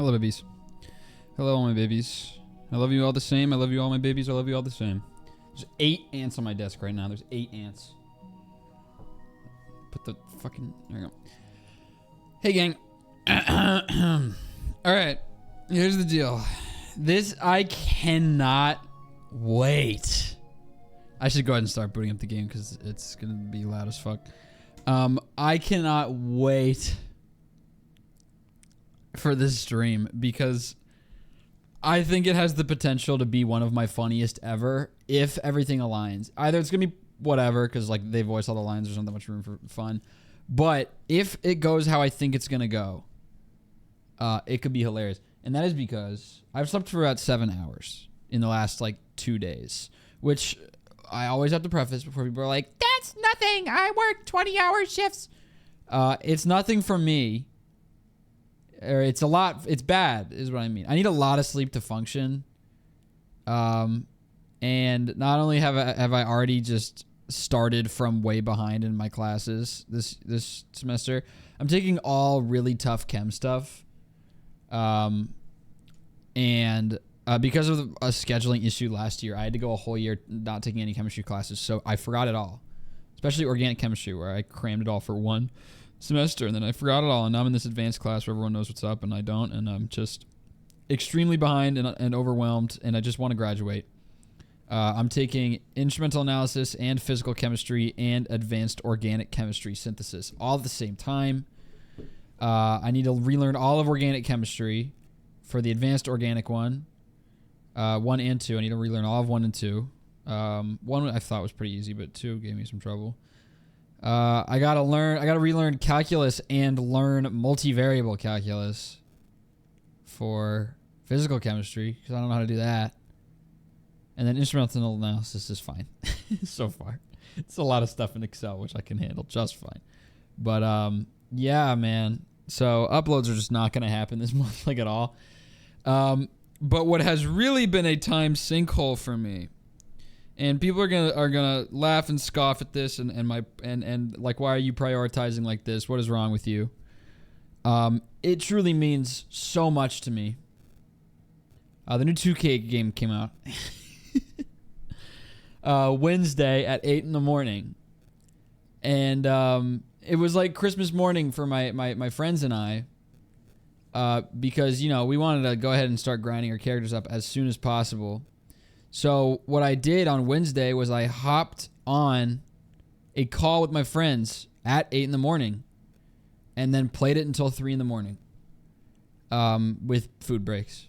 Hello, babies. Hello, all my babies. I love you all the same. I love you all my babies. I love you all the same. There's 8 ants on my desk right now. There's 8 ants. Put the fucking... There we go. Hey, gang. Alright. Here's the deal. This... I cannot wait. I should go ahead and start booting up the game because it's going to be loud as fuck. I cannot wait for this stream because I think it has the potential to be one of my funniest ever if everything aligns. Either it's gonna be whatever because like they voice all the lines, there's not that much room for fun, but if it goes how I think it's gonna go, it could be hilarious. And that is because I've slept for about 7 hours in the last like 2 days, which I always have to preface before people are like, that's nothing, I work 20-hour shifts. It's nothing for me. Or it's a lot. It's bad, is what I mean. I need a lot of sleep to function. And not only have I already just started from way behind in my classes this semester, I'm taking all really tough chem stuff. And because of a scheduling issue last year, I had to go a whole year not taking any chemistry classes, so I forgot it all. Especially organic chemistry, where I crammed it all for one semester, and then I forgot it all, and now I'm in this advanced class where everyone knows what's up, and I don't, and I'm just extremely behind and overwhelmed, and I just want to graduate. I'm taking instrumental analysis and physical chemistry and advanced organic chemistry synthesis all at the same time. I need to relearn all of organic chemistry for the advanced organic one. 1 and 2. I need to relearn all of 1 and 2. 1 I thought was pretty easy, but 2 gave me some trouble. I gotta relearn calculus and learn multivariable calculus for physical chemistry because I don't know how to do that. And then instrumental analysis is fine so far. It's a lot of stuff in Excel which I can handle just fine. But yeah, man. So uploads are just not gonna happen this month like at all. But what has really been a time sinkhole for me. And people are gonna laugh and scoff at this and like, why are you prioritizing like this? What is wrong with you? It truly means so much to me. The new 2K game came out Wednesday at 8 in the morning, and it was like Christmas morning for my friends and I, because we wanted to go ahead and start grinding our characters up as soon as possible. So what I did on Wednesday was I hopped on a call with my friends at 8 in the morning and then played it until 3 in the morning with food breaks.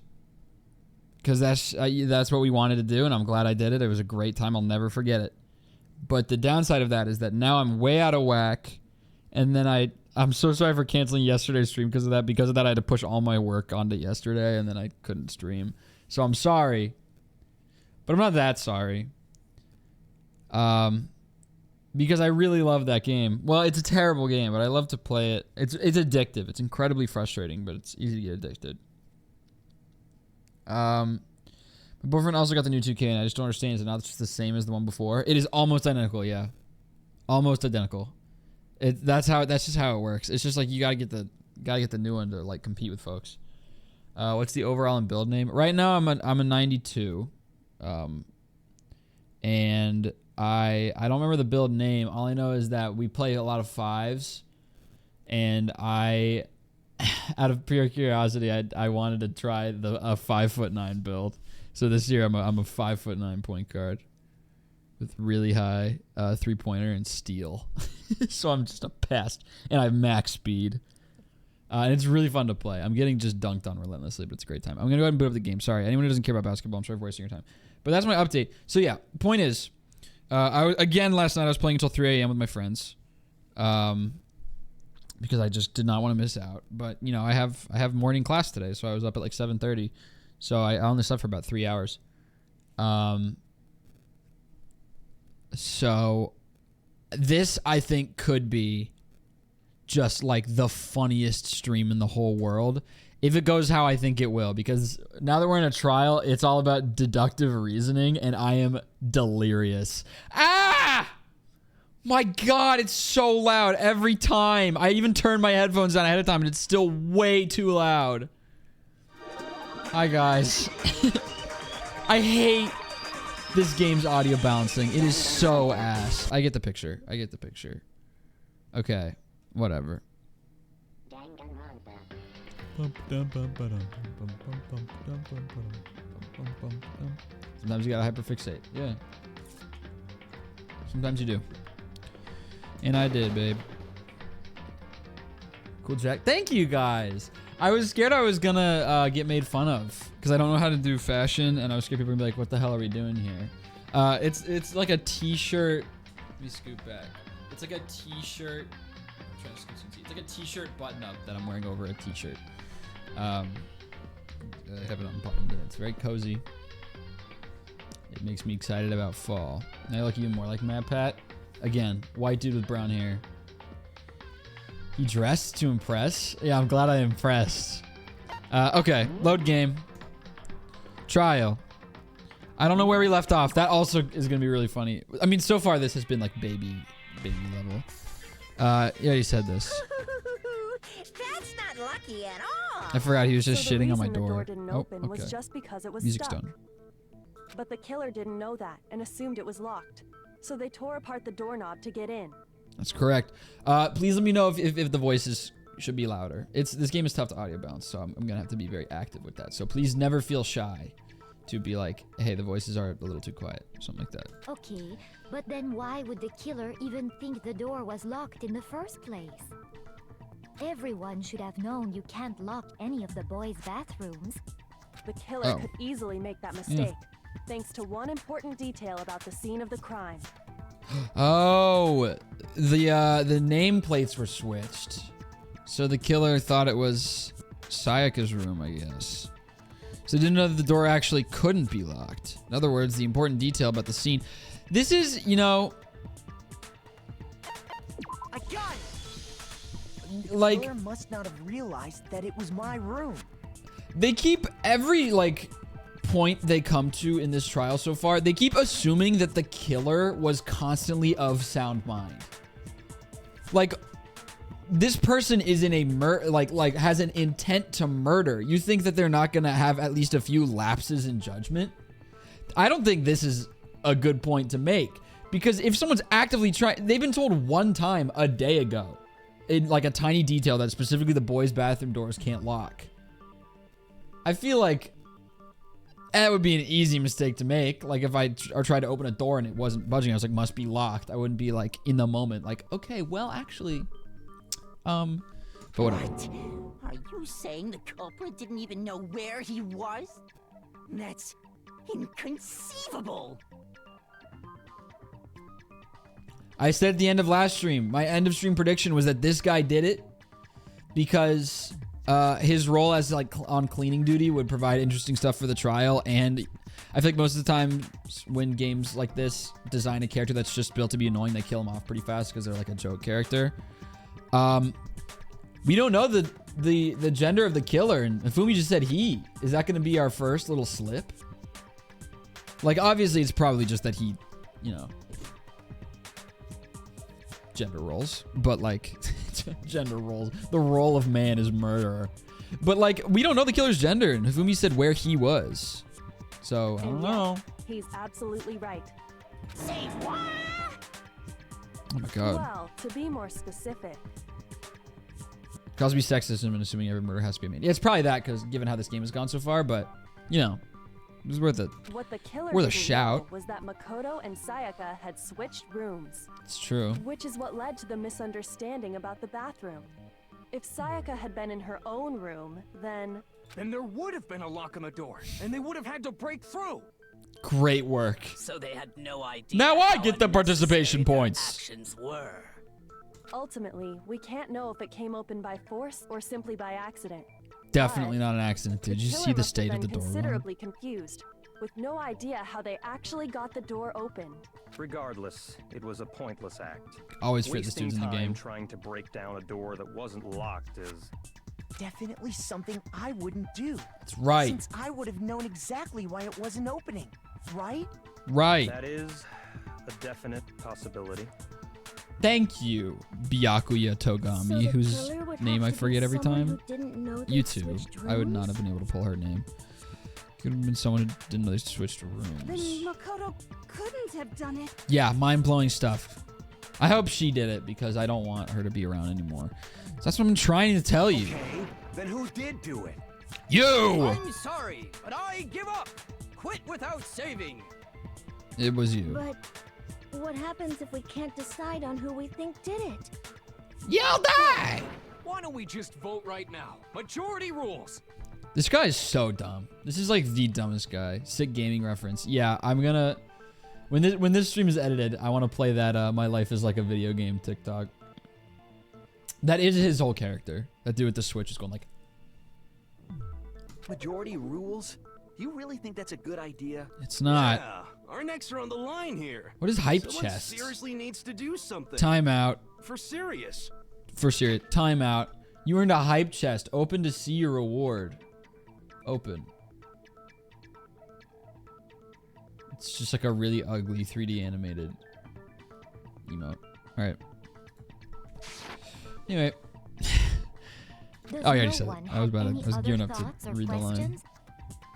Because that's what we wanted to do, and I'm glad I did it. It was a great time. I'll never forget it. But the downside of that is that now I'm way out of whack, and then I'm so sorry for canceling yesterday's stream because of that. Because of that, I had to push all my work onto yesterday, and then I couldn't stream. So I'm sorry. But I'm not that sorry. Because I really love that game. Well, it's a terrible game, but I love to play it. It's addictive. It's incredibly frustrating, but it's easy to get addicted. My boyfriend also got the new 2K, and I just don't understand. Is it not just the same as the one before? It is almost identical, yeah. Almost identical. That's just how it works. It's just like you gotta get the new one to like compete with folks. What's the overall and build name? Right now I'm a 92. And I don't remember the build name. All I know is that we play a lot of 5s, and I, out of pure curiosity, I wanted to try a 5'9" build. So this year I'm a 5'9" point guard with really high 3-pointer and steal. So I'm just a pest, and I have max speed. And it's really fun to play. I'm getting just dunked on relentlessly, but it's a great time. I'm going to go ahead and boot up the game. Sorry, anyone who doesn't care about basketball, I'm sorry for wasting your time. But that's my update. So yeah, point is, last night I was playing until 3 a.m. with my friends, because I just did not want to miss out. But I have morning class today, so I was up at like 7:30. So I only slept for about 3 hours. So this I think could be just like the funniest stream in the whole world if it goes how I think it will, because now that we're in a trial, it's all about deductive reasoning, and I am delirious. My God, it's so loud every time. I even turned my headphones down ahead of time, and it's still way too loud. Hi, guys. I hate this game's audio balancing. It is so ass. I get the picture. I get the picture. Okay. Whatever. Sometimes you gotta hyperfixate. Yeah. Sometimes you do. And I did, babe. Cool, Jack. Thank you, guys. I was scared I was gonna get made fun of because I don't know how to do fashion, and I was scared people would be like, "What the hell are we doing here?" It's like a t-shirt. Let me scoot back. It's like a t-shirt. I'm trying to scoot some tea. It's like a t-shirt button-up that I'm wearing over a t-shirt. I have it unbuttoned, and it's very cozy. It makes me excited about fall. And I look even more like Matt Pat. Again, white dude with brown hair. He dressed to impress? Yeah, I'm glad I impressed. Okay, load game. Trial. I don't know where we left off. That also is going to be really funny. I mean, so far this has been like baby level. Yeah, he said this. That's not lucky at all. I forgot he was just shitting on my door. The door didn't open was just because it was Music's stuck. done. But the killer didn't know that and assumed it was locked. So they tore apart the doorknob to get in. That's correct. Please let me know if the voices should be louder. This game is tough to audio balance, so I'm gonna have to be very active with that. So please never feel shy to be like, hey, the voices are a little too quiet, something like that. Okay, but then why would the killer even think the door was locked in the first place? Everyone should have known you can't lock any of the boys' bathrooms. The killer could easily make that mistake, thanks to one important detail about the scene of the crime. Oh, the nameplates were switched. So the killer thought it was Sayaka's room, I guess. So they didn't know that the door actually couldn't be locked. In other words, the important detail about the scene. This is, you know, I got it. like, The killer must not have realized that it was my room. they keep every, like, point they come to in this trial so far, they keep assuming that the killer was constantly of sound mind. Like, this person is in a like has an intent to murder. You think that they're not gonna have at least a few lapses in judgment? I don't think this is a good point to make, because if someone's actively trying, they've been told one time a day ago in like a tiny detail that specifically the boys' bathroom doors can't lock. I feel like that would be an easy mistake to make. Like if I tried to open a door and it wasn't budging, I was like, must be locked. I wouldn't be like in the moment like, okay, well actually, but whatever. What? Are you saying the culprit didn't even know where he was? That's inconceivable. I said at the end of last stream, my end of stream prediction was that this guy did it because his role as like on cleaning duty would provide interesting stuff for the trial, and I feel like most of the time when games like this design a character that's just built to be annoying, they kill him off pretty fast because they're like a joke character. We don't know the gender of the killer, and Fumi just said he. Is that going to be our first little slip? Like obviously it's probably just that he, you know, gender roles, but like gender roles, the role of man is murderer, but like we don't know the killer's gender, and Hifumi said where he was, so I don't know. He's absolutely right. Say what? Oh my god. Well, to be more specific, Cause be sexism and assuming every murder has to be a man. Yeah, it's probably that, because given how this game has gone so far, but you know, it was worth it. what the killer Worth a didn't shout. know was that Makoto and Sayaka had switched rooms, It's true. which is what led to the misunderstanding about the bathroom. If Sayaka had been in her own room, then there would have been a lock on the door, and they would have had to break through. Great work. So they had no idea. Now I how get the participation unnecessary their points. Actions were. ultimately, we can't know if it came open by force or simply by accident. Definitely not an accident. Did The you killer see the must have state of the been door? Ron? considerably confused, with no idea how they actually got the door open. Regardless, it was a pointless act. Always fit the Wasting dudes in the time game. trying to break down a door that wasn't locked is Definitely something I wouldn't do. That's right. Since I would have known exactly why it wasn't opening, right? Right. that is a definite possibility. Thank you, Byakuya Togami, whose name I forget every time. You too. I would not have been able to pull her name. Could have been someone who didn't know they switched Then rooms. Makoto couldn't have done it. Yeah, mind-blowing stuff. I hope she did it because I don't want her to be around anymore. So that's what I'm trying to tell you. Okay, then who did do it? You! I'm sorry, but I give up. Quit without saving. It was you. But what happens if we can't decide on who we think did it? You'll die! Why don't we just vote right now? Majority rules. This guy is so dumb. This is like the dumbest guy. Sick gaming reference. Yeah, I'm gonna... When this stream is edited, I want to play that My Life is Like a Video Game TikTok. That is his whole character. That dude with the switch is going like... Majority rules? Do you really think that's a good idea? It's not. Yeah, our necks are on the line here. What is hype Someone chest? seriously needs to do something. Timeout. For serious. For serious. Timeout. You earned a hype chest. Open to see your reward. Open. It's just like a really ugly 3D animated emote. Alright. Anyway. Does Oh, you already no said it. one I was have about to- any I was other gearing up to thoughts or read the line. questions?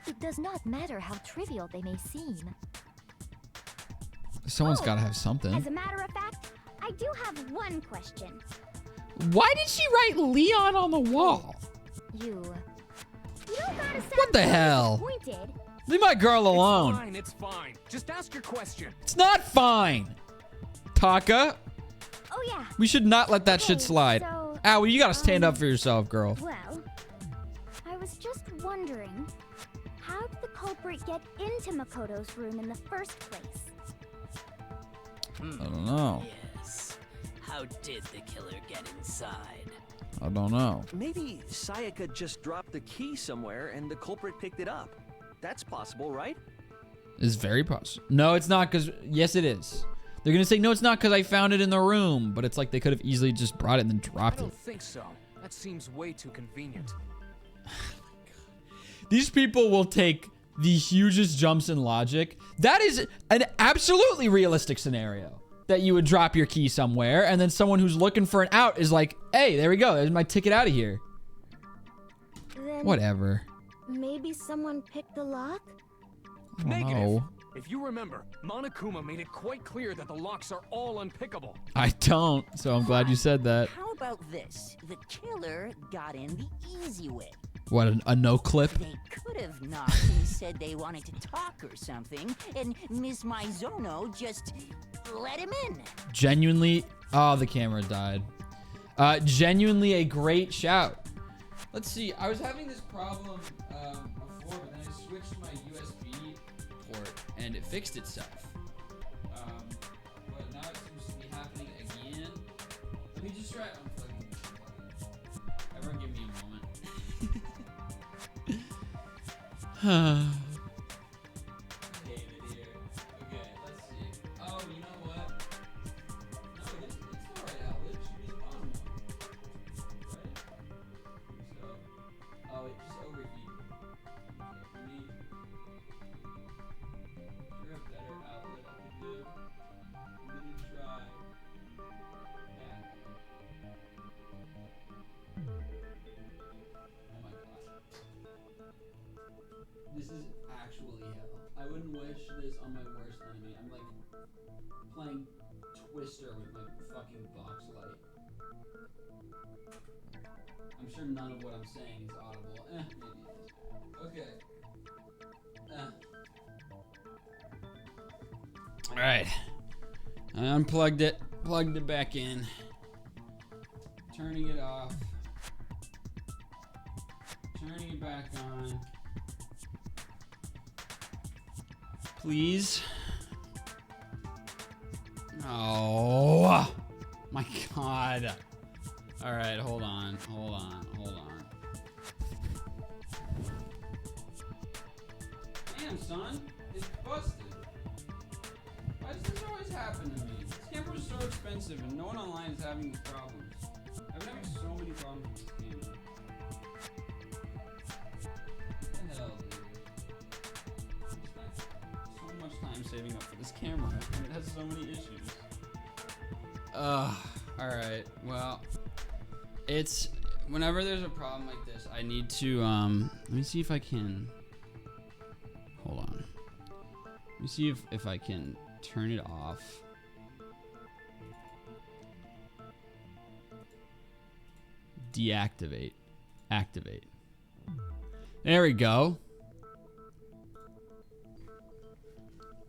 It does not matter how trivial they may seem. Someone's got to have something. As a matter of fact, I do have one question. Why did she write Leon on the wall? You don't gotta sound What the hell? disappointed. Leave my girl alone. It's fine, it's fine. Just ask your question. It's not fine. Taka, Oh yeah. we should not let that shit Okay, slide. so, Ow, you got to stand up for yourself, girl. Well, I was just wondering, how did the culprit get into Makoto's room in the first place? I don't know. Yes. How did the killer get inside? I don't know. Maybe Sayaka just dropped the key somewhere and the culprit picked it up. That's possible, right? It's very possible. No, it's not because... Yes, it is. They're going to say, no, it's not because I found it in the room. But it's like they could have easily just brought it and then I dropped it. don't think so. That seems way too convenient. These people will take the hugest jumps in logic. That is an absolutely realistic scenario. That you would drop your key somewhere and then someone who's looking for an out is like, hey, there we go. There's my ticket out of here. Then Whatever. maybe someone picked the lock? I don't Negative. know. If you remember, Monokuma made it quite clear that the locks are all unpickable. I don't, so I'm glad you said that. How about this? The killer got in the easy way. What, a no clip? They could have knocked and said they wanted to talk or something, and Miss Maizono just let him in. Genuinely, oh, the camera died. Genuinely a great shout. Let's see, I was having this problem before, but then I switched my USB port and it fixed itself. But now it seems to be happening again. Let me just try unplugging this plug-in. Everyone give me a moment. Hate it here. Okay, let's see. Oh, you know what? No, it's the right outlet. It should be the bottom one. Right? So, oh, it just overheated. Okay, we need... Is there a better outlet I could do? I'm gonna try... Yeah. Oh my god. This is actually hell. I wouldn't wish this on my worst enemy. I'm like playing Twister with my fucking box light. I'm sure none of what I'm saying is audible. Maybe it is. Okay. Alright. I unplugged it, plugged it back in. Turning it off. Turning it back on. Please. Oh my god. Alright, hold on. Damn, son. It's busted. Why does this always happen to me? This camera is so expensive and no one online is having these problems. I've been having so many problems with this camera. What the hell, dude? So much time saving up for this camera and it has so many issues. Alright, well, it's whenever there's a problem like this, I need to let me see if I can Hold on. Let me see if I can turn it off. Deactivate. Activate. There we go.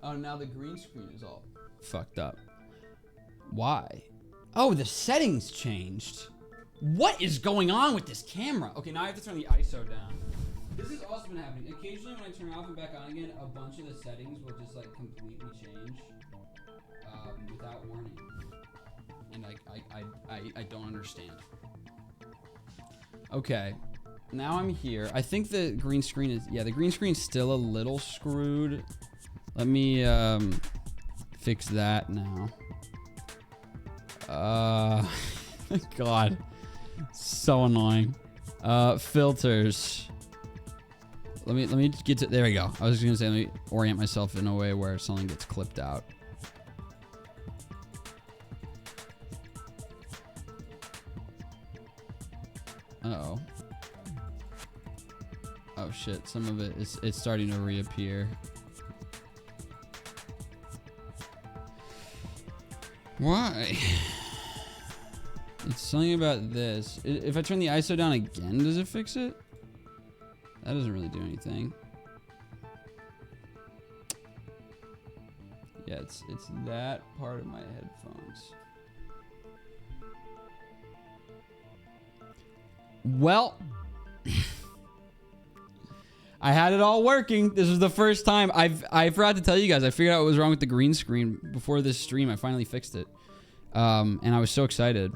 Oh, now the green screen is all fucked up. Why? Oh, the settings changed. What is going on with this camera? Okay, now I have to turn the ISO down. This has also been happening. Occasionally when I turn it off and back on again, a bunch of the settings will just like completely change without warning. And I don't understand. Okay, now I'm here. I think the green screen is, yeah, the green screen's still a little screwed. Let me fix that now. God, so annoying. Filters. Let me get to, there we go. I was gonna say, let me orient myself in a way where something gets clipped out. Uh-oh. Oh shit, some of it it's starting to reappear. Why? It's something about this. If I turn the ISO down again, does it fix it? That doesn't really do anything. Yeah, it's that part of my headphones. Well, I had it all working. This was the first time. I forgot to tell you guys. I figured out what was wrong with the green screen before this stream. I finally fixed it, and I was so excited.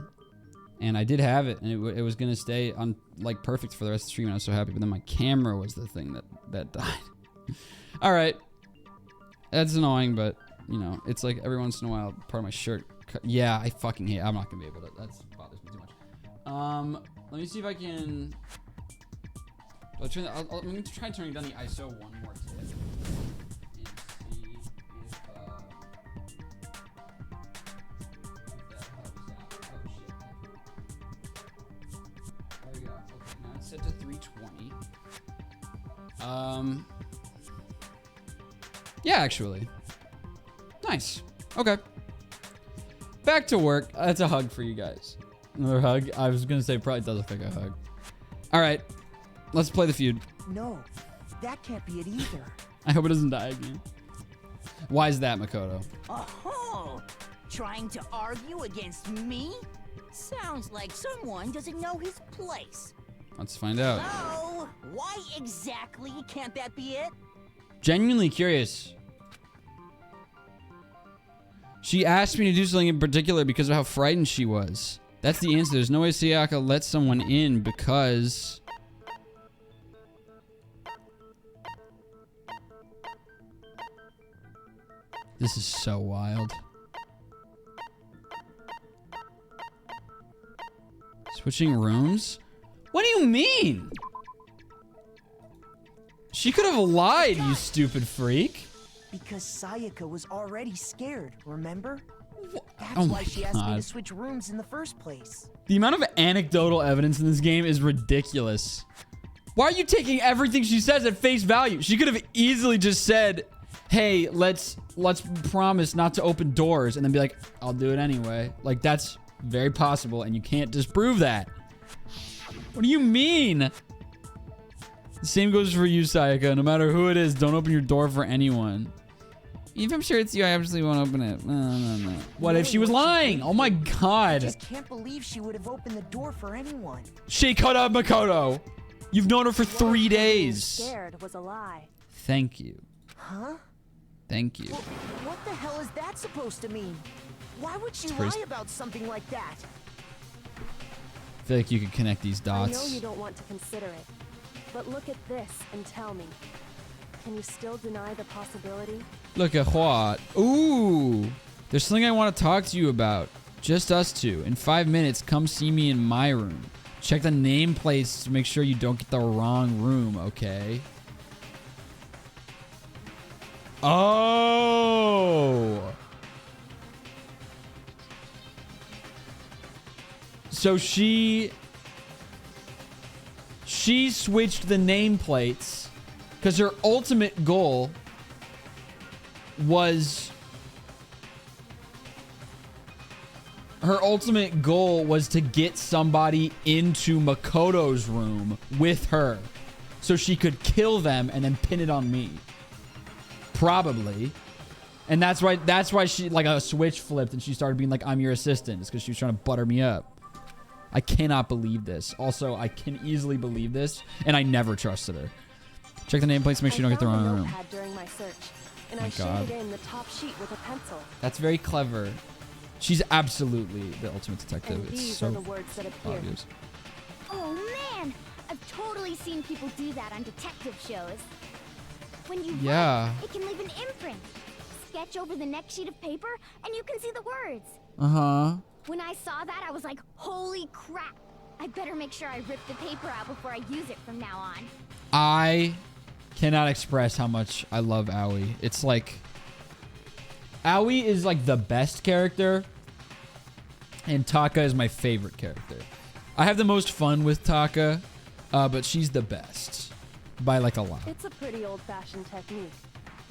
And I did have it, and it was gonna stay on like perfect for the rest of the stream. And I was so happy. But then my camera was the thing that died. All right, that's annoying, but you know, it's like every once in a while, part of my shirt. Yeah, I fucking hate. I'm not gonna be able to. That bothers me too much. Let me see if I can. I'm going to try turning down the ISO one more tip. And see if that helps out. Oh shit. There we go. Okay, now it's set to 320. Yeah, actually. Nice. Okay. Back to work. That's a hug for you guys. Another hug. I was going to say probably does look like a hug. All right. Let's play the feud. No, that can't be it either. I hope it doesn't die again. Why is that, Makoto? Oh, trying to argue against me? Sounds like someone doesn't know his place. Let's find out. Oh, why exactly can't that be it? Genuinely curious. She asked me to do something in particular because of how frightened she was. That's the answer. There's no way Sayaka let someone in because... This is so wild. Switching rooms? What do you mean? She could have lied, you stupid freak. Because Sayaka was already scared, remember? That's Oh why she asked me God. to switch rooms in the first place. The amount of anecdotal evidence in this game is ridiculous. Why are you taking everything she says at face value? She could have easily just said, hey, let's promise not to open doors, and then be like, I'll do it anyway. Like, that's very possible, and you can't disprove that. What do you mean? The same goes for you, Sayaka. No matter who it is, don't open your door for anyone. Even if I'm sure it's you, I absolutely won't open it. No. What if she was lying? Oh my God. I just can't believe she would have opened the door for anyone. Shikota Makoto. You've known her for 3 days. Scared was a lie. Thank you. Huh? Thank you. Well, what the hell is that supposed to mean? Why would she pretty- lie about something like that? I feel like you could connect these I dots. know you don't want to consider it, but look at this and tell me. Can you still deny the possibility? Look at what? Ooh. There's something I want to talk to you about. Just us two. In 5 minutes, come see me in my room. Check the nameplates to make sure you don't get the wrong room, okay? Oh. So she switched the nameplates Because her ultimate goal was... Her ultimate goal was to get somebody into Makoto's room with her so she could kill them and then pin it on me. Probably. And that's why she, like, a switch flipped and she started being like, I'm your assistant. It's because she was trying to butter me up. I cannot believe this. Also, I can easily believe this, and I never trusted her. Check the nameplates to make sure you don't get the wrong room. During my search, and Oh my I God. shaded in the top sheet with a pencil. That's very clever. She's absolutely the ultimate detective. And It's these so are the words that appear. obvious. Oh man, I've totally seen people do that on detective shows. When you Yeah. write, it can leave an imprint. Sketch over the next sheet of paper, and you can see the words. Uh-huh. When I saw that, I was like, holy crap. I better make sure I rip the paper out before I use it from now on. I cannot express how much I love Aoi. It's like... Aoi is like the best character, and Taka is my favorite character. I have the most fun with Taka, but she's the best by like a lot. It's a pretty old-fashioned technique,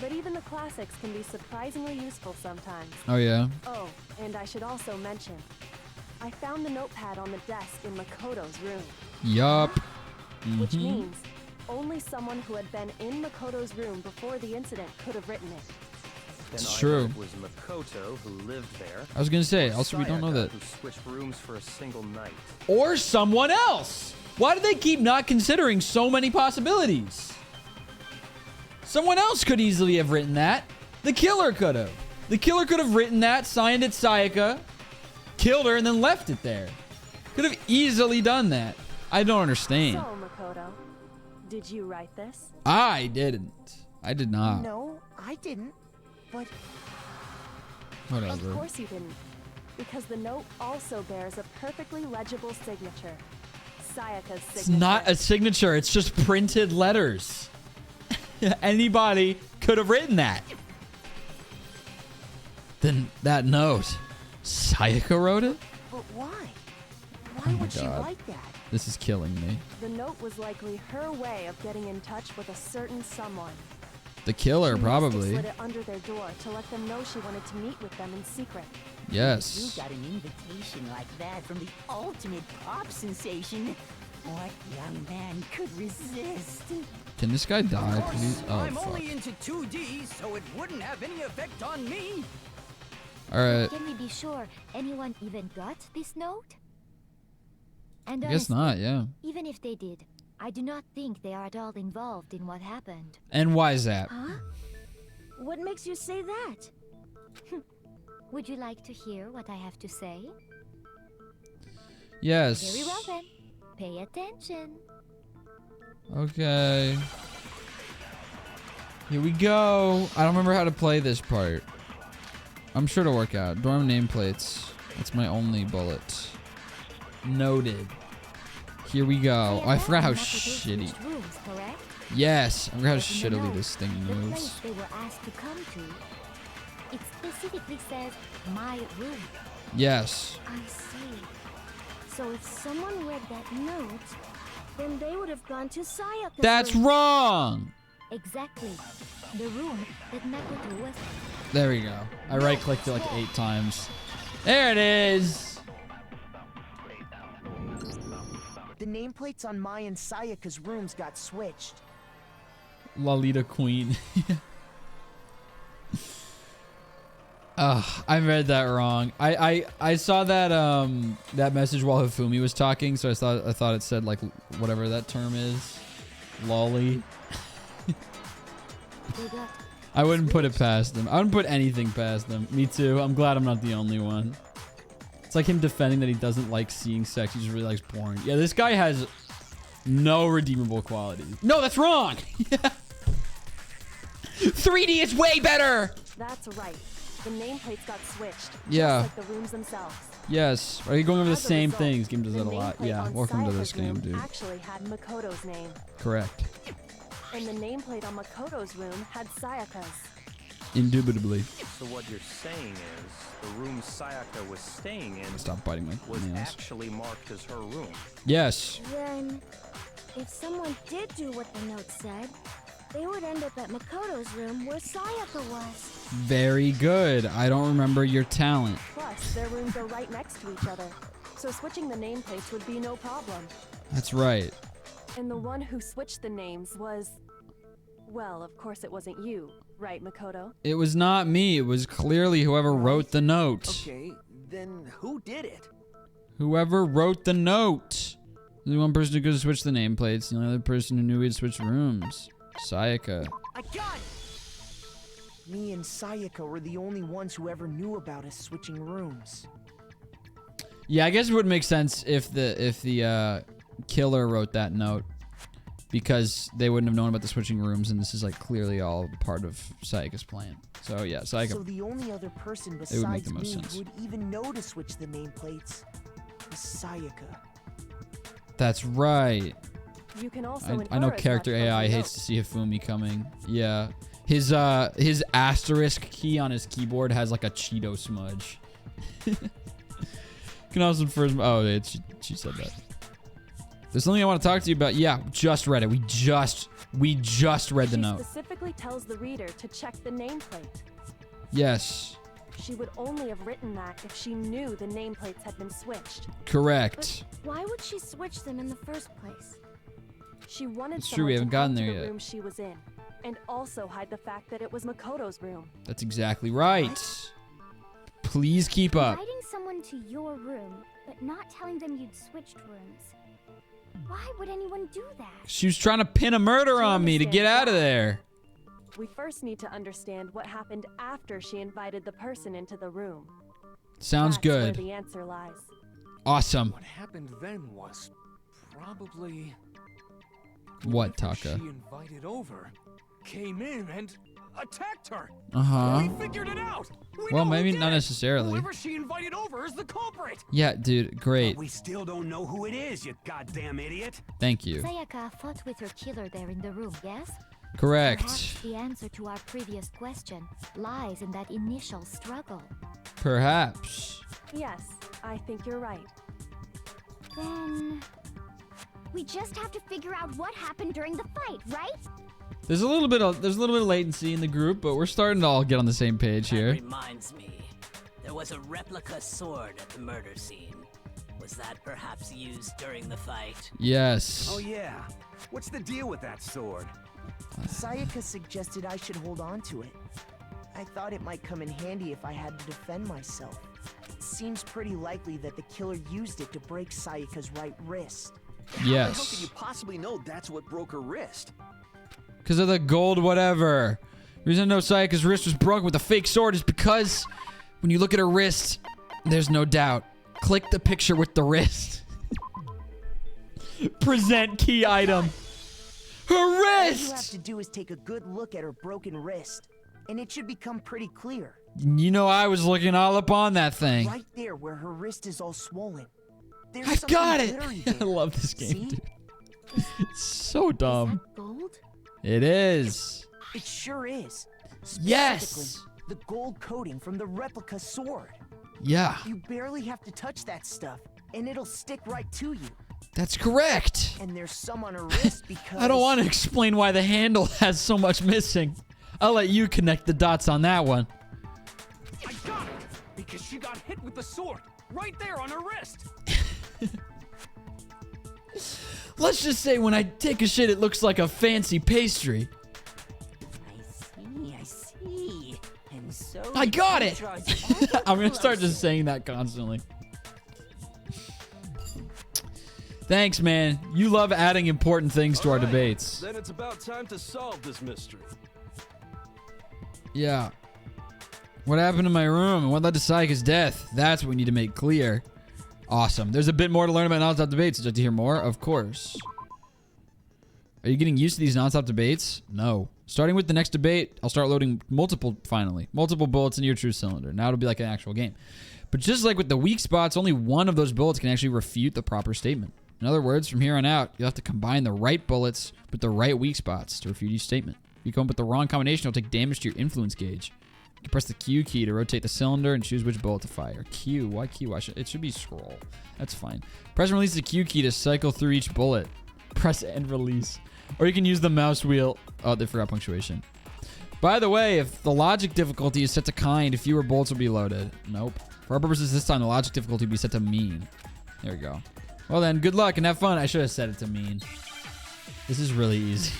but even the classics can be surprisingly useful sometimes. Oh, yeah? Oh, and I should also mention, I found the notepad on the desk in Makoto's room. Yup. Which means only someone who had been in Makoto's room before the incident could have written it. Then It's either true. It was Makoto who lived there. I was gonna say, or also we don't know Sayaka that. Who switched rooms for a single night. Or someone else. Why do they keep not considering so many possibilities? Someone else could easily have written that. The killer could have. The killer could have written that, signed it Sayaka, killed her, and then left it there. Could have easily done that. I don't understand. So, Makoto, did you write this? I didn't. I did not. No, I didn't. But Of Whatever. course you didn't, because the note also bears a perfectly legible signature. Sayaka's signature. It's not a signature. It's just printed letters. Anybody could have written that. Then that note, Sayaka wrote it? but why? Why would she God. write that? This is killing me. The note was likely her way of getting in touch with a certain someone. The killer, She must have probably. slid it under their door to let them know she wanted to meet with them in secret. Yes. You got an invitation like that from the ultimate pop sensation. What young man could resist? Can this guy die, Of course, please? Oh, I'm fuck. only into 2D, so it wouldn't have any effect on me. Alright. Can we be sure anyone even got this note? And I guess honestly, not, yeah. even if they did, I do not think they are at all involved in what happened. And why is that? Huh? What makes you say that? Would you like to hear what I have to say? Yes. Very well then. Pay attention. Okay. Here we go. I don't remember how to play this part. I'm sure it'll work out. Dorm nameplates. That's my only bullet. Noted. Here we go. Oh, I forgot how shitty. Rooms, correct? Yes. I forgot how But in the shittily note, this thing the moves. place they were asked to come to, it specifically says my room. Yes. I see. So if someone read that note, then they would have gone to Sayaka's That's room. wrong. Exactly. The room that Makoto was. There we go. I right-clicked it like 8 times. There it is. The nameplates on Mai and Sayaka's rooms got switched. Lolita Queen. I read that wrong. I saw that that message while Hifumi was talking, so I thought it said like whatever that term is, lolly. They got I wouldn't put it past them. I wouldn't put anything past them. Me too. I'm glad I'm not the only one. It's like him defending that he doesn't like seeing sex. He just really likes porn. Yeah, this guy has no redeemable qualities. No, that's wrong. 3D is way better. That's right. The nameplates got switched. Yeah. Just like the rooms themselves. Yes. Are you going over the As a same result, things? Game does the that a lot. nameplate Yeah. on Welcome to this Sayaka's game, room dude. Actually had Makoto's name, Correct. and the nameplate on Makoto's room had Sayaka's. Indubitably. So what you're saying is, the room Sayaka was staying in Stop biting my was nails. actually marked as her room. Yes. Then, if someone did do what the note said, They would end up at Makoto's room where Sayaka was. Very good. I don't remember your talent. Plus, their rooms are right next to each other, so switching the nameplates would be no problem. That's right. And the one who switched the names was... Well, of course it wasn't you, right, Makoto? It was not me. It was clearly whoever wrote the note. Okay, then who did it? Whoever wrote the note. The one person who could have switched the nameplates. The only other person who knew he'd switched rooms. Sayaka. I got it! Me and Sayaka were the only ones who ever knew about us switching rooms. Yeah, I guess it would make sense if the killer wrote that note, because they wouldn't have known about the switching rooms, and this is like clearly all part of Sayaka's plan. So yeah, Sayaka. So the only other person It would make besides the most me sense. who would even know to switch the nameplates is Sayaka. That's right. You can also I know infer as character much from AI the hates note. to see Hifumi coming. Yeah. His asterisk key on his keyboard has like a Cheeto smudge. Can also infer. Oh, she said that. There's something I want to talk to you about. Yeah, just read it. We just read the note. She specifically tells the reader to check the nameplate. Yes. She would only have written that if she knew the nameplates had been switched. Correct. Why would she switch them in the first place? She wanted It's true, someone we to haven't come gotten to there the yet. room she was in, and also hide the fact that it was Makoto's room. That's exactly right. Please keep up. Inviting someone to your room, but not telling them you'd switched rooms. Why would anyone do that? She was trying to pin a murder on me to get out of there. We first need to understand what happened after she invited the person into the room. Sounds That's where good. the answer lies. Awesome. What happened then was probably What, whoever Taka? She invited over, came in and attacked her. Uh-huh. We figured it out. Well, know who maybe did not it. necessarily. Whoever she invited over is the culprit. Yeah, dude, great. We still don't know who it is, you goddamn idiot. Thank you. Sayaka fought with her killer there in the room, yes? Correct. Perhaps the answer to our previous question lies in that initial struggle. Perhaps. Yes, I think you're right. Then... we just have to figure out what happened during the fight, right? There's a little bit of latency in the group, but we're starting to all get on the same page That here. reminds me, there was a replica sword at the murder scene. Was that perhaps used during the fight? Yes. Oh yeah. What's the deal with that sword? Sayaka suggested I should hold on to it. I thought it might come in handy if I had to defend myself. It seems pretty likely that the killer used it to break Sayaka's right wrist. How the hell could Yes. you possibly know that's what broke her wrist? Because of the gold whatever. The reason I know Sayaka's wrist was broken with a fake sword is because when you look at her wrist, there's no doubt. Click the picture with the wrist. Present key item. Her All you have wrist! to do is take a good look at her broken wrist, and it should become pretty clear. You know I was looking all up on that thing. Right there where her wrist is all swollen. There's I've something got it! glittery I there. love this game, See? dude. It's so dumb. Gold? It is. It sure is. Yes! Specifically, the gold coating from the replica sword. Yeah, You barely have to touch that stuff, and it'll stick right to you. that's correct. And there's some on her wrist because... I don't want to explain why the handle has so much missing. I'll let you connect the dots on that one. I got it because she got hit with the sword right there on her wrist. Let's just say when I take a shit, it looks like a fancy pastry. I see. And so I got it! draws ever I'm gonna start closer. just saying that constantly. Thanks, man. You love adding important things to our All right, debates. Then it's about time to solve this mystery. Yeah. What happened in my room and what led to Sayaka's death? That's what we need to make clear. Awesome. There's a bit more to learn about nonstop debates. Would you like to hear more? Of course. Are you getting used to these nonstop debates? No. Starting with the next debate, I'll start loading multiple bullets into your true cylinder. Now it'll be like an actual game. But just like with the weak spots, only one of those bullets can actually refute the proper statement. In other words, from here on out, you'll have to combine the right bullets with the right weak spots to refute each statement. If you come up with the wrong combination, you'll take damage to your influence gauge. You can press the Q key to rotate the cylinder and choose which bullet to fire. Q. Why Q? It should be scroll. That's fine. Press and release the Q key to cycle through each bullet. Press and release. Or you can use the mouse wheel. Oh, they forgot punctuation. By the way, if the logic difficulty is set to kind, fewer bullets will be loaded. Nope. For our purposes this time, the logic difficulty will be set to mean. There we go. Well then, good luck and have fun. I should have set it to mean. This is really easy.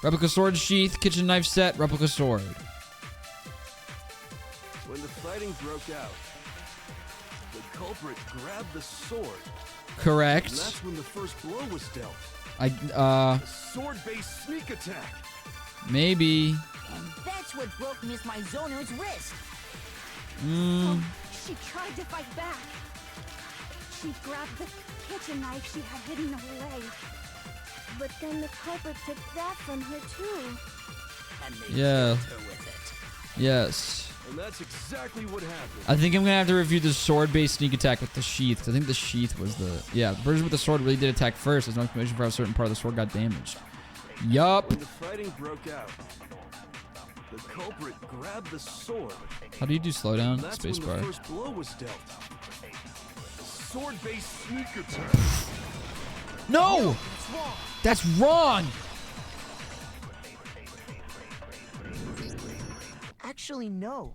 Replica sword sheath, kitchen knife set, replica sword. When the fighting broke out, the culprit grabbed the sword. Correct. And that's when the first blow was dealt. A sword-based sneak attack. Maybe. And that's what broke Miss Mizono's wrist. She tried to fight back. She grabbed the kitchen knife she had hidden away. But then the culprit took that from her too. And they Yeah. killed her with it. Yes. And that's exactly what happened. I think I'm gonna have to review the sword-based sneak attack with the sheath. 'Cause I think the sheath was the the version with the sword really did attack first. There's no explanation for how a certain part of the sword got damaged. Yup. When the fighting broke out, the culprit grabbed the sword. How do you do slowdown? That's when the Spacebar. first blow was dealt. Sword-based sneak attack. No! That's wrong! Actually, no.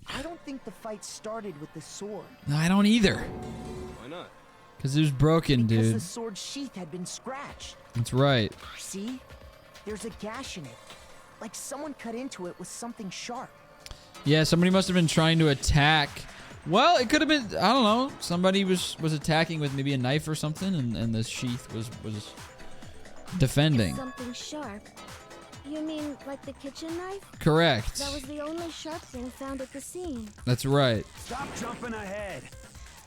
I don't think the fight started with the sword. No, I don't either. Why not? Because it was broken, Because dude. the sword sheath had been scratched. That's right. See? There's a gash in it. Like someone cut into it with something sharp. Yeah, somebody must have been trying to attack. Well, it could have been, I don't know. Somebody was attacking with maybe a knife or something, and the sheath was defending. Something sharp. You mean like the kitchen knife? Correct. That was the only sharp thing found at the scene. That's right. Stop jumping ahead.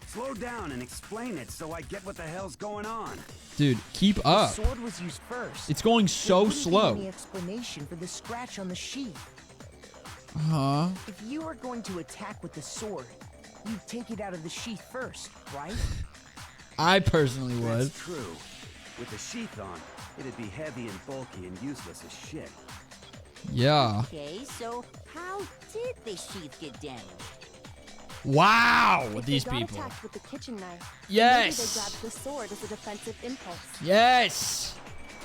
Slow down and explain it so I get what the hell's going on. Dude, keep up. The sword was used first. It's going so There wouldn't be slow. any explanation for the scratch on the sheath. Huh? If you were going to attack with the sword, you'd take it out of the sheath first, right? I personally would. That's true. With the sheath on, it'd be heavy and bulky and useless as shit. Yeah. Okay, so how did the sheath get damaged? Wow, with If these they got people. attacked with the kitchen knife, Yes. maybe they grabbed the sword as a defensive impulse. Yes.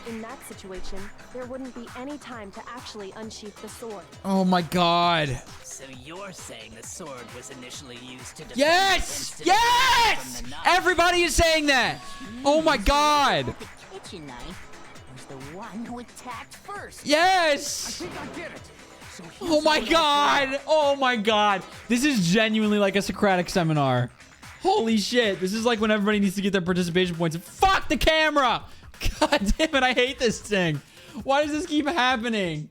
In that situation, there wouldn't be any time to actually unsheath the sword. Oh my god. So you're saying the sword was initially used to defend Yes! against Yes! from the knife? Everybody is saying that. Oh my god. The kitchen knife was the one who attacked first. Yes. I think I get it. So Oh my god. Oh my god. This is genuinely like a Socratic seminar. Holy shit. This is like when everybody needs to get their participation points. Fuck the camera. God damn it. I hate this thing. Why does this keep happening?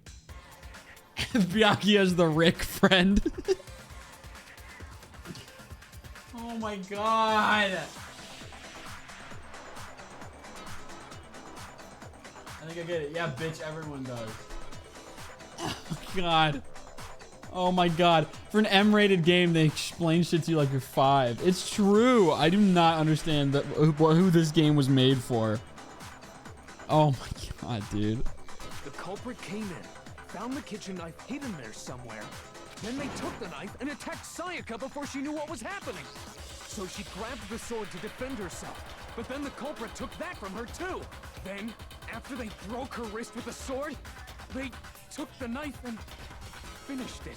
Byakuya is the Rick friend. Oh my god. I think I get it. Yeah, bitch, everyone does. Oh my god. Oh my god. For an M-rated game, they explain shit to you like you're 5. It's true. I do not understand who this game was made for. Oh my god, dude. The culprit came in, found the kitchen knife hidden there somewhere. Then they took the knife and attacked Sayaka before she knew what was happening. So she grabbed the sword to defend herself. But then the culprit took that from her too. Then, after they broke her wrist with the sword, they took the knife and finished it.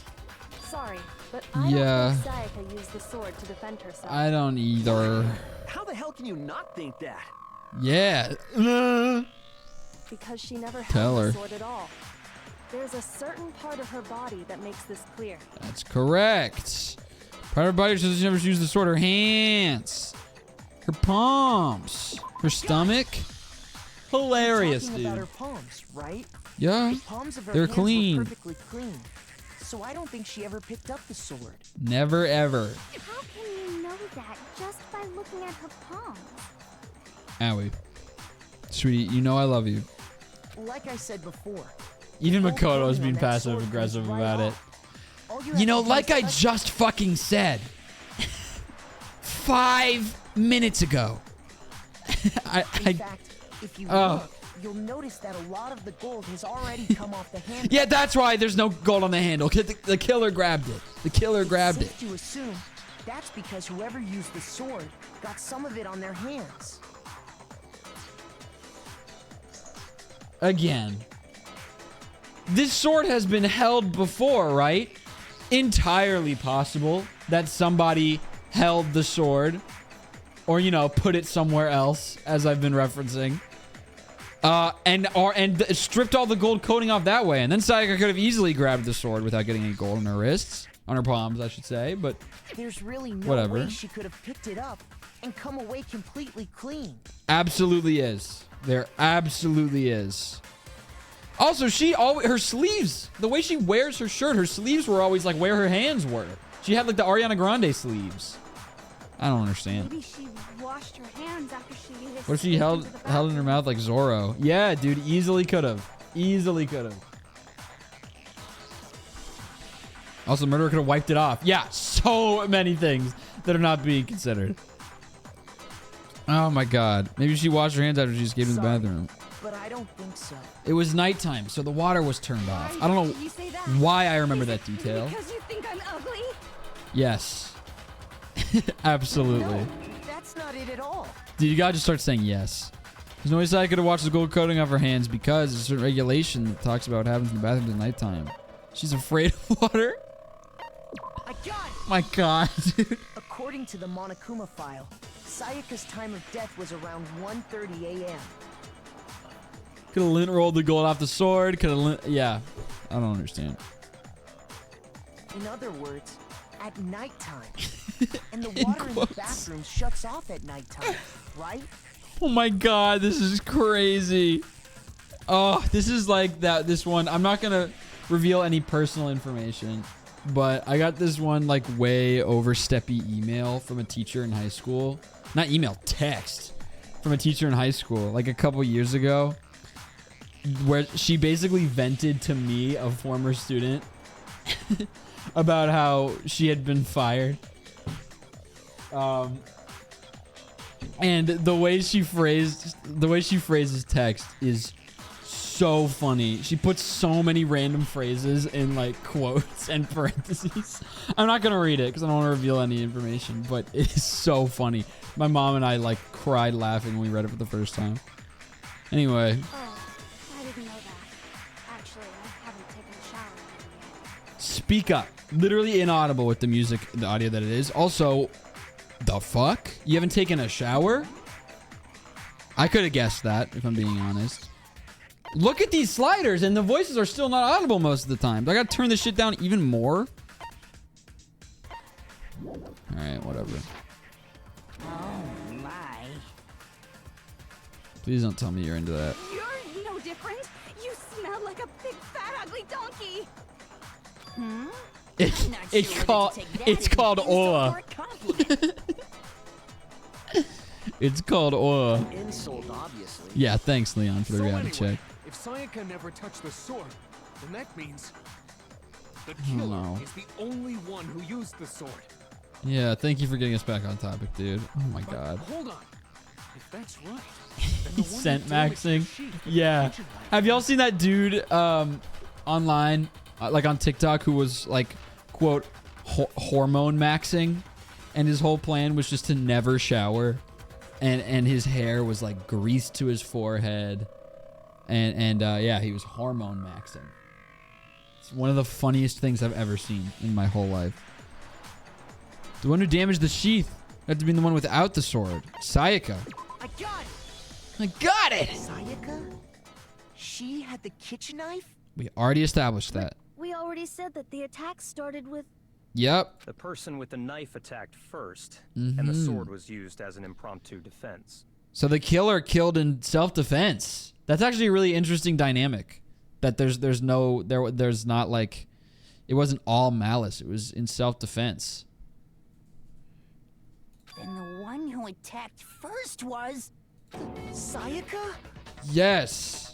Sorry, but I Yeah. don't think Sayaka used the sword to defend herself. I don't either. How the hell can you not think that? Yeah. Because she never Tell held her. the sword at all. There's a certain part of her body that makes this clear. That's correct. Part of her body says she never used the sword. Her hands. Her palms. Her stomach. Hilarious, Talking about her dude. palms, right? Yeah. The palms of her They're hands clean. were perfectly clean. So I don't think she ever picked up the sword. Never ever. How can you know that just by looking at her palms? Owie. Sweetie, you know I love you. Like I said before. Even the whole Makoto's point being on that sword passive aggressive goes right about it. off. All You have know, to do like is I touch- just fucking said 5 minutes ago. In fact, if you Oh. look, you'll notice that a lot of the gold has already come off the handle. Yeah, that's why there's no gold on the handle. The killer grabbed it. The killer grabbed it. Safe to assume That's because whoever used the sword got some of it on their hands. Again. This sword has been held before, right? Entirely possible that somebody held the sword. Or, you know, put it somewhere else, as I've been referencing. And stripped all the gold coating off that way. And then Sayaka could have easily grabbed the sword without getting any gold on her wrists. On her palms, I should say, but there's really no whatever. way she could have picked it up and come away completely clean. Absolutely is. There absolutely is. Also, her sleeves, the way she wears her shirt, her sleeves were always like where her hands were. She had like the Ariana Grande sleeves. I don't understand. Maybe she washed her hands after she What if she held in her mouth like Zorro? Yeah, dude, easily could have. Easily could have. Also, the murderer could have wiped it off. Yeah, so many things that are not being considered. Oh my god. Maybe she washed her hands after she just came in the bathroom. But I don't think so. It was nighttime, so the water was turned off. I don't know why I remember that detail. Because you think I'm ugly? Yes. Absolutely. No, that's not it at all. Dude, you gotta just start saying yes. There's no way I could have watched the gold coating off her hands because there's a certain regulation that talks about what happens in the bathroom at nighttime. She's afraid of water? I got it. My god, dude. According to the Monokuma file, Sayaka's time of death was around 1:30 a.m. Could have lint rolled the gold off the sword. Could have yeah. I don't understand. In other words, at nighttime. And the water in the bathroom shuts off at nighttime, right? Oh my god, this is crazy. Oh, this is like this one. I'm not gonna reveal any personal information, but I got this one like way oversteppy email from a teacher in high school. Not email, text from a teacher in high school like a couple years ago, where she basically vented to me, a former student, about how she had been fired. And the way she phrases text is so funny. She puts so many random phrases in like quotes and parentheses. I'm not gonna read it because I don't want to reveal any information, but it is so funny. My mom and I like cried laughing when we read it for the first time. Anyway. Oh, I didn't know that. Actually, I haven't taken a shower yet. Speak up. Literally inaudible with the music, the audio that it is. Also, the fuck? You haven't taken a shower? I could have guessed that, if I'm being honest. Look at these sliders, and the voices are still not audible most of the time. Do I gotta turn this shit down even more? Alright, whatever. Oh my. Please don't tell me you're into that. You're no different. You smell like a big fat ugly donkey. Hmm? It's called Oa. It's called Oa. Insult, obviously. Yeah, thanks, Leon, for the reality check. If Sayaka never touched the sword, then that means the killer is the only one who used the sword. Yeah, thank you for getting us back on topic, dude. Oh my god. Hold on. If that's right, He's scent maxing. Yeah. Have y'all seen that dude online, like on TikTok, who was like, quote, hormone maxing, and his whole plan was just to never shower, and his hair was like greased to his forehead, and yeah, he was hormone maxing. It's one of the funniest things I've ever seen in my whole life. The one who damaged the sheath had to be the one without the sword, Sayaka. I got it. I got it. Sayaka? She had the kitchen knife? We already established that. We already said that the attack started with... Yep. The person with the knife attacked first, and the sword was used as an impromptu defense. So the killer killed in self-defense. That's actually a really interesting dynamic. That there's not like, it wasn't all malice. It was in self-defense. Then the one who attacked first was Sayaka? Yes.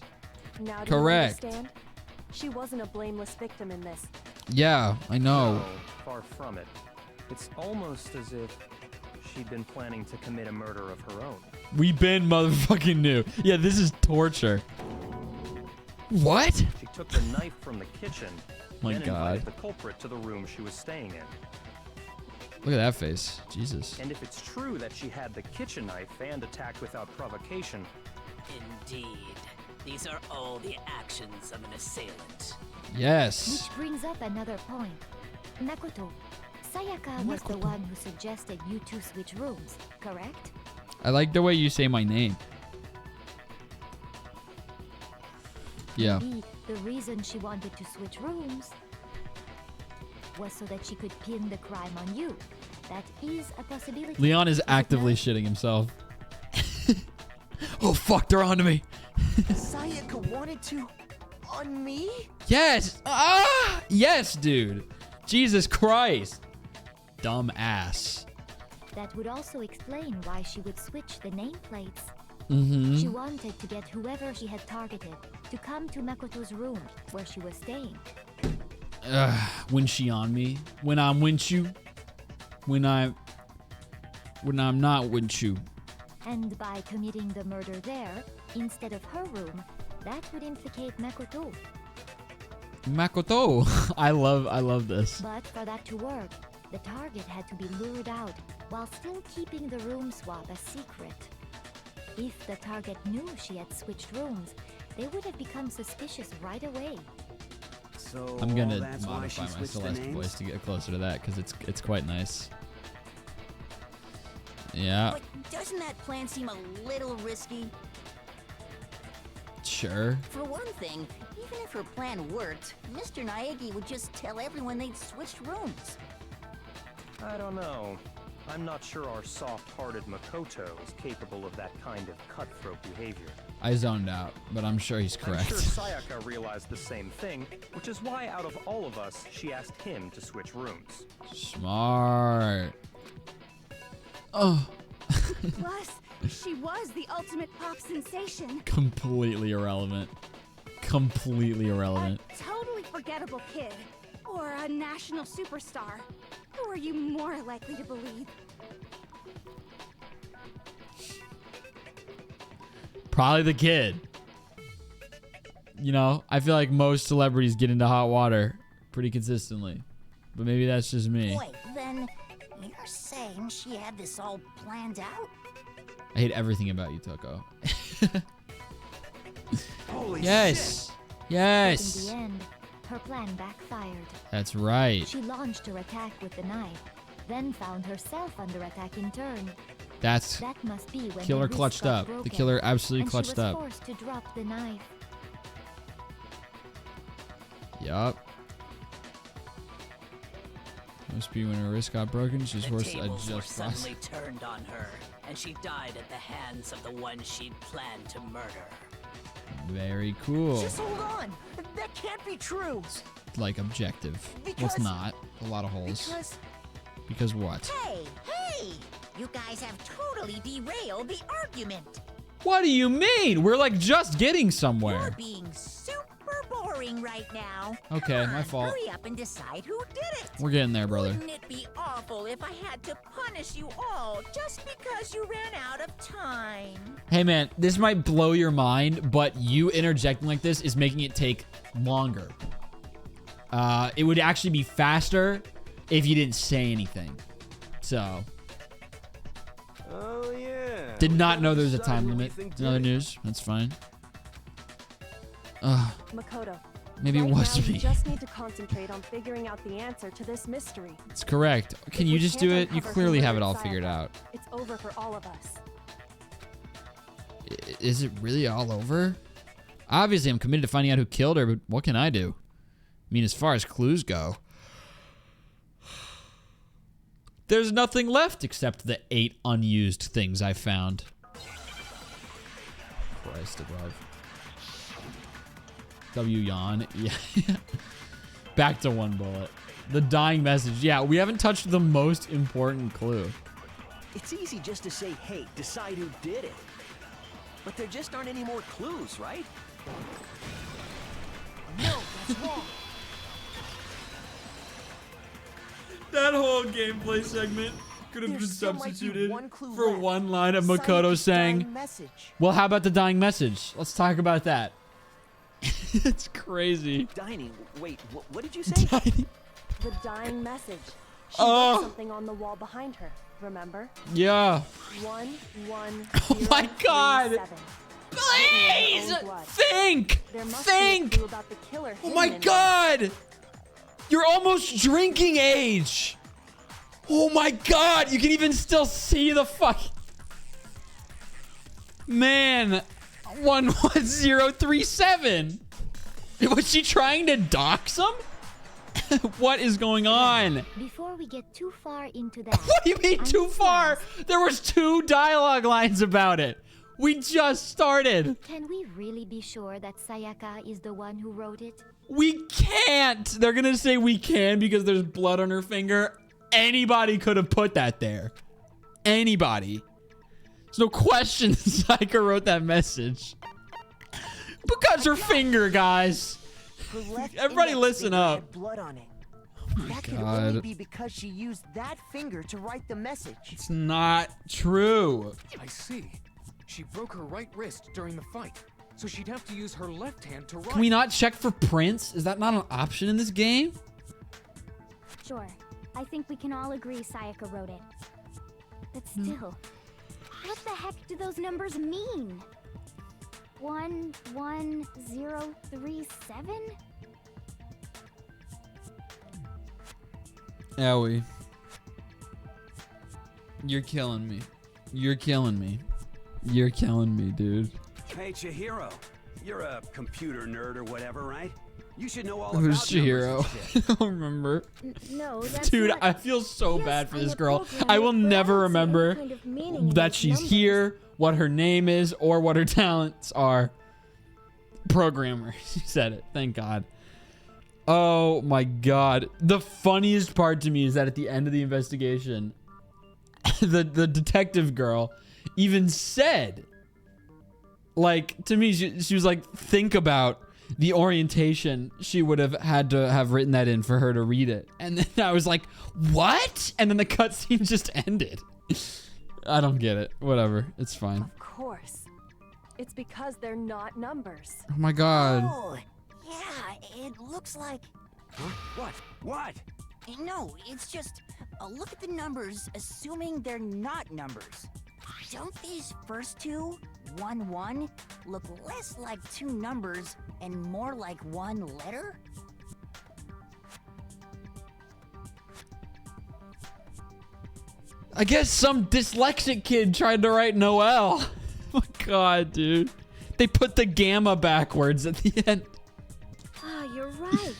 Now do Correct. you understand? She wasn't a blameless victim in this. Yeah, I know. No, far from it. It's almost as if she'd been planning to commit a murder of her own. We been motherfucking knew. Yeah, this is torture. What? She took the knife from the kitchen, My then God. invited the culprit to the room she was staying in. Look at that face. Jesus. And if it's true that she had the kitchen knife and attacked without provocation... Indeed. These are all the actions of an assailant. Yes. Which brings up another point. Makoto, Sayaka was the one who suggested you two switch rooms, correct? I like the way you say my name. Yeah. Maybe the reason she wanted to switch rooms was so that she could pin the crime on you. That is a possibility. Leon is actively shitting himself. Oh fuck, they're onto me. Sayaka wanted to... on me? Yes! Ah! Yes, dude. Jesus Christ. Dumb ass. That would also explain why she would switch the nameplates. Mm-hmm. She wanted to get whoever she had targeted to come to Makoto's room where she was staying. When she on me. When I'm with you. When I'm not with you. And by committing the murder there, instead of her room, that would implicate Makoto. Makoto. I love this. But for that to work, the target had to be lured out while still keeping the room swap a secret. If the target knew she had switched rooms, they would have become suspicious right away. So I'm gonna that's why modify she my switched the Celeste names? voice to get closer to that because it's quite nice. Yeah. But doesn't that plan seem a little risky? Sure. For one thing, even if her plan worked, Mr. Naegi would just tell everyone they'd switched rooms. I don't know. I'm not sure our soft-hearted Makoto is capable of that kind of cutthroat behavior. I zoned out, but I'm sure he's correct. I'm sure Sayaka realized the same thing, which is why out of all of us, she asked him to switch rooms. Smart. Oh. Plus, she was the ultimate pop sensation. Completely irrelevant. Completely irrelevant. A totally forgettable kid. Or a national superstar. Who are you more likely to believe? Probably the kid. You know, I feel like most celebrities get into hot water pretty consistently. But maybe that's just me. Wait, then you're saying she had this all planned out? I hate everything about you, Toko. Holy yes. shit. Yes. In the end, her plan backfired. That's right. She launched her attack with the knife, then found herself under attack in turn. That's That must be when killer her wrist clutched got up. broken, The killer absolutely and clutched she was up. forced to drop the knife. Yup. Must be when her wrist got broken. She's The forced to tables were adjust. suddenly turned on her, and she died at the hands of the one she'd planned to murder. Very cool. Just hold on. That can't be true. Like objective. Well, it's Because- not. A lot of holes. Because what? Hey, hey! You guys have totally derailed the argument. What do you mean? We're like just getting You're somewhere. being super boring right now. Okay, Come my on, fault. Hurry up and decide who did it. We're getting there, brother. Wouldn't it be awful if I had to punish you all just because you ran out of time? Hey man, this might blow your mind, but you interjecting like this is making it take longer. It would actually be faster if you didn't say anything. So, Oh yeah. did not know there was a Decide time who we limit. think In other did it. news, that's fine. Makoto. Maybe it right was now, me. We just need to concentrate on figuring out the answer to this mystery. It's correct. Can If you we just can't do it? You uncover who clearly have it murdered all figured Sayaka, out. It's over for all of us. Is it really all over? Obviously, I'm committed to finding out who killed her, but what can I do? I mean, as far as clues go, there's nothing left except the 8 unused things I found. Christ above. W yawn. Yeah. Back to 1 bullet. The dying message. Yeah, we haven't touched the most important clue. It's easy just to say, hey, decide who did it. But there just aren't any more clues, right? No, that's wrong. That whole gameplay segment could have There been still might be substituted one clue for left. one line of Makoto Sayaka's saying, dying message. well, how about the dying message? Let's talk about that. It's crazy. Dining. Wait, what did you say? The dying message. She wrote something on the wall behind her, remember? Yeah. 1 1 Oh my God. 0 3 7. Please think. There must Think. be a clue about the killer Oh hidden my in there. God. You're almost drinking age. Oh my God. You can even still see the fuck. Man. 11037. Was she trying to dox him? What is going on? Before we get too far into that. What do you mean too far? There was 2 dialogue lines about it. We just started. Can we really be sure that Sayaka is the one who wrote it? We can't. They're going to say we can because there's blood on her finger. Anybody could have put that there. Anybody. There's no question Sayaka wrote that message. Because her finger, guys. Her left Everybody index listen finger up. had blood on it. my That could God. only be because she used that finger to write the message. It's not true. I see. She broke her right wrist during the fight, so she'd have to use her left hand to write. Can we not check for prints? Is that not an option in this game? Sure. I think we can all agree Sayaka wrote it. But still, what the heck do those numbers mean? 11037? Owie. You're killing me. You're killing me. You're killing me, dude. Hey, Chihiro. You're a computer nerd or whatever, right? You should know all Who's about Chihiro? numbers and shit. I don't remember. No, that's Dude, not... I feel so Yes, bad for I'm this a girl. programmer, I will but I never don't see any remember kind of meaning in that those she's numbers. here, what her name is, or what her talents are. Programmer. She said it. Thank God. Oh my God. The funniest part to me is that at the end of the investigation, the detective girl even said, like, to me, she was like, think about the orientation she would have had to have written that in for her to read it. And then I was like, what? And then the cutscene just ended. I don't get it. Whatever. It's fine. Of course. It's because they're not numbers. Oh my God. Oh, yeah, it looks like... Huh? What? What? No, it's just... look at the numbers, assuming they're not numbers. Don't these first two, 1 1, look less like 2 numbers and more like 1 letter? I guess some dyslexic kid tried to write Noel. Oh my God, dude. They put the gamma backwards at the end. Ah, you're right.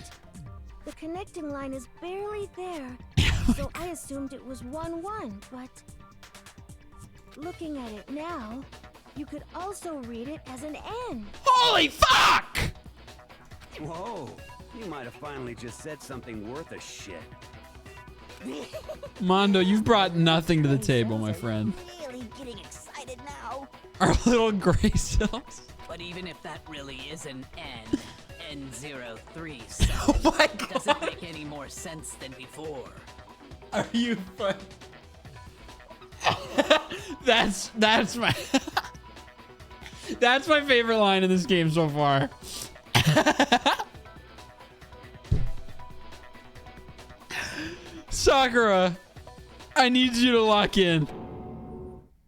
The connecting line is barely there. So I assumed it was 1 1, but looking at it now, you could also read it as an N. Holy fuck! Whoa. You might have finally just said something worth a shit. Mondo, you've brought nothing to the table, my friend. Really getting excited now. Our little gray cells. But even if that really is an N, N037, Oh my God. doesn't make any more sense than before. Are you fuck? That's my that's my favorite line in this game so far. Sakura, I need you to lock in.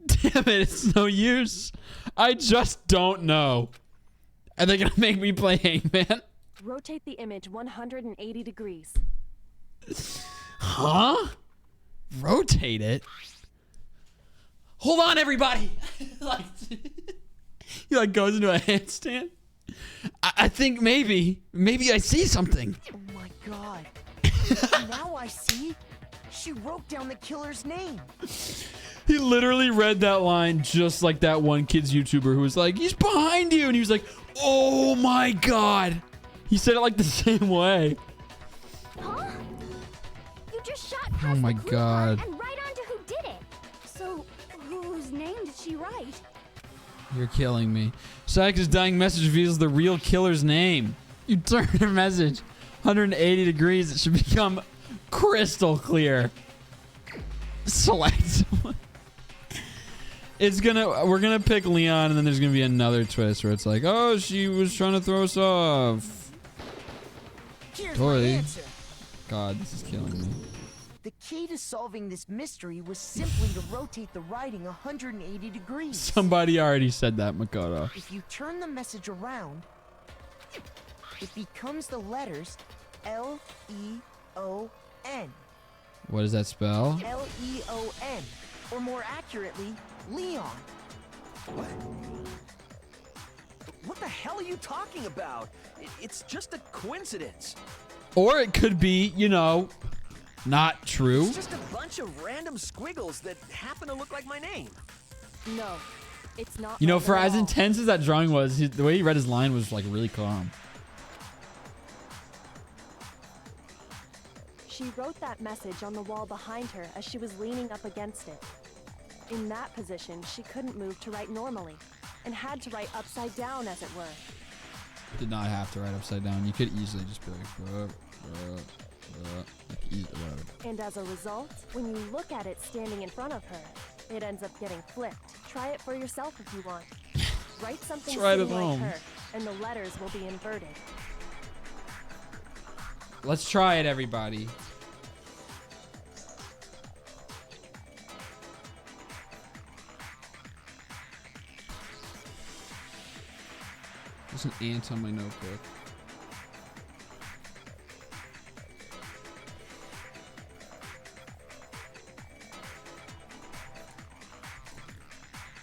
Damn it, it's no use. I just don't know. Are they gonna make me play Hangman? Rotate the image 180 degrees. Huh? Rotate it? Hold on, everybody. Like, he like goes into a handstand. I think maybe I see something. Oh my God. Now I see. She wrote down the killer's name. He literally read that line just like that one kid's YouTuber who was like, he's behind you. And he was like, oh my God. He said it like the same way. Huh? You just shot Oh past my the clue God. part and right onto who did it. So, whose name did she write? You're killing me. Sayaka's dying message reveals the real killer's name. You turn her message 180 degrees. It should become crystal clear. Select someone. We're gonna pick Leon, and then there's gonna be another twist where it's like, oh, she was trying to throw us off. Here's my Totally. answer. God, this is killing me. The key to solving this mystery was simply to rotate the writing 180 degrees. Somebody already said that, Makoto. If you turn the message around, it becomes the letters L-E-O-N. What does that spell? L-E-O-N. Or more accurately, Leon. What the hell are you talking about? It's just a coincidence. Or it could be, you know, not true. It's just a bunch of random squiggles that happen to look like my name. No, it's not. You know, for random as at all. intense as that drawing was, the way he read his line was like really calm. She wrote that message on the wall behind her as she was leaning up against it. In that position, she couldn't move to write normally, and had to write upside down, as it were. Did not have to write upside down. You could easily just be like, whatever. And as a result, when you look at it standing in front of her, it ends up getting flipped. Try it for yourself if you want. Write something Try it sitting at like home. her, and the letters will be inverted. Let's try it, everybody. There's an ant on my notebook.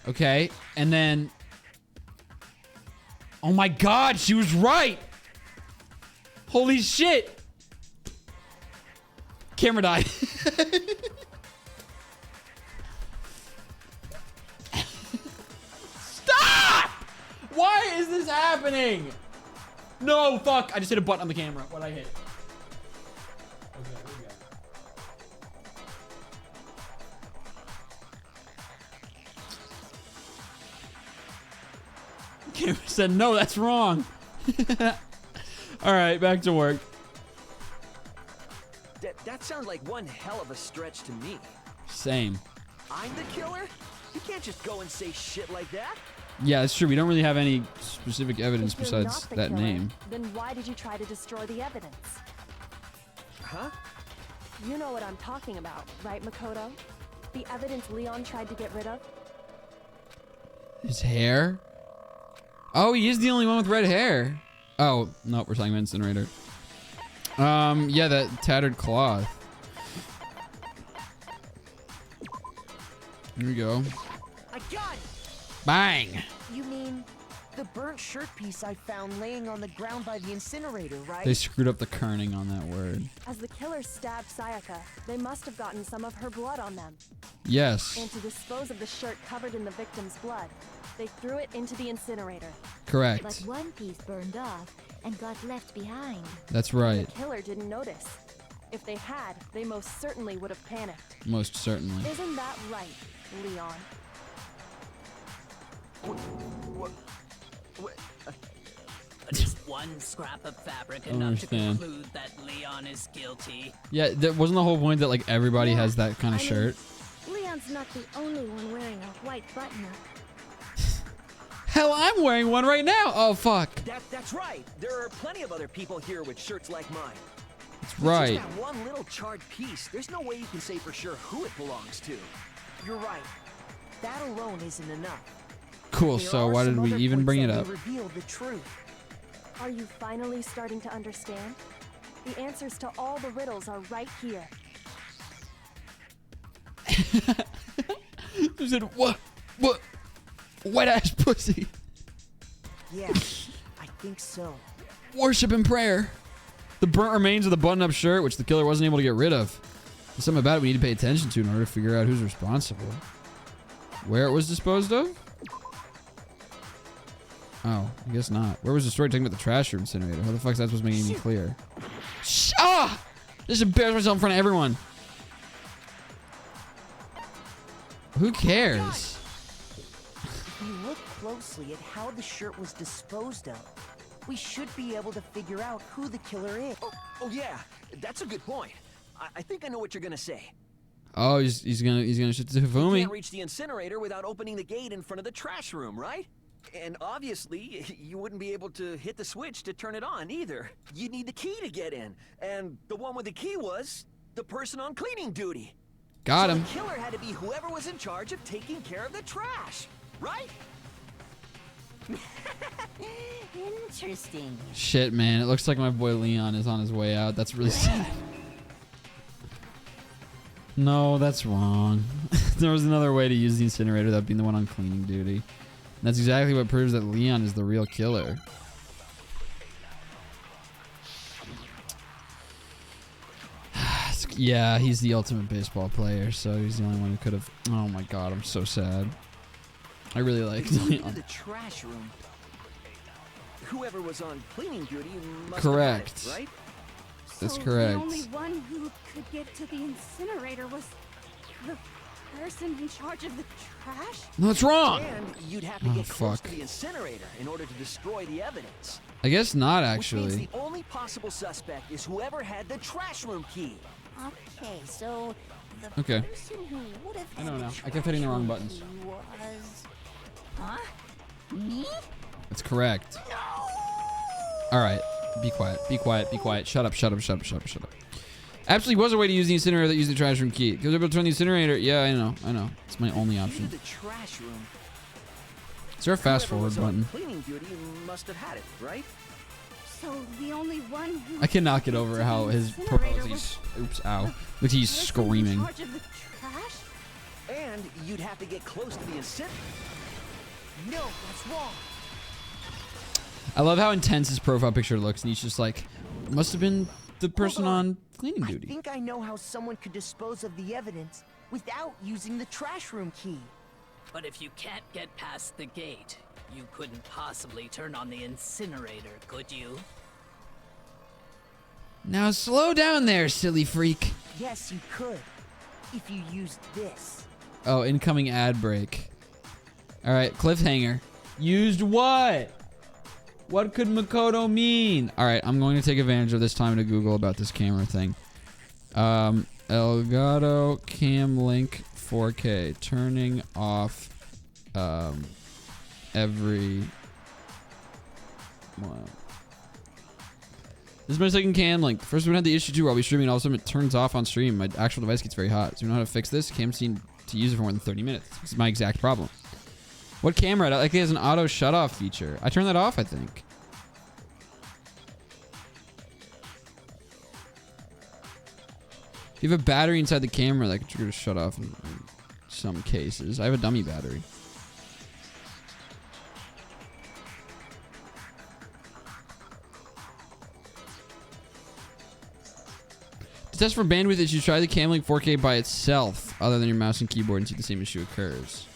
Okay, and then... Oh my god, she was right! Holy shit! Camera died. Stop! Why is this happening? No, fuck. I just hit a button on the camera. What'd I hit? Okay, here we go. Camera said, no, that's wrong. All right, back to work. That sounds like one hell of a stretch to me. Same. I'm the killer? You can't just go and say shit like that. Yeah, it's true. We don't really have any specific evidence If you're besides not the that killer, name. Then why did you try to destroy the evidence? Huh? You know what I'm talking about, right, Makoto? The evidence Leon tried to get rid of? His hair? Oh, he is the only one with red hair. Oh, no, we're talking about incinerator. Yeah, that tattered cloth. Here we go. I got it! Bang! You mean the burnt shirt piece I found laying on the ground by the incinerator, right? They screwed up the kerning on that word. As the killer stabbed Sayaka, they must have gotten some of her blood on them. Yes. And to dispose of the shirt covered in the victim's blood, they threw it into the incinerator. Correct. But one piece burned off and got left behind. That's right. The killer didn't notice. If they had, they most certainly would have panicked. Most certainly. Isn't that right, Leon? Just one scrap of fabric I don't enough to understand. conclude that Leon is guilty. Yeah, that wasn't the whole point that like everybody has that kind of shirt. Leon's not the only one wearing a white button-up. Hell, I'm wearing one right now. Oh fuck. That's right. There are plenty of other people here with shirts like mine. That's right. Just that one little charred piece. There's no way you can say for sure who it belongs to. You're right. That alone isn't enough. Cool. There So are why did some we other even points bring it that up? may reveal the truth. Are you finally starting to understand? The answers to all the riddles are right here. Who said what? What? Wet ass pussy. Yeah, I think so. Worship and prayer. The burnt remains of the button-up shirt, which the killer wasn't able to get rid of. There's something about it we need to pay attention to in order to figure out who's responsible. Where it was disposed of? Oh, I guess not. Where was the story taken about the trash or incinerator? How the fuck is that supposed to make any clear? Ah! Just embarrass myself in front of everyone. Who cares? If you look closely at how the shirt was disposed of, we should be able to figure out who the killer is. Oh yeah, that's a good point. I think I know what you're gonna say. Oh, he's gonna shit to You Hifumi. can't reach the incinerator without opening the gate in front of the trash room, right? And obviously, you wouldn't be able to hit the switch to turn it on either. You'd need the key to get in. And the one with the key was the person on cleaning duty. Got So him. the killer had to be whoever was in charge of taking care of the trash, right? Interesting. Shit, man. It looks like my boy Leon is on his way out. That's really sad. No, that's wrong. There was another way to use the incinerator, that being the one on cleaning duty. And that's exactly what proves that Leon is the real killer. Yeah, he's the ultimate baseball player, so he's the only one who could have. Oh my god, I'm so sad. I really like Leon. The trash room. Whoever was on cleaning duty must Correct. have had it, right? That's So correct. The only one who could get to the incinerator was the person in charge of the trash? No, that's wrong. And you'd have to Oh, get close fuck. to the incinerator in order to destroy the evidence. I guess not, Which means actually. the only possible suspect is whoever had the trash room key. Okay, so the Okay. person who would have I had don't the know. I kept hitting the wrong trash buttons. room key was... Huh? Me? That's correct. All right. Be quiet. Be quiet. Be quiet. Shut up. Shut up. Shut up. Shut up. Shut up. Absolutely was a way to use the incinerator that used the trash room key. Because able to turn the incinerator. Yeah, I know. I know. It's my only option. The trash room. Is there a fast Whoever forward was on button? cleaning duty must have had it, right? So the only one who I cannot get over how his profile is. was Oops. Ow. Look, he's the person screaming. in charge of the trash? And you'd have to get close to the incinerator. No, that's wrong. I love how intense his profile picture looks, and he's just like, must have been the person on cleaning I duty. think I know how someone could dispose of the evidence without using the trash room key. But if you can't get past the gate, you couldn't possibly turn on the incinerator, could you? Now slow down there, silly freak. Yes, you could. If you used this. Oh, incoming ad break. All right, cliffhanger. Used what? What could Makoto mean? All right, I'm going to take advantage of this time to Google about this camera thing. Elgato Cam Link 4K. Turning off every... Wow. This is my second cam link. The first one had the issue too while we streaming. All of a sudden it turns off on stream. My actual device gets very hot. So we know how to fix this. Cam seemed to use it for more than 30 minutes. This is my exact problem. What camera? Like it has an auto shut off feature. I turned that off, I think. If you have a battery inside the camera, that could trigger to shut off in some cases. I have a dummy battery. To test for bandwidth issues, try the Cam Link 4K by itself, other than your mouse and keyboard, and see if the same issue occurs.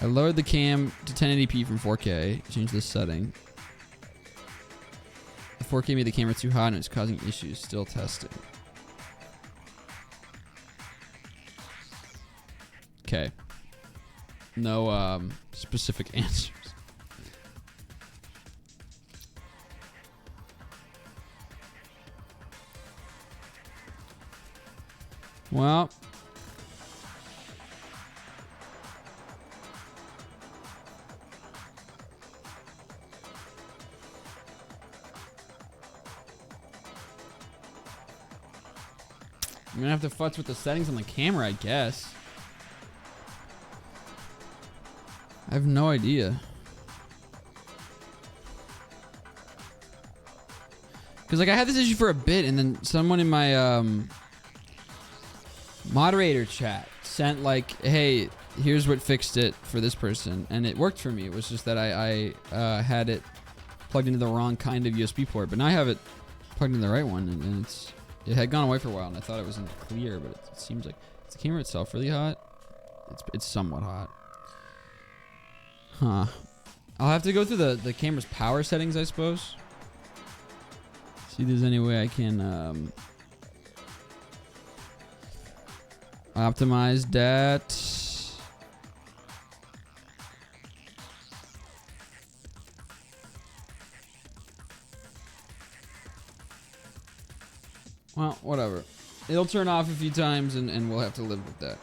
I lowered the cam to 1080p from 4K. Change this setting. The 4K made the camera too hot and it's causing issues. Still testing. Okay. No specific answers. Well, I'm gonna have to futz with the settings on the camera, I guess. I have no idea. Because like I had this issue for a bit, and then someone in my moderator chat sent like, hey, here's what fixed it for this person, and it worked for me. It was just that I had it plugged into the wrong kind of USB port, but now I have it plugged into the right one, and it had gone away for a while, and I thought it wasn't clear, but it seems like, is the camera itself really hot? It's somewhat hot. Huh. I'll have to go through the camera's power settings, I suppose. See if there's any way I can optimize that. Well, whatever. It'll turn off a few times and we'll have to live with that.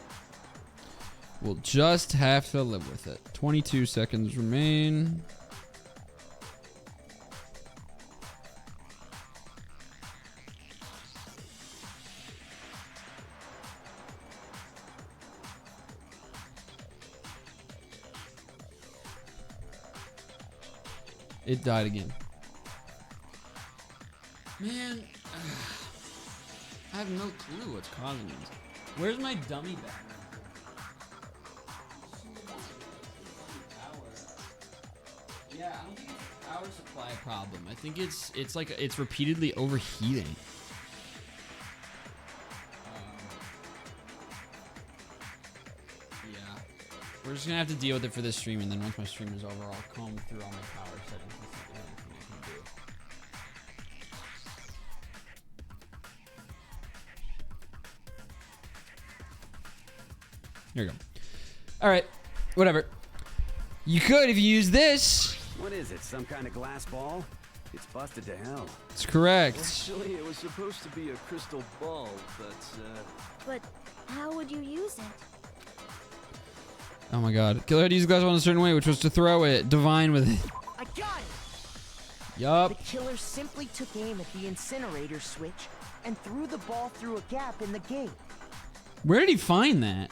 We'll just have to live with it. 22 seconds remain. It died again. Man, I have no clue what's causing this. Where's my dummy battery? Yeah, I don't think it's a power supply problem. I think it's like it's repeatedly overheating. Yeah, we're just gonna have to deal with it for this stream, and then once my stream is over, I'll comb through all my power settings and see if there's anything I can do. Here we go. All right, whatever. You could if you use this. What is it? Some kind of glass ball? It's busted to hell. It's correct. Actually, it was supposed to be a crystal ball, but But how would you use it? Oh my god. Killer had to use the glass ball in a certain way, which was to throw it. Divine with it. I got it! Yup. The killer simply took aim at the incinerator switch and threw the ball through a gap in the gate. Where did he find that?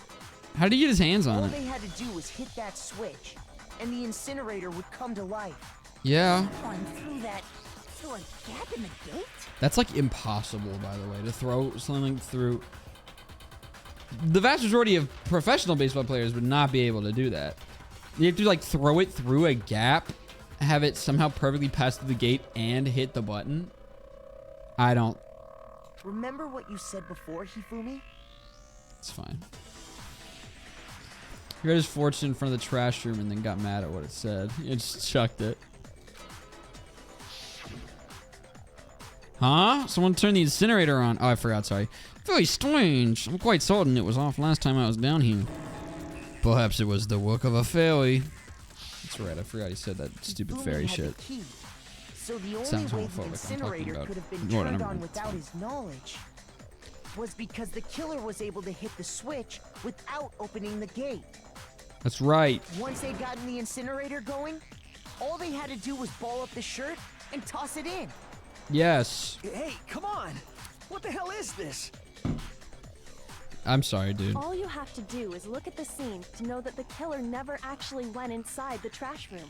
How did he get his hands on All it? they had to do was hit that switch, and the incinerator would come to life. Yeah. Someone through a gap in the gate? That's like impossible, by the way, to throw something through. The vast majority of professional baseball players would not be able to do that. You have to like throw it through a gap, have it somehow perfectly pass through the gate and hit the button. I don't. Remember what you said before, Hifumi? It's fine. He got his fortune in front of the trash room and then got mad at what it said. He just chucked it. Huh? Someone turned the incinerator on. Oh, I forgot, sorry. Very strange. I'm quite certain it was off last time I was down here. Perhaps it was the work of a fairy. That's right, I forgot he said that stupid Hifumi fairy had shit. the key, so the only Sounds way homophobic, the I'm incinerator talking could have been about- Lord, turned never on mind. without his knowledge was because the killer was able to hit the switch without opening the gate. That's right. Once they'd gotten the incinerator going, all they had to do was ball up the shirt and toss it in. Yes. hey, come on! What the hell is this? I'm sorry, dude. All you have to do is look at the scene to know that the killer never actually went inside the trash room.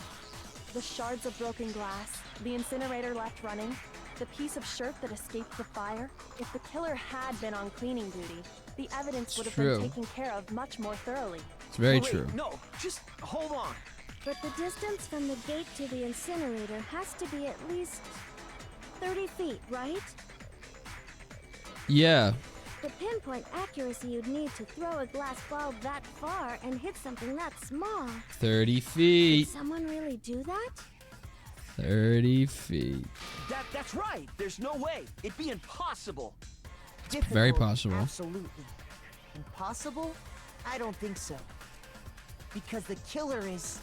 The shards of broken glass, the incinerator left running, the piece of shirt that escaped the fire. If the killer had been on cleaning duty, the evidence would have true. been taken care of much more thoroughly. It's very Wait, true. No, just hold on. But the distance from the gate to the incinerator has to be at least 30 feet, right? Yeah. The pinpoint accuracy you'd need to throw a glass ball that far and hit something that small. 30 Did feet. someone really do that? 30 feet. That's right. There's no way. It'd be impossible. Very Difficult, possible. Absolutely. Impossible? I don't think so. Because the killer is...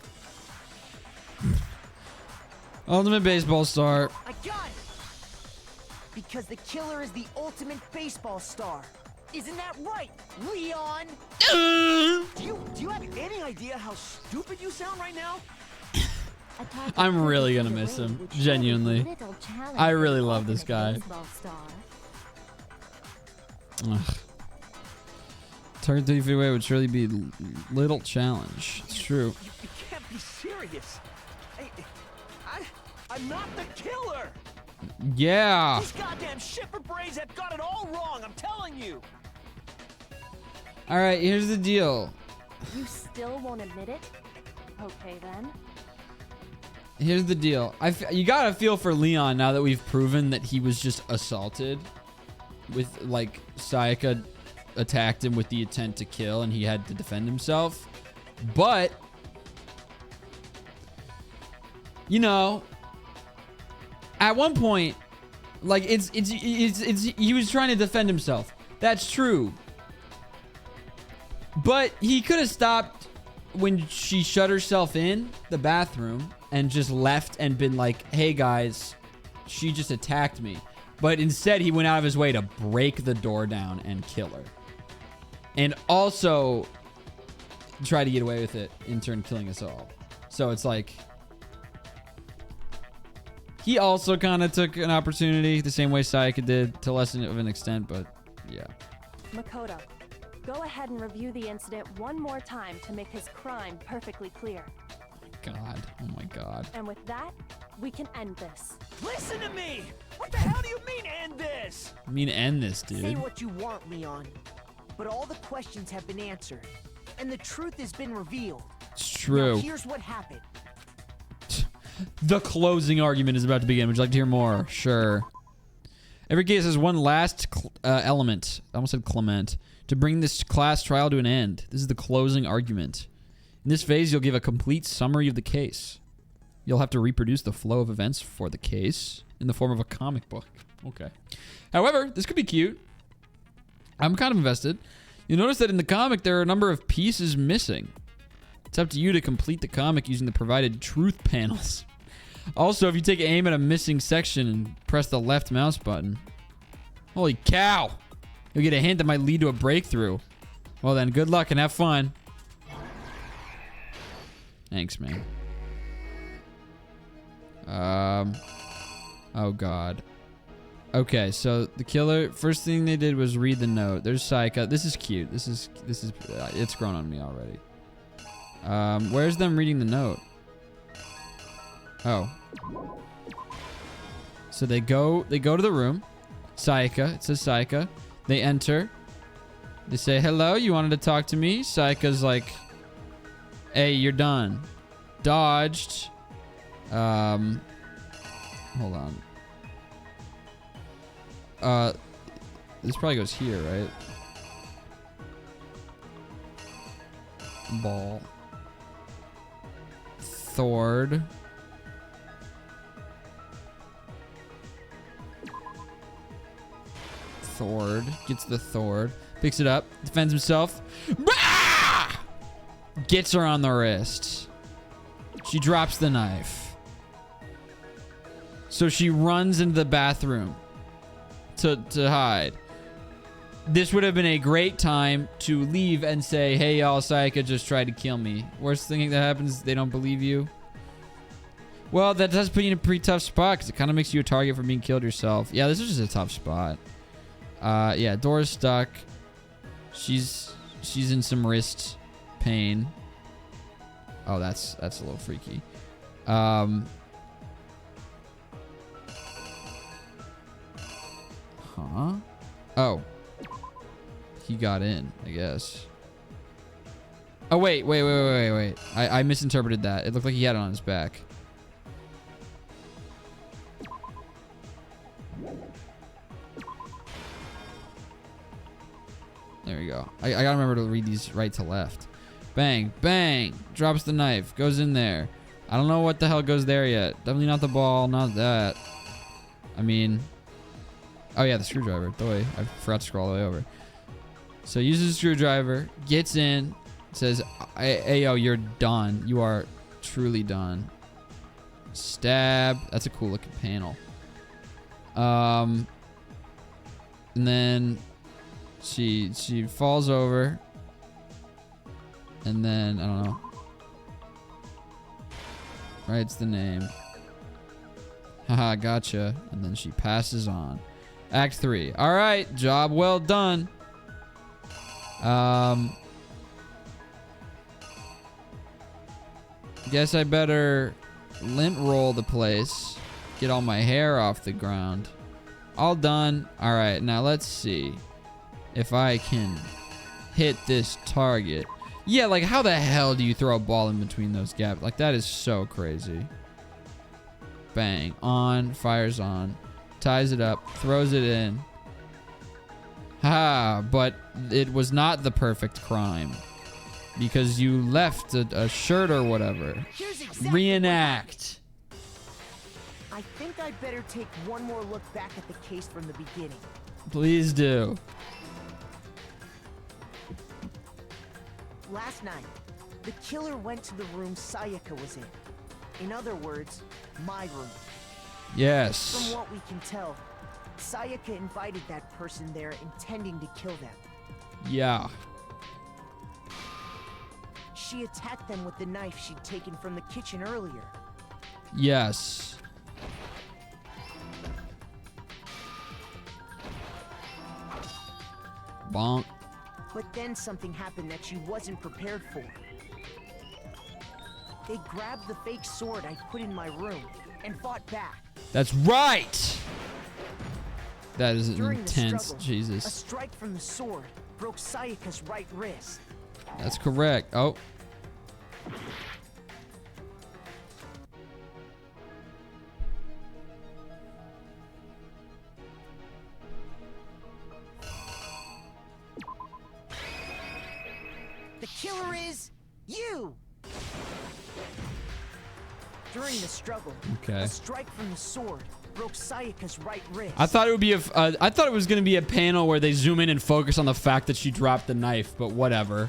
Ultimate baseball star. I got it! Because the killer is the ultimate baseball star. Isn't that right, Leon? Do you have any idea how stupid you sound right now? I'm really gonna miss him. Genuinely. I really love this guy. Ugh. Target 30 feet away would surely be little challenge. It's true. You can't be serious. I'm not the killer. Yeah. These goddamn shipper brains have got it all wrong. I'm telling you. All right, here's the deal. You still won't admit it? Okay then. Here's the deal. You gotta feel for Leon now that we've proven that he was just assaulted. With, like, Sayaka attacked him with the intent to kill and he had to defend himself. But, you know, at one point, like, he was trying to defend himself. That's true. But he could have stopped when she shut herself in the bathroom and just left and been like, hey guys, she just attacked me. But instead he went out of his way to break the door down and kill her. And also try to get away with it, in turn killing us all. So it's like, he also kind of took an opportunity the same way Sayaka did, to lessen it of an extent, but yeah. Makoto, go ahead and review the incident one more time to make his crime perfectly clear. God. Oh my God. And with that, we can end this. Listen to me! What the hell do you mean, end this? I mean, end this, dude. Say what you want, Leon. But all the questions have been answered, and the truth has been revealed. It's true. Now, here's what happened. The closing argument is about to begin. Would you like to hear more? Sure. Every case has one last element. I almost said Clement. To bring this class trial to an end. This is the closing argument. In this phase, you'll give a complete summary of the case. You'll have to reproduce the flow of events for the case in the form of a comic book. Okay. However, this could be cute. I'm kind of invested. You'll notice that in the comic, there are a number of pieces missing. It's up to you to complete the comic using the provided truth panels. Also, if you take aim at a missing section and press the left mouse button. Holy cow! You'll get a hint that might lead to a breakthrough. Well then, good luck and have fun. Thanks, man. Oh god. Okay, so the killer, first thing they did was read the note. There's Sayaka. This is cute. This is it's grown on me already. Where's them reading the note? Oh. So they go to the room. Sayaka, it says Sayaka. They enter. They say, "Hello, you wanted to talk to me?" Sayaka's like, "Hey, you're done." Dodged. Hold on. This probably goes here, right? Ball. Thord. Thord. Gets the Thord. Picks it up. Defends himself. Bah! Gets her on the wrist. She drops the knife. So she runs into the bathroom to hide. This would have been a great time to leave and say, "Hey, y'all, Sayaka just tried to kill me." Worst thing that happens is they don't believe you. Well, that does put you in a pretty tough spot because it kind of makes you a target for being killed yourself. Yeah, this is just a tough spot. Yeah, door's stuck. She's in some wrist pain. Oh, that's a little freaky. Huh? Oh. He got in, I guess. Oh, wait. I misinterpreted that. It looked like he had it on his back. There we go. I gotta remember to read these right to left. Bang, bang. Drops the knife. Goes in there. I don't know what the hell goes there yet. Definitely not the ball. Not that. I mean... Oh, yeah, the screwdriver. Boy, I forgot to scroll all the way over. So uses a screwdriver. Gets in. Says, "Hey, yo, you're done. You are truly done." Stab. That's a cool looking panel. And then... She falls over. And then, I don't know. Writes the name. Haha, gotcha. And then she passes on. Act 3. Alright, job well done. Guess I better lint roll the place. Get all my hair off the ground. All done. Alright, now let's see if I can hit this target. Yeah, like how the hell do you throw a ball in between those gaps? Like that is so crazy. Bang. On. Fires on. Ties it up. Throws it in. Ha! But it was not the perfect crime. Because you left a shirt or whatever. Exactly Reenact. I think I'd better take one more look back at the case from the beginning. Please do. Last night, the killer went to the room Sayaka was in. In other words, my room. Yes. From what we can tell, Sayaka invited that person there intending to kill them. Yeah. She attacked them with the knife she'd taken from the kitchen earlier. Yes. Bonk. But then something happened that she wasn't prepared for. They grabbed the fake sword I put in my room and fought back. That's right. That is During the intense. struggle, Jesus. A strike from the sword broke Sayaka's right wrist. That's correct. Oh. The killer is you! During the struggle, Okay. a strike from the sword broke Sayaka's right wrist. I thought it would be I thought it was going to be a panel where they zoom in and focus on the fact that she dropped the knife, but whatever.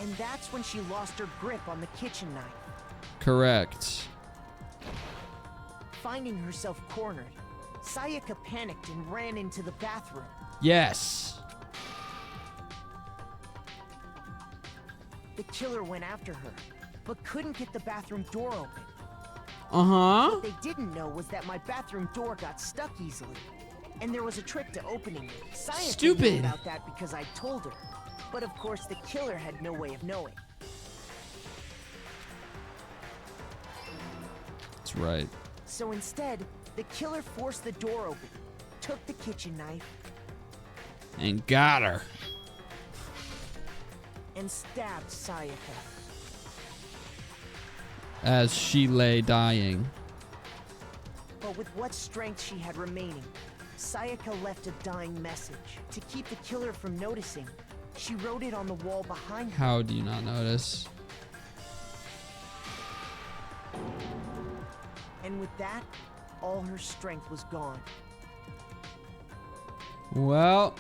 And that's when she lost her grip on the kitchen knife. Correct. Finding herself cornered, Sayaka panicked and ran into the bathroom. Yes. The killer went after her, but couldn't get the bathroom door open. Uh-huh. What they didn't know was that my bathroom door got stuck easily, and there was a trick to opening it. Sayaka Stupid. knew about that because I told her, but of course the killer had no way of knowing. That's right. So instead, the killer forced the door open, took the kitchen knife, And got her. and stabbed Sayaka. As she lay dying. But with what strength she had remaining, Sayaka left a dying message. To keep the killer from noticing, she wrote it on the wall behind her. How do you not notice? And with that, all her strength was gone. Well,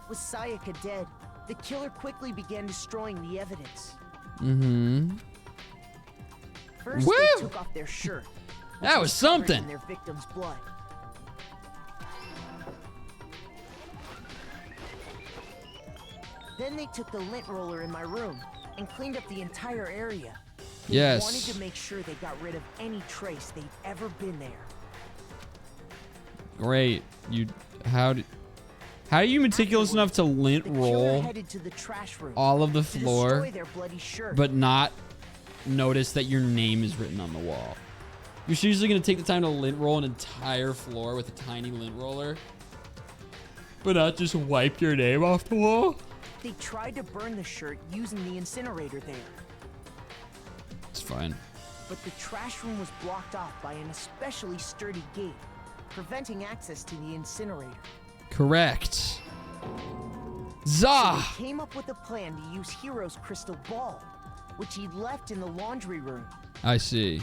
With Sayaka dead, the killer quickly began destroying the evidence. mm-hmm. First, Woo! they took off their shirt. which That was covered something. in their victim's blood. Then they took the lint roller in my room and cleaned up the entire area. They Yes. wanted to make sure they got rid of any trace they'd ever been there. Great. How are you meticulous enough to lint The killer roll headed to the trash room all of the to floor, destroy their bloody shirt. but not notice that your name is written on the wall? You're seriously going to take the time to lint roll an entire floor with a tiny lint roller, but not just wipe your name off the wall? They tried to burn the shirt using the incinerator there, It's fine. but the trash room was blocked off by an especially sturdy gate, preventing access to the incinerator. Correct. So Zah! they came up with a plan to use Hiro's crystal ball, which he'd left in the laundry room. I see.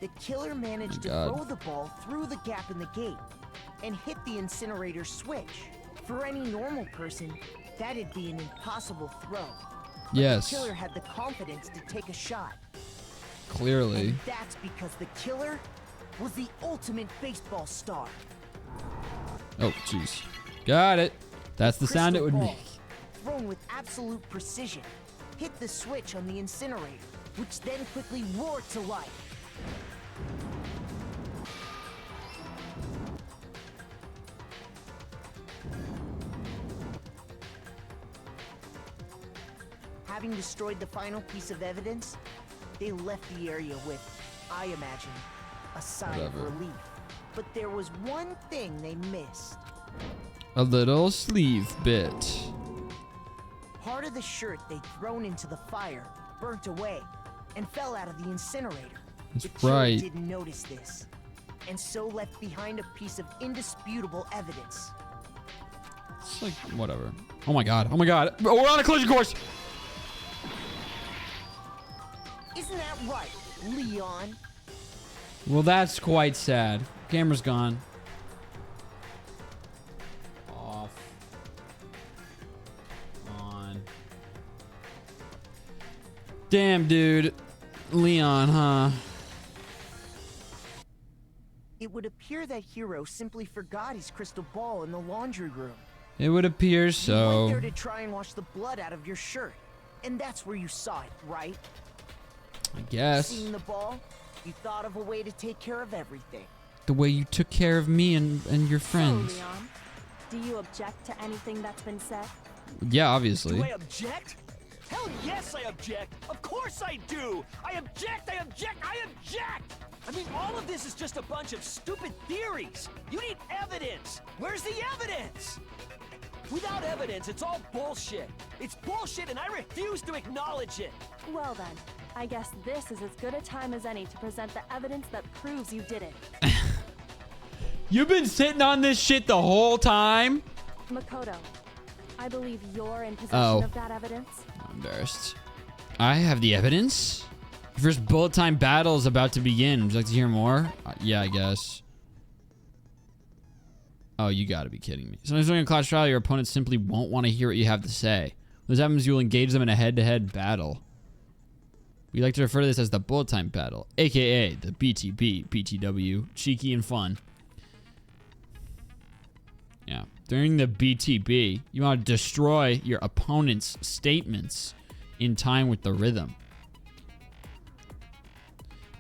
The killer managed to God. throw the ball through the gap in the gate and hit the incinerator switch. For any normal person, that'd be an impossible throw. But Yes. the killer had the confidence to take a shot. Clearly. And that's because the killer was the ultimate baseball star. Oh, jeez. Got it. That's the sound it would Crystal make. ball, thrown with absolute precision, hit the switch on the incinerator, which then quickly roared to life. Having destroyed the final piece of evidence, they left the area with, I imagine, a sigh of Whatever. relief. But there was one thing they missed. A little sleeve bit. Part of the shirt they'd thrown into the fire burnt away and fell out of the incinerator. That's The killer right. didn't notice this, and so left behind a piece of indisputable evidence. It's like, whatever. Oh my god. Oh my god. Oh, we're on a collision course. Isn't that right, Leon? Well, that's quite sad. Camera's gone. Off. On. Damn, dude. Leon, huh? It would appear that Hiro simply forgot his crystal ball in the laundry room. It would appear You went so. there to try and wash the blood out of your shirt, and that's where you saw it, right? I guess. Seeing the ball, you thought of a way to take care of everything. The way you took care of me and your So, friends. Leon, do you object to anything that's been said? Yeah, obviously. Do I object? Hell yes, I object. Of course I do. I object, I object, I object. I mean, all of this is just a bunch of stupid theories. You need evidence. Where's the evidence? Without evidence, it's all bullshit. It's bullshit and I refuse to acknowledge it. Well then, I guess this is as good a time as any to present the evidence that proves you did it. You've been sitting on this shit the whole time? Makoto, I believe you're in possession of that evidence. I'm embarrassed. I have the evidence. The first bullet time battle is about to begin. Would you like to hear more? Yeah, I guess. Oh, you gotta be kidding me. Sometimes during a clash trial, your opponent simply won't want to hear what you have to say. When this happens, you'll engage them in a head-to-head battle. We like to refer to this as the bullet time battle, aka the BTB, BTW, cheeky and fun. Yeah. During the BTB, you want to destroy your opponent's statements in time with the rhythm.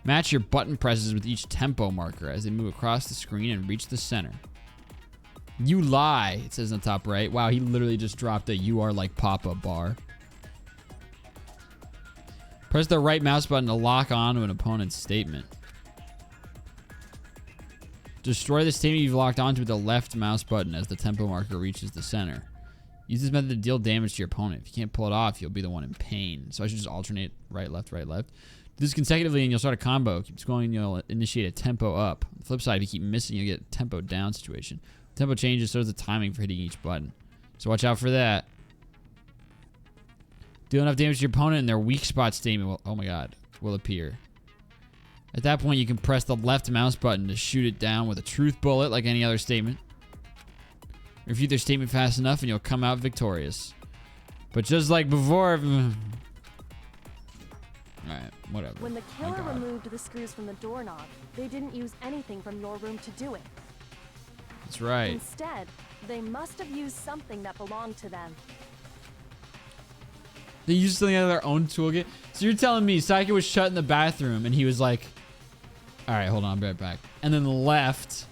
Match your button presses with each tempo marker as they move across the screen and reach the center. You lie, it says on the top right. Wow, he literally just dropped a "you are like Papa" bar. Press the right mouse button to lock on to an opponent's statement. Destroy the statement you've locked onto with the left mouse button as the tempo marker reaches the center. Use this method to deal damage to your opponent. If you can't pull it off, you'll be the one in pain. So I should just alternate right, left, right, left. Do this consecutively and you'll start a combo. Keep going and you'll initiate a tempo up. On the flip side, if you keep missing, you'll get a tempo down situation. Tempo changes, so does the timing for hitting each button. So watch out for that. Deal enough damage to your opponent and their weak spot statement will, oh my god, will appear. At that point, you can press the left mouse button to shoot it down with a truth bullet like any other statement. Refute their statement fast enough and you'll come out victorious. But just like before... Alright, whatever. When the killer removed the screws from the doorknob, they didn't use anything from your room to do it. That's right. Instead, they must have used something that belonged to them. They used something out of their own toolkit? So you're telling me Sayaka was shut in the bathroom and he was like, alright, hold on, I'll be right back. And then left,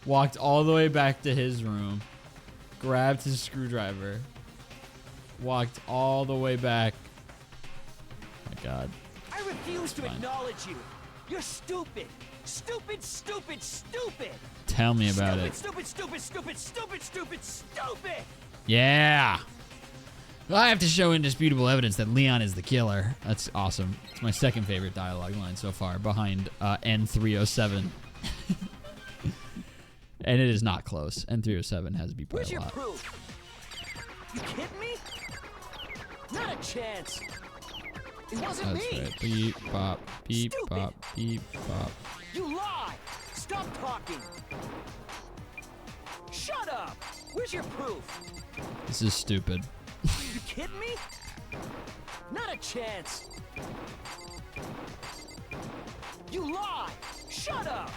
walked all the way back to his room, grabbed his screwdriver, walked all the way back. Oh my god. I refuse to acknowledge you. You're stupid. Stupid, stupid, stupid. Tell me about it. Stupid, stupid, stupid, stupid, stupid, stupid. Yeah. I have to show indisputable evidence that Leon is the killer. That's awesome. It's my second favorite dialogue line so far, behind N307. And it is not close. N307 has to be by Where's a your lot. proof? You kidding me? Not a chance. It wasn't That's me. right. Beep, bop, beep, Stupid. bop, beep, bop. You lie. Stop talking. Shut up. Where's your proof? This is stupid. You kidding me? Not a chance. You lie. Shut up.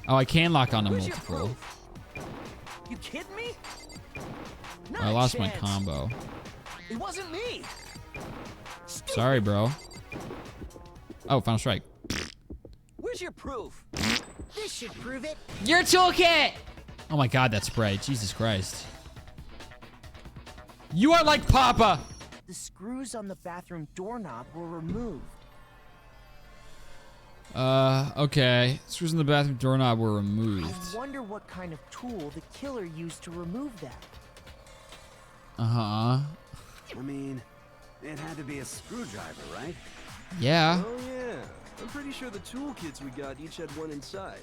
Oh, I can lock onto Where's your multiple. proof? You kidding me? Not I a lost my chance. combo. It wasn't me. Sorry, bro. Oh, final strike. Where's your proof? This should prove it. Your toolkit! Oh my god, that spray. Jesus Christ. You are like Papa! The screws on the bathroom doorknob were removed. Okay. Screws in the bathroom doorknob were removed. I wonder what kind of tool the killer used to remove that. Uh-huh. I mean, it had to be a screwdriver, right? Yeah. Oh yeah. I'm pretty sure the toolkits we got each had one inside.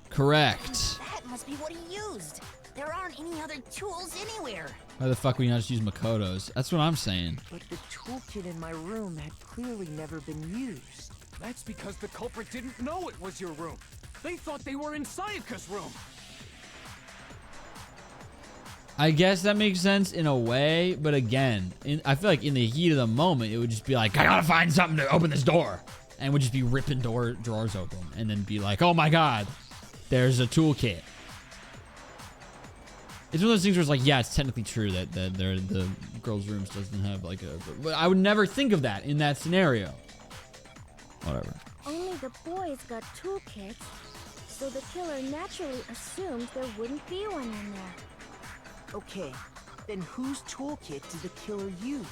Correct. That must be what he used. There aren't any other tools anywhere. Why the fuck would you not just use Makoto's? That's what I'm saying. But the toolkit in my room had clearly never been used. That's because the culprit didn't know it was your room. They thought they were in Sayaka's room. I guess that makes sense in a way, but again, I feel like in the heat of the moment, it would just be like, I gotta find something to open this door. And would just be ripping drawers open. And then be like, oh my god, there's a toolkit. It's one of those things where it's like, yeah, it's technically true that the girls' rooms doesn't have like a... But I would never think of that in that scenario. Whatever. Only the boys got toolkits, so the killer naturally assumed there wouldn't be one in there. Okay, Then whose toolkit did the killer use?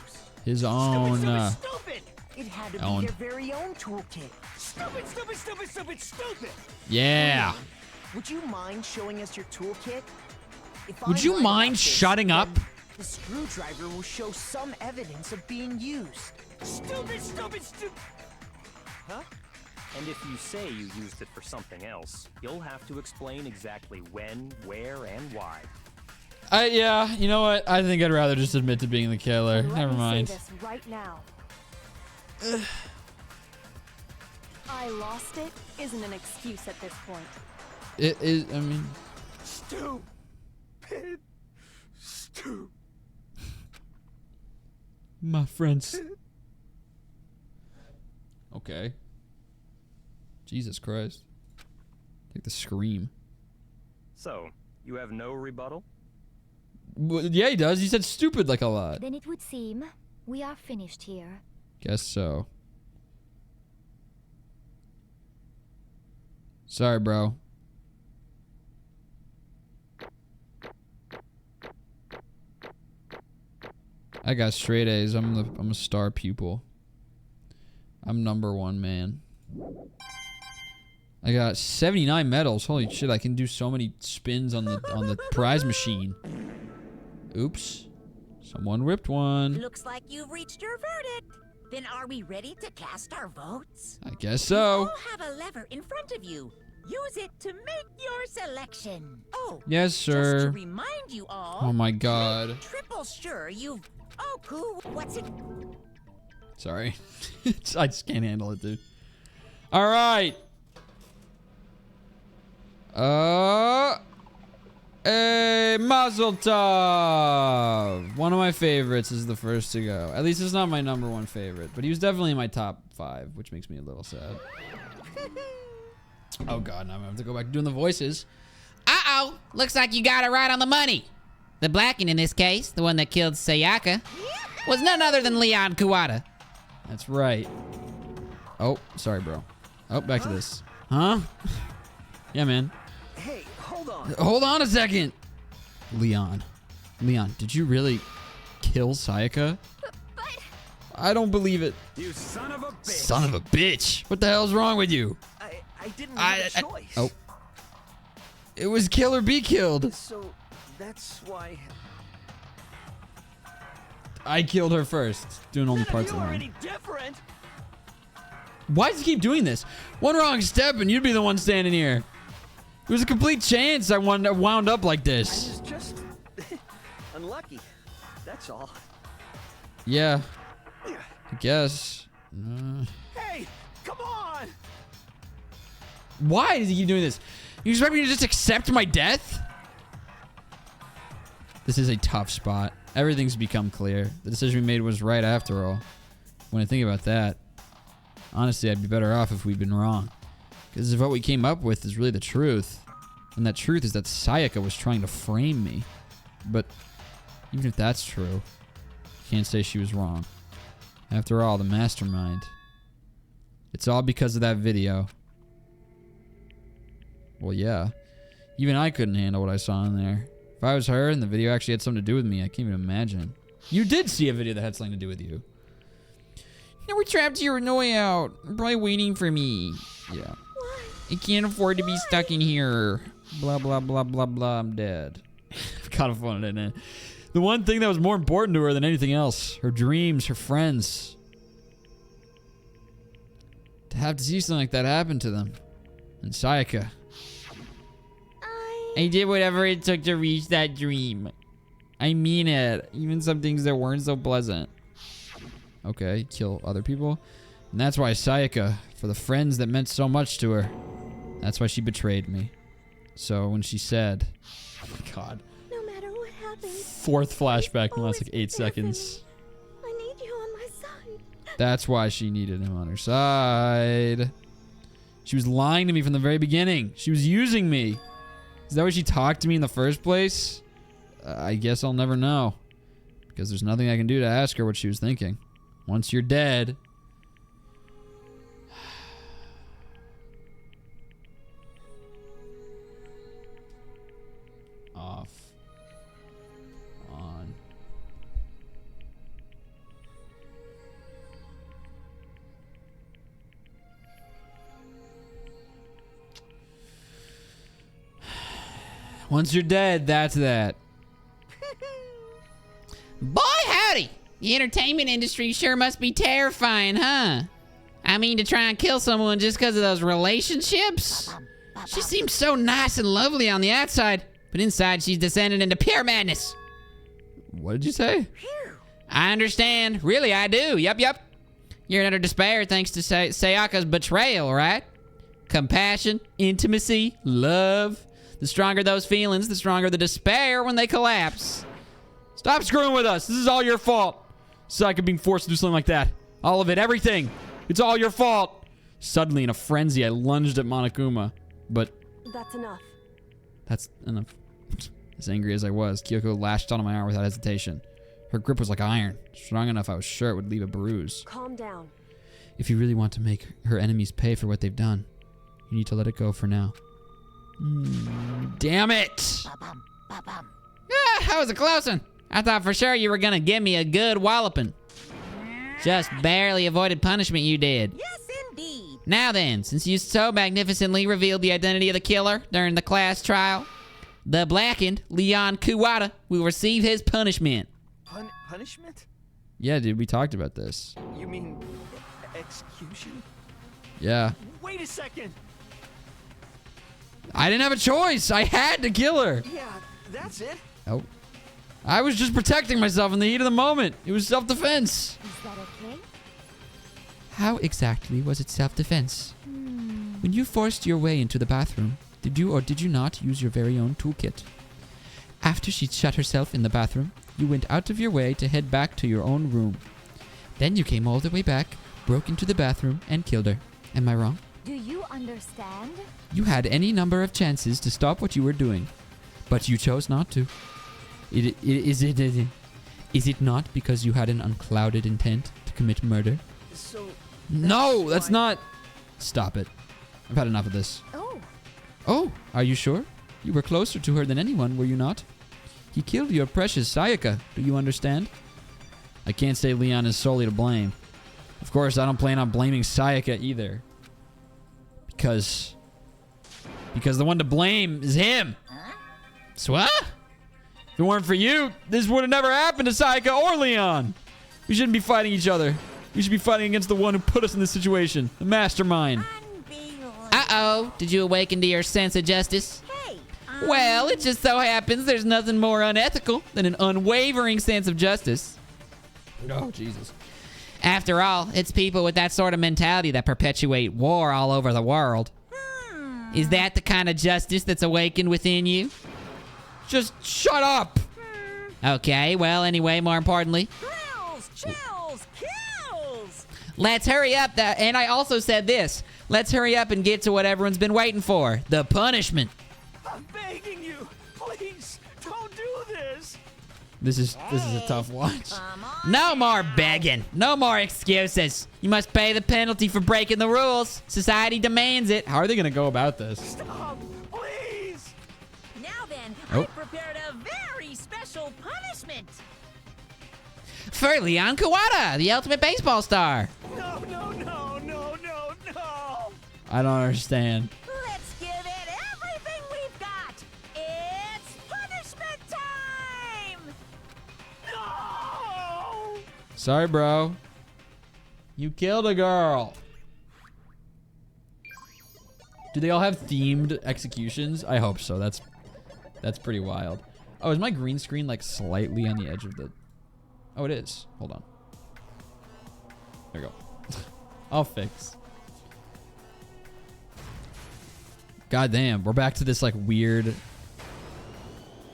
His own. Stupid! It had to Own. be their very own toolkit. Stupid, stupid, stupid, stupid, stupid! Yeah. Would you mind showing us your toolkit? If Would I'm you right mind about this, shutting up? then the screwdriver will show some evidence of being used. Stupid, stupid, stupid! Huh? And if you say you used it for something else, you'll have to explain exactly when, where, and why. Yeah, you know what? I think I'd rather just admit to being the killer. And let Never me mind. Say this right now. I lost it isn't an excuse at this point. It is, I mean. Stupid. Stupid. My friends. Okay. Jesus Christ. Take the scream. So, you have no rebuttal? Well, yeah, he does. He said stupid like a lot. Then it would seem we are finished here. Guess so. Sorry, bro. I got straight A's. I'm a star pupil. I'm #1, man. I got 79 medals. Holy shit! I can do so many spins on the prize machine. Oops. Someone ripped one. Looks like you've reached your verdict. Then are we ready to cast our votes? I guess You so. all have a lever in front of you. Use it to make your selection. Oh, Yes, just to sir. remind you all. Oh my god. Triple sure you've. Oh, cool. What's it? Sorry. I just can't handle it, dude. All right. A Mazel Tov. One of my favorites is the first to go. At least it's not my #1 favorite, but he was definitely in my top 5, which makes me a little sad. Oh god, now I'm gonna have to go back to doing the voices. Uh-oh. Looks like you got it right on the money. The Blackened in this case, the one that killed Sayaka, was none other than Leon Kuwata. That's right. Oh, sorry, bro. Oh, back to this. Huh? Yeah, man. Hey, hold on. Hold on a second. Leon, did you really kill Sayaka? But I don't believe it. You son of a bitch. Son of a bitch. What the hell's wrong with you? I didn't have a choice. Oh. It was kill or be killed. So, that's why... I killed her first. Doing only parts of you the are line. any different. Why does he keep doing this? One wrong step and you'd be the one standing here. It was a complete chance I wound up like I this. was just unlucky. That's all. Yeah. I guess. Hey, come on! Why does he keep doing this? You expect me to just accept my death? This is a tough spot. Everything's become clear. The decision we made was right after all. When I think about that, honestly, I'd be better off if we'd been wrong. Because if what we came up with is really the truth, and that truth is that Sayaka was trying to frame me. But even if that's true, can't say she was wrong. After all, the mastermind. It's all because of that video. Well, yeah. Even I couldn't handle what I saw in there. If I was her and the video actually had something to do with me, I can't even imagine. You did see a video that had something to do with you. Now we're trapped here with no way out. You're probably waiting for me. Yeah. I can't afford to be stuck in here. Blah, blah, blah, blah, blah. I'm dead. Kind of fun, isn't it? The one thing that was more important to her than anything else. Her dreams, her friends. To have to see something like that happen to them. And Sayaka. I did whatever it took to reach that dream. I mean it. Even some things that weren't so pleasant. Okay, kill other people. And that's why Sayaka, for the friends that meant so much to her, that's why she betrayed me. So when she said, God. no matter what happens, 4th flashback in the last like 8 seconds. I need you on my side. That's why she needed him on her side. She was lying to me from the very beginning. She was using me. Is that why she talked to me in the first place? I guess I'll never know. Because there's nothing I can do to ask her what she was thinking. Once you're dead. Off. On. Once you're dead, that's that. Boy, howdy! The entertainment industry sure must be terrifying, huh? I mean, to try and kill someone just because of those relationships? She seems so nice and lovely on the outside, but inside she's descended into pure madness. What did you say? I understand. Really, I do. Yup. You're under despair thanks to Sayaka's betrayal, right? Compassion, intimacy, love. The stronger those feelings, the stronger the despair when they collapse. Stop screwing with us. This is all your fault. Sayaka being forced to do something like that. All of it, everything. It's all your fault. Suddenly, in a frenzy, I lunged at Monokuma. But That's enough. that's enough. As angry as I was, Kyoko lashed onto my arm without hesitation. Her grip was like iron, strong enough I was sure it would leave a bruise. Calm down. If you really want to make her enemies pay for what they've done, you need to let it go for now. Damn it! That was a close one. I thought for sure you were gonna give me a good walloping. Just barely avoided punishment, you did. Yes, indeed. Now then, since you so magnificently revealed the identity of the killer during the class trial, the blackened Leon Kuwata will receive his punishment. Punishment? Yeah, dude, we talked about this. You mean execution? Yeah. Wait a second. I didn't have a choice. I had to kill her. Yeah, that's it. Oh. I was just protecting myself in the heat of the moment. It was self-defense. Is that okay? How exactly was it self-defense? When you forced your way into the bathroom, did you or did you not use your very own toolkit? After she shut herself in the bathroom, you went out of your way to head back to your own room. Then you came all the way back, broke into the bathroom, and killed her. Am I wrong? Do you understand? You had any number of chances to stop what you were doing, but you chose not to. Is it not because you had an unclouded intent to commit murder? So... No, that's not... Stop it. I've had enough of this. Oh, are you sure? You were closer to her than anyone, were you not? He killed your precious Sayaka, do you understand? I can't say Leon is solely to blame. Of course, I don't plan on blaming Sayaka either. Because the one to blame is him. Swa? If it weren't for you, this would have never happened to Sayaka or Leon. We shouldn't be fighting each other. We should be fighting against the one who put us in this situation, the mastermind. Uh-oh. Did you awaken to your sense of justice? Well, it just so happens there's nothing more unethical than an unwavering sense of justice. Oh, Jesus. After all, it's people with that sort of mentality that perpetuate war all over the world. Is that the kind of justice that's awakened within you? Just shut up! Okay, well, anyway, more importantly, Thrills, chills, kills. let's hurry up. And I also said this. Let's hurry up and get to what everyone's been waiting for. The punishment. I'm begging you. Please, don't do this. This is a tough watch. No more begging. No more excuses. You must pay the penalty for breaking the rules. Society demands it. How are they going to go about this? Stop, please. Now then, Oh. I prepared a very special punishment. For Leon Kuwata, the ultimate baseball star. No. I don't understand. Let's give it everything we've got. It's punishment time. No. Sorry, bro. You killed a girl. Do they all have themed executions? I hope so. That's pretty wild. Oh, is my green screen like slightly on the edge of the... Oh, it is. Hold on. There we go. I'll fix. God damn, we're back to this like weird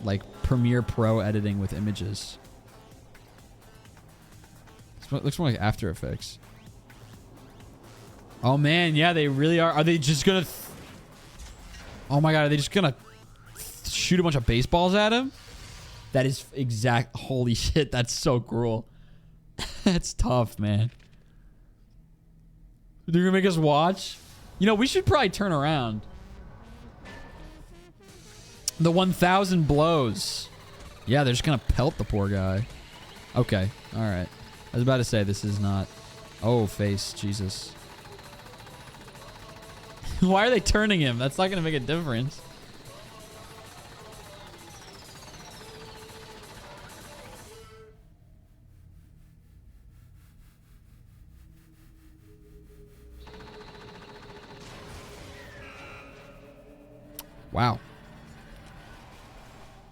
like Premiere Pro editing with images. It looks more like After Effects. Oh man, yeah, they really are. Are they just gonna... Oh my god, are they just gonna shoot a bunch of baseballs at him? That is exact... Holy shit, that's so cruel. That's tough, man. They're gonna make us watch? You know, we should probably turn around. The 1,000 blows. Yeah, they're just gonna pelt the poor guy. Okay, alright. I was about to say, this is not... Oh, face, Jesus. Why are they turning him? That's not gonna make a difference. Wow.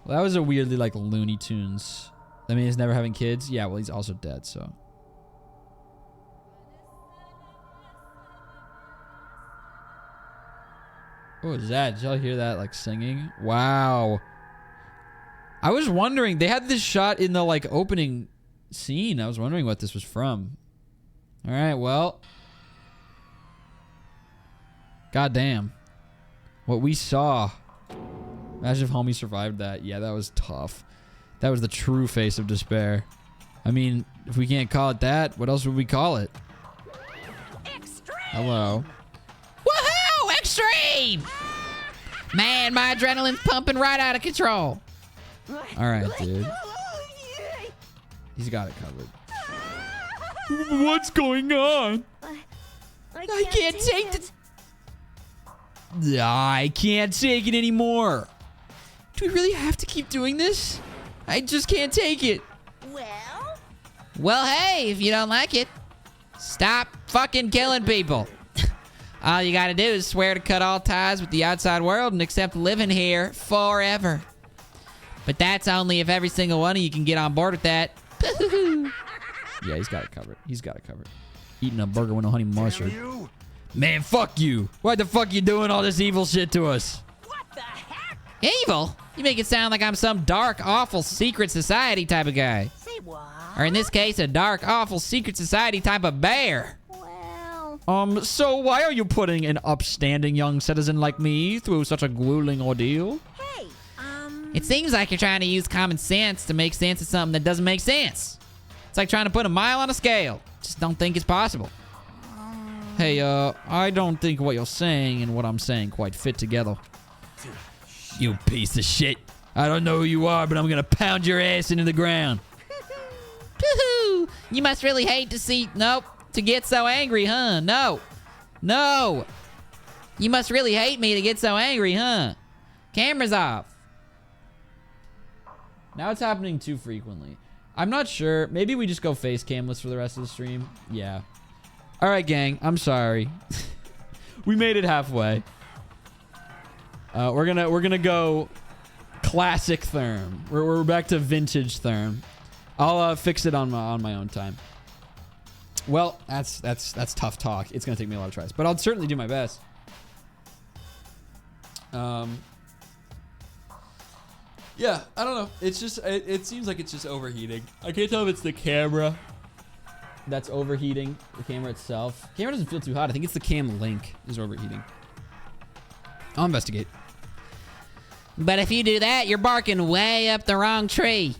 Well, that was a weirdly like Looney Tunes. I mean, he's never having kids. Yeah, well, he's also dead, so. What was that? Did y'all hear that, like, singing? Wow. I was wondering, they had this shot in the, like, opening scene. I was wondering what this was from. All right, well. Goddamn. What we saw. Imagine if homie survived that. Yeah, that was tough. That was the true face of despair. I mean, if we can't call it that, what else would we call it? Extreme! Hello. Woohoo! Extreme! Man, my adrenaline's pumping right out of control. All right, dude. He's got it covered. What's going on? I can't take it. I can't take it anymore. Do we really have to keep doing this? I just can't take it. Well, hey, if you don't like it, stop fucking killing people. All you gotta do is swear to cut all ties with the outside world and accept living here forever. But that's only if every single one of you can get on board with that. Yeah, he's got it covered. He's got it covered. Eating a burger with no honey mustard. Man, fuck you. Why the fuck you doing all this evil shit to us? Evil? You make it sound like I'm some dark, awful secret society type of guy. Say what? Or in this case, a dark, awful secret society type of bear. So why are you putting an upstanding young citizen like me through such a grueling ordeal? Hey, It seems like you're trying to use common sense to make sense of something that doesn't make sense. It's like trying to put a mile on a scale. Just don't think it's possible. Hey, I don't think what you're saying and what I'm saying quite fit together. You piece of shit. I don't know who you are, but I'm gonna pound your ass into the ground. You must really hate to see... Nope. To get so angry, huh? No. No. You must really hate me to get so angry, huh? Camera's off. Now it's happening too frequently. I'm not sure. Maybe we just go face camless for the rest of the stream. Yeah. All right, gang. I'm sorry. We made it halfway. We're gonna go classic Therm. We're back to vintage Therm. I'll fix it on my own time. Well, that's tough talk. It's gonna take me a lot of tries, but I'll certainly do my best. Yeah, I don't know. It's just it seems like it's just overheating. I can't tell if it's the camera that's overheating, the camera itself. The camera doesn't feel too hot. I think it's the cam link is overheating. I'll investigate. But if you do that, you're barking way up the wrong tree.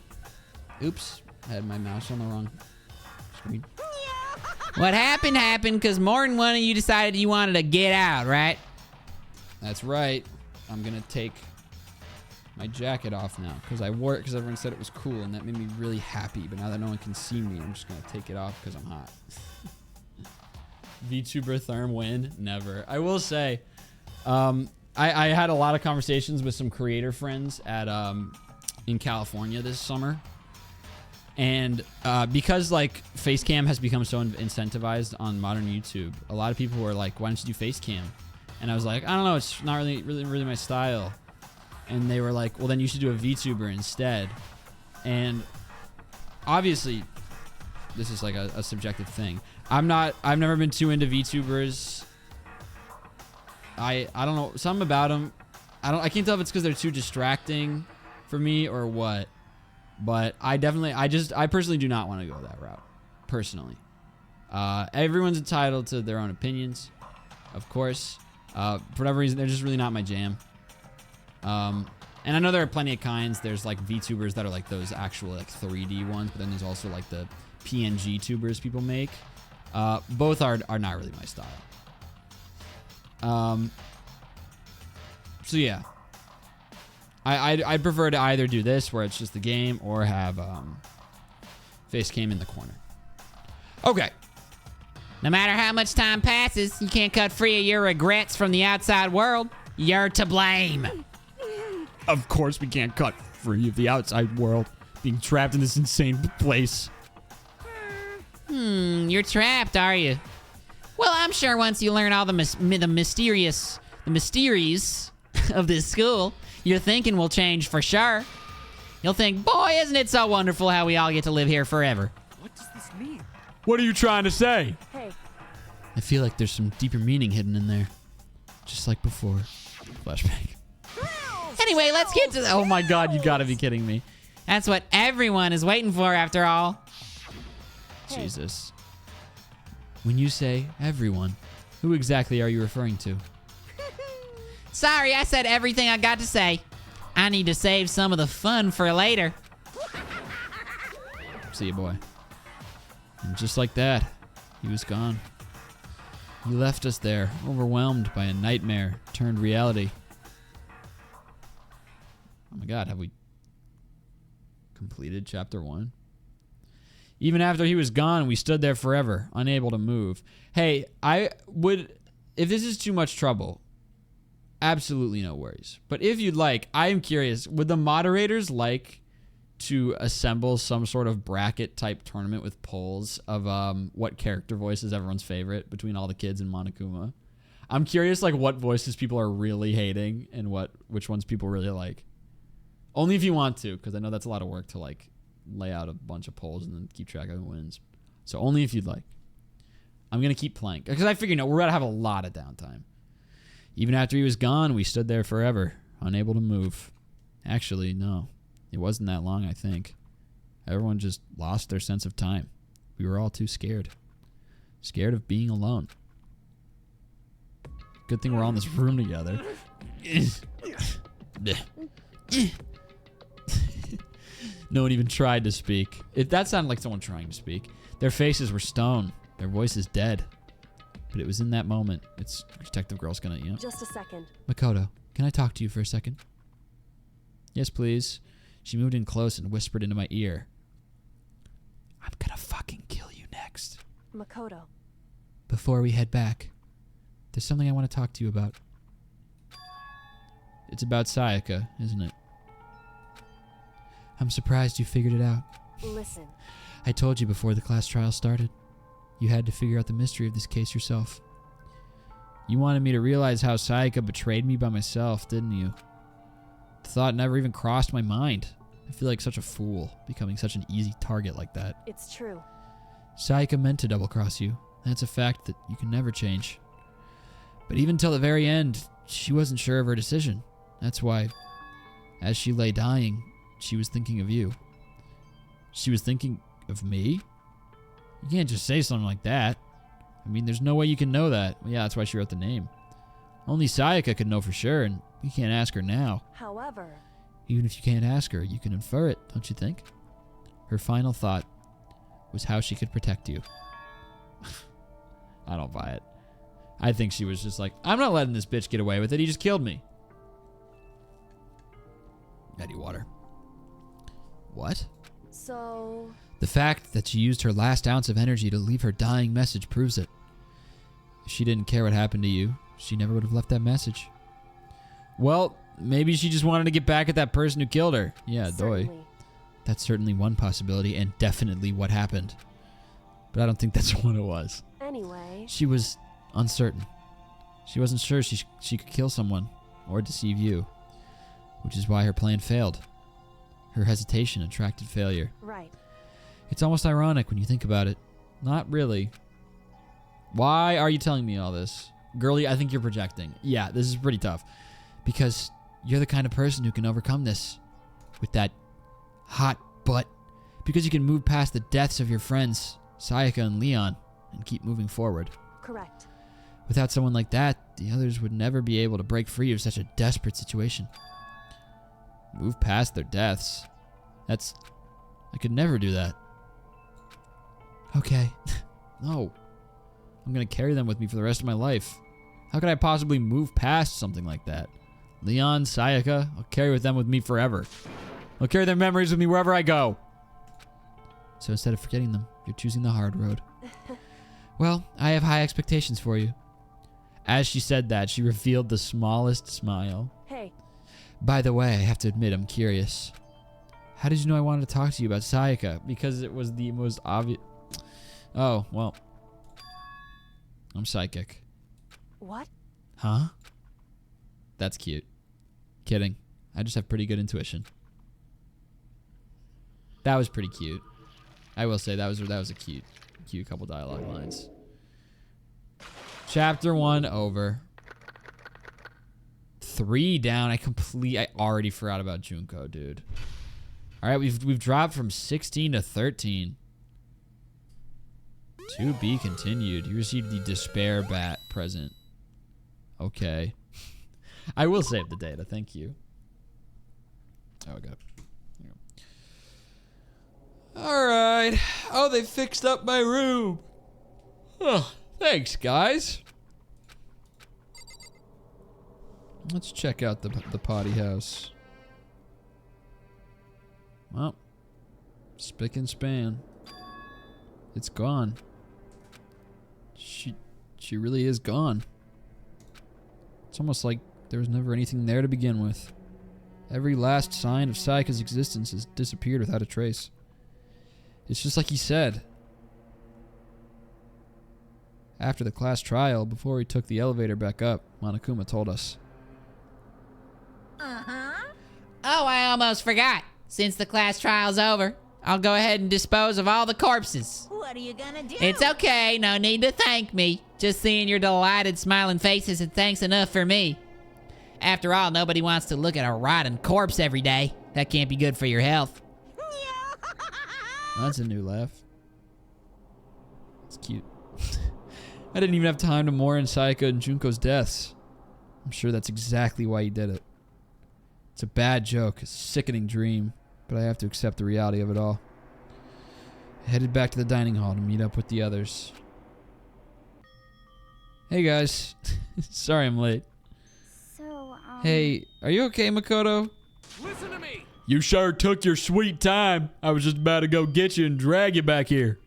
Oops, I had my mouse on the wrong screen. What happened because more than one of you decided you wanted to get out, right? That's right. I'm gonna take my jacket off now because I wore it because everyone said it was cool and that made me really happy. But now that no one can see me, I'm just gonna take it off because I'm hot. VTuber Therm win? Never. I will say, I had a lot of conversations with some creator friends at in California this summer. And because like face cam has become so incentivized on modern YouTube, a lot of people were like, why don't you do face cam? And I was like, I don't know, it's not really my style. And they were like, well, then you should do a VTuber instead. And obviously, this is like a subjective thing. I've never been too into VTubers. I don't know, something about them. I can't tell if it's because they're too distracting for me or what. But I personally do not want to go that route. Personally. Everyone's entitled to their own opinions, of course. For whatever reason, they're just really not my jam. And I know there are plenty of kinds. There's like VTubers that are like those actual like 3D ones, but then there's also like the PNG tubers people make. Both are not really my style. So yeah. I'd prefer to either do this where it's just the game or have face cam in the corner. Okay. No matter how much time passes, you can't cut free of your regrets from the outside world. You're to blame. Of course we can't cut free of the outside world. Being trapped in this insane place. You're trapped, are you? Well, I'm sure once you learn all the mysteries of this school, your thinking will change for sure. You'll think, boy, isn't it so wonderful how we all get to live here forever. What does this mean? What are you trying to say? Hey, I feel like there's some deeper meaning hidden in there. Just like before. Flashback. Anyway, let's get to the... Oh my god, you gotta be kidding me. That's what everyone is waiting for after all. Jesus. When you say everyone, who exactly are you referring to? Sorry, I said everything I got to say. I need to save some of the fun for later. See you, boy. And just like that, he was gone. He left us there, overwhelmed by a nightmare turned reality. Oh my god, have we completed chapter 1? Even after he was gone, we stood there forever, unable to move. Hey, I would... If this is too much trouble, absolutely no worries. But if you'd like, I am curious, would the moderators like to assemble some sort of bracket type tournament with polls of what character voice is everyone's favorite between all the kids in Monokuma? I'm curious like what voices people are really hating and which ones people really like. Only if you want to, because I know that's a lot of work to like lay out a bunch of polls and then keep track of who wins. So only if you'd like. I'm going to keep playing because I figure we're going to have a lot of downtime. Even after he was gone, we stood there forever, unable to move. Actually, no. It wasn't that long, I think. Everyone just lost their sense of time. We were all too scared. Scared of being alone. Good thing we're all in this room together. No one even tried to speak. That sounded like someone trying to speak. Their faces were stone. Their voices dead. But it was in that moment. It's Detective Girl's gonna, Just a second. Makoto, can I talk to you for a second? Yes, please. She moved in close and whispered into my ear. I'm gonna fucking kill you next. Makoto. Before we head back, there's something I want to talk to you about. It's about Sayaka, isn't it? I'm surprised you figured it out. Listen. I told you before the class trial started. You had to figure out the mystery of this case yourself. You wanted me to realize how Sayaka betrayed me by myself, didn't you? The thought never even crossed my mind. I feel like such a fool, becoming such an easy target like that. It's true. Sayaka meant to double-cross you. That's a fact that you can never change. But even till the very end, she wasn't sure of her decision. That's why, as she lay dying, she was thinking of you. She was thinking of me? You can't just say something like that. I mean, there's no way you can know that. Well, yeah, that's why she wrote the name. Only Sayaka could know for sure, and we can't ask her now. However... Even if you can't ask her, you can infer it, don't you think? Her final thought was how she could protect you. I don't buy it. I think she was just like, I'm not letting this bitch get away with it. He just killed me. Eddie water. What? So... The fact that she used her last ounce of energy to leave her dying message proves it. If she didn't care what happened to you, she never would have left that message. Well, maybe she just wanted to get back at that person who killed her. Yeah, doy. That's certainly one possibility and definitely what happened. But I don't think that's what it was. Anyway... She was uncertain. She wasn't sure she could kill someone or deceive you, which is why her plan failed. Her hesitation attracted failure. Right. It's almost ironic when you think about it. Not really. Why are you telling me all this? Girlie, I think you're projecting. Yeah, this is pretty tough. Because you're the kind of person who can overcome this. With that hot butt. Because you can move past the deaths of your friends, Sayaka and Leon, and keep moving forward. Correct. Without someone like that, the others would never be able to break free of such a desperate situation. Move past their deaths. I could never do that. Okay. No. I'm going to carry them with me for the rest of my life. How could I possibly move past something like that? Leon, Sayaka, I'll carry them with me forever. I'll carry their memories with me wherever I go. So instead of forgetting them, you're choosing the hard road. Well, I have high expectations for you. As she said that, she revealed the smallest smile. Hey. By the way, I have to admit, I'm curious. How did you know I wanted to talk to you about Sayaka? Because it was the most obvious... Oh, well. I'm psychic. What? Huh? That's cute. Kidding. I just have pretty good intuition. That was pretty cute. I will say that was a cute couple dialogue lines. Chapter 1 over. 3 down. I already forgot about Junko, dude. All right, we've dropped from 16 to 13. To be continued. You received the despair bat present. Okay. I will save the data. Thank you. Oh, I got it. There you go. All right. Oh, they fixed up my room. Oh, thanks, guys. Let's check out the potty house. Well, spick and span. It's gone. She really is gone. It's almost like there was never anything there to begin with. Every last sign of Sayaka's existence has disappeared without a trace. It's just like he said. After the class trial, before we took the elevator back up, Monokuma told us. Oh, I almost forgot. Since the class trial's over, I'll go ahead and dispose of all the corpses. What are you gonna do? It's okay. No need to thank me. Just seeing your delighted smiling faces and thanks enough for me. After all, nobody wants to look at a rotten corpse every day. That can't be good for your health. That's a new laugh. It's cute. I didn't even have time to mourn Sayaka and Junko's deaths. I'm sure that's exactly why he did it. It's a bad joke, a sickening dream, but I have to accept the reality of it all. I headed back to the dining hall to meet up with the others. Hey guys. Sorry I'm late. So, Hey, are you okay, Makoto? Listen to me! You sure took your sweet time. I was just about to go get you and drag you back here.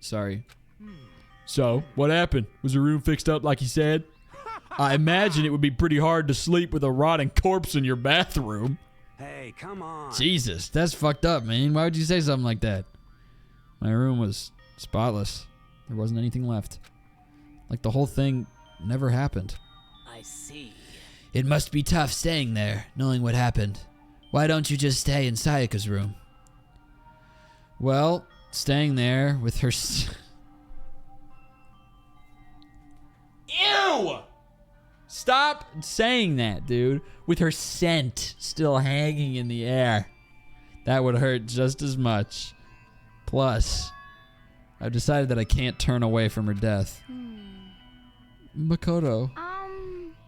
Sorry. So, what happened? Was the room fixed up like you said? I imagine it would be pretty hard to sleep with a rotting corpse in your bathroom. Hey, come on. Jesus, that's fucked up, man. Why would you say something like that? My room was spotless. There wasn't anything left. Like the whole thing never happened. I see. It must be tough staying there, knowing what happened. Why don't you just stay in Sayaka's room? Well, staying there with her... Ew! Stop saying that, dude. With her scent still hanging in the air. That would hurt just as much. Plus, I've decided that I can't turn away from her death. Makoto.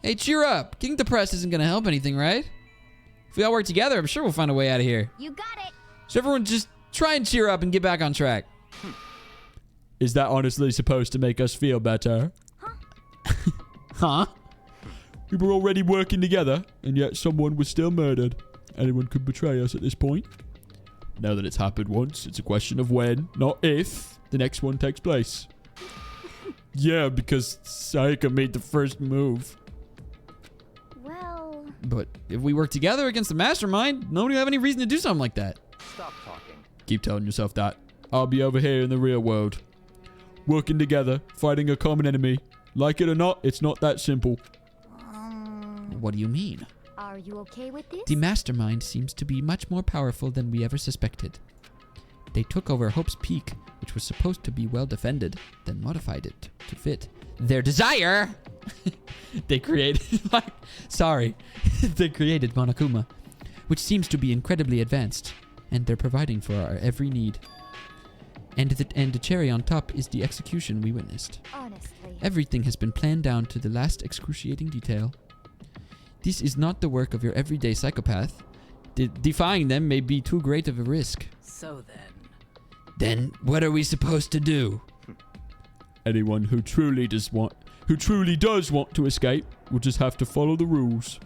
Hey, cheer up. Getting depressed isn't going to help anything, right? If we all work together, I'm sure we'll find a way out of here. You got it. So everyone just try and cheer up and get back on track. Is that honestly supposed to make us feel better? Huh? We were already working together, and yet someone was still murdered. Anyone could betray us at this point. Now that it's happened once, it's a question of when, not if, the next one takes place. Yeah, because Sayaka made the first move. Well... But if we work together against the mastermind, nobody will have any reason to do something like that. Stop talking. Keep telling yourself that. I'll be over here in the real world. Working together, fighting a common enemy. Like it or not, it's not that simple. What do you mean? Are you okay with this? The mastermind seems to be much more powerful than we ever suspected. They took over Hope's Peak, which was supposed to be well defended, then modified it to fit their desire. They created... They created Monokuma, which seems to be incredibly advanced, and they're providing for our every need. And the cherry on top is the execution we witnessed. Honestly. Everything has been planned down to the last excruciating detail. This is not the work of your everyday psychopath. Defying them may be too great of a risk. So then... Then what are we supposed to do? Anyone who truly does want to escape will just have to follow the rules.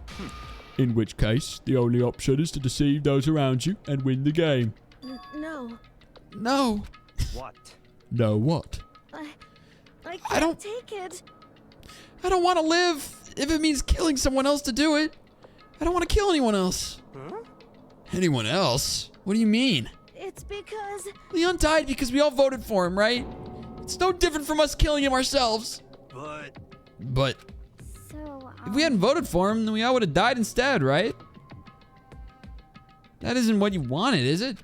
In which case, the only option is to deceive those around you and win the game. No. No. What? No what? I can't take it. I don't want to live if it means killing someone else to do it. I don't want to kill anyone else. Huh? Anyone else? What do you mean? It's because... Leon died because we all voted for him, right? It's no different from us killing him ourselves. But... But... So, If we hadn't voted for him, then we all would have died instead, right? That isn't what you wanted, is it?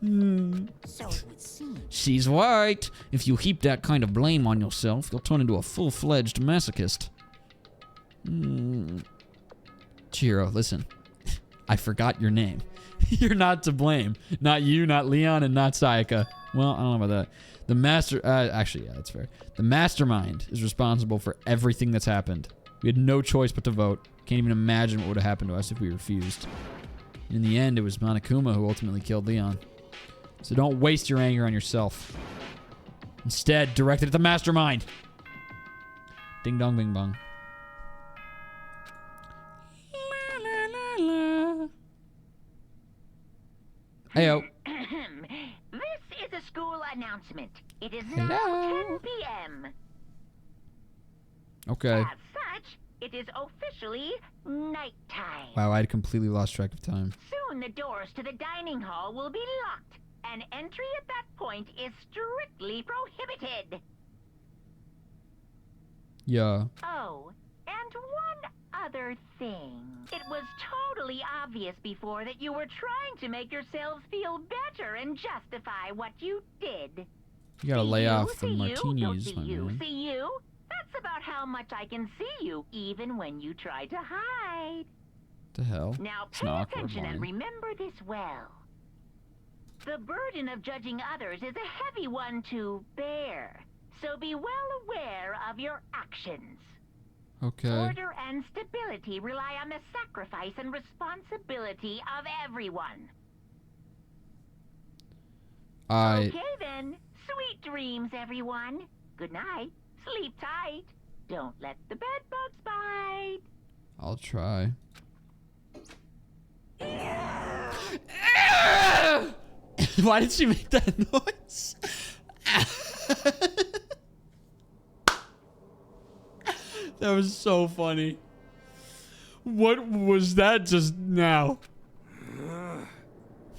So it would seem. She's right. If you heap that kind of blame on yourself, you'll turn into a full-fledged masochist. Chihiro, listen. I forgot your name. You're not to blame. Not you, not Leon, and not Sayaka. Well, I don't know about that. The master... actually, yeah, that's fair. The mastermind is responsible for everything that's happened. We had no choice but to vote. Can't even imagine what would have happened to us if we refused. In the end, it was Monokuma who ultimately killed Leon. So don't waste your anger on yourself. Instead, direct it at the mastermind. Ding dong bing bong. Heyo. This is a school announcement. It is Hello? now 10 p.m. Okay. As such, it is officially nighttime. Wow, I had completely lost track of time. Soon the doors to the dining hall will be locked, and entry at that point is strictly prohibited. Yeah. Oh, and one other thing. It was totally obvious before that you were trying to make yourselves feel better and justify what you did. You gotta lay off the See martinis, my you, man. see you? That's about how much I can see you, even when you try to hide. The hell? Now It's pay an awkward attention and line. remember this well. The burden of judging others is a heavy one to bear, so be well aware of your actions. Okay. Order and stability rely on the sacrifice and responsibility of everyone. Okay then, sweet dreams, everyone. Good night. Sleep tight. Don't let the bed bugs bite. I'll try. Why did she make that noise? That was so funny. What was that just now?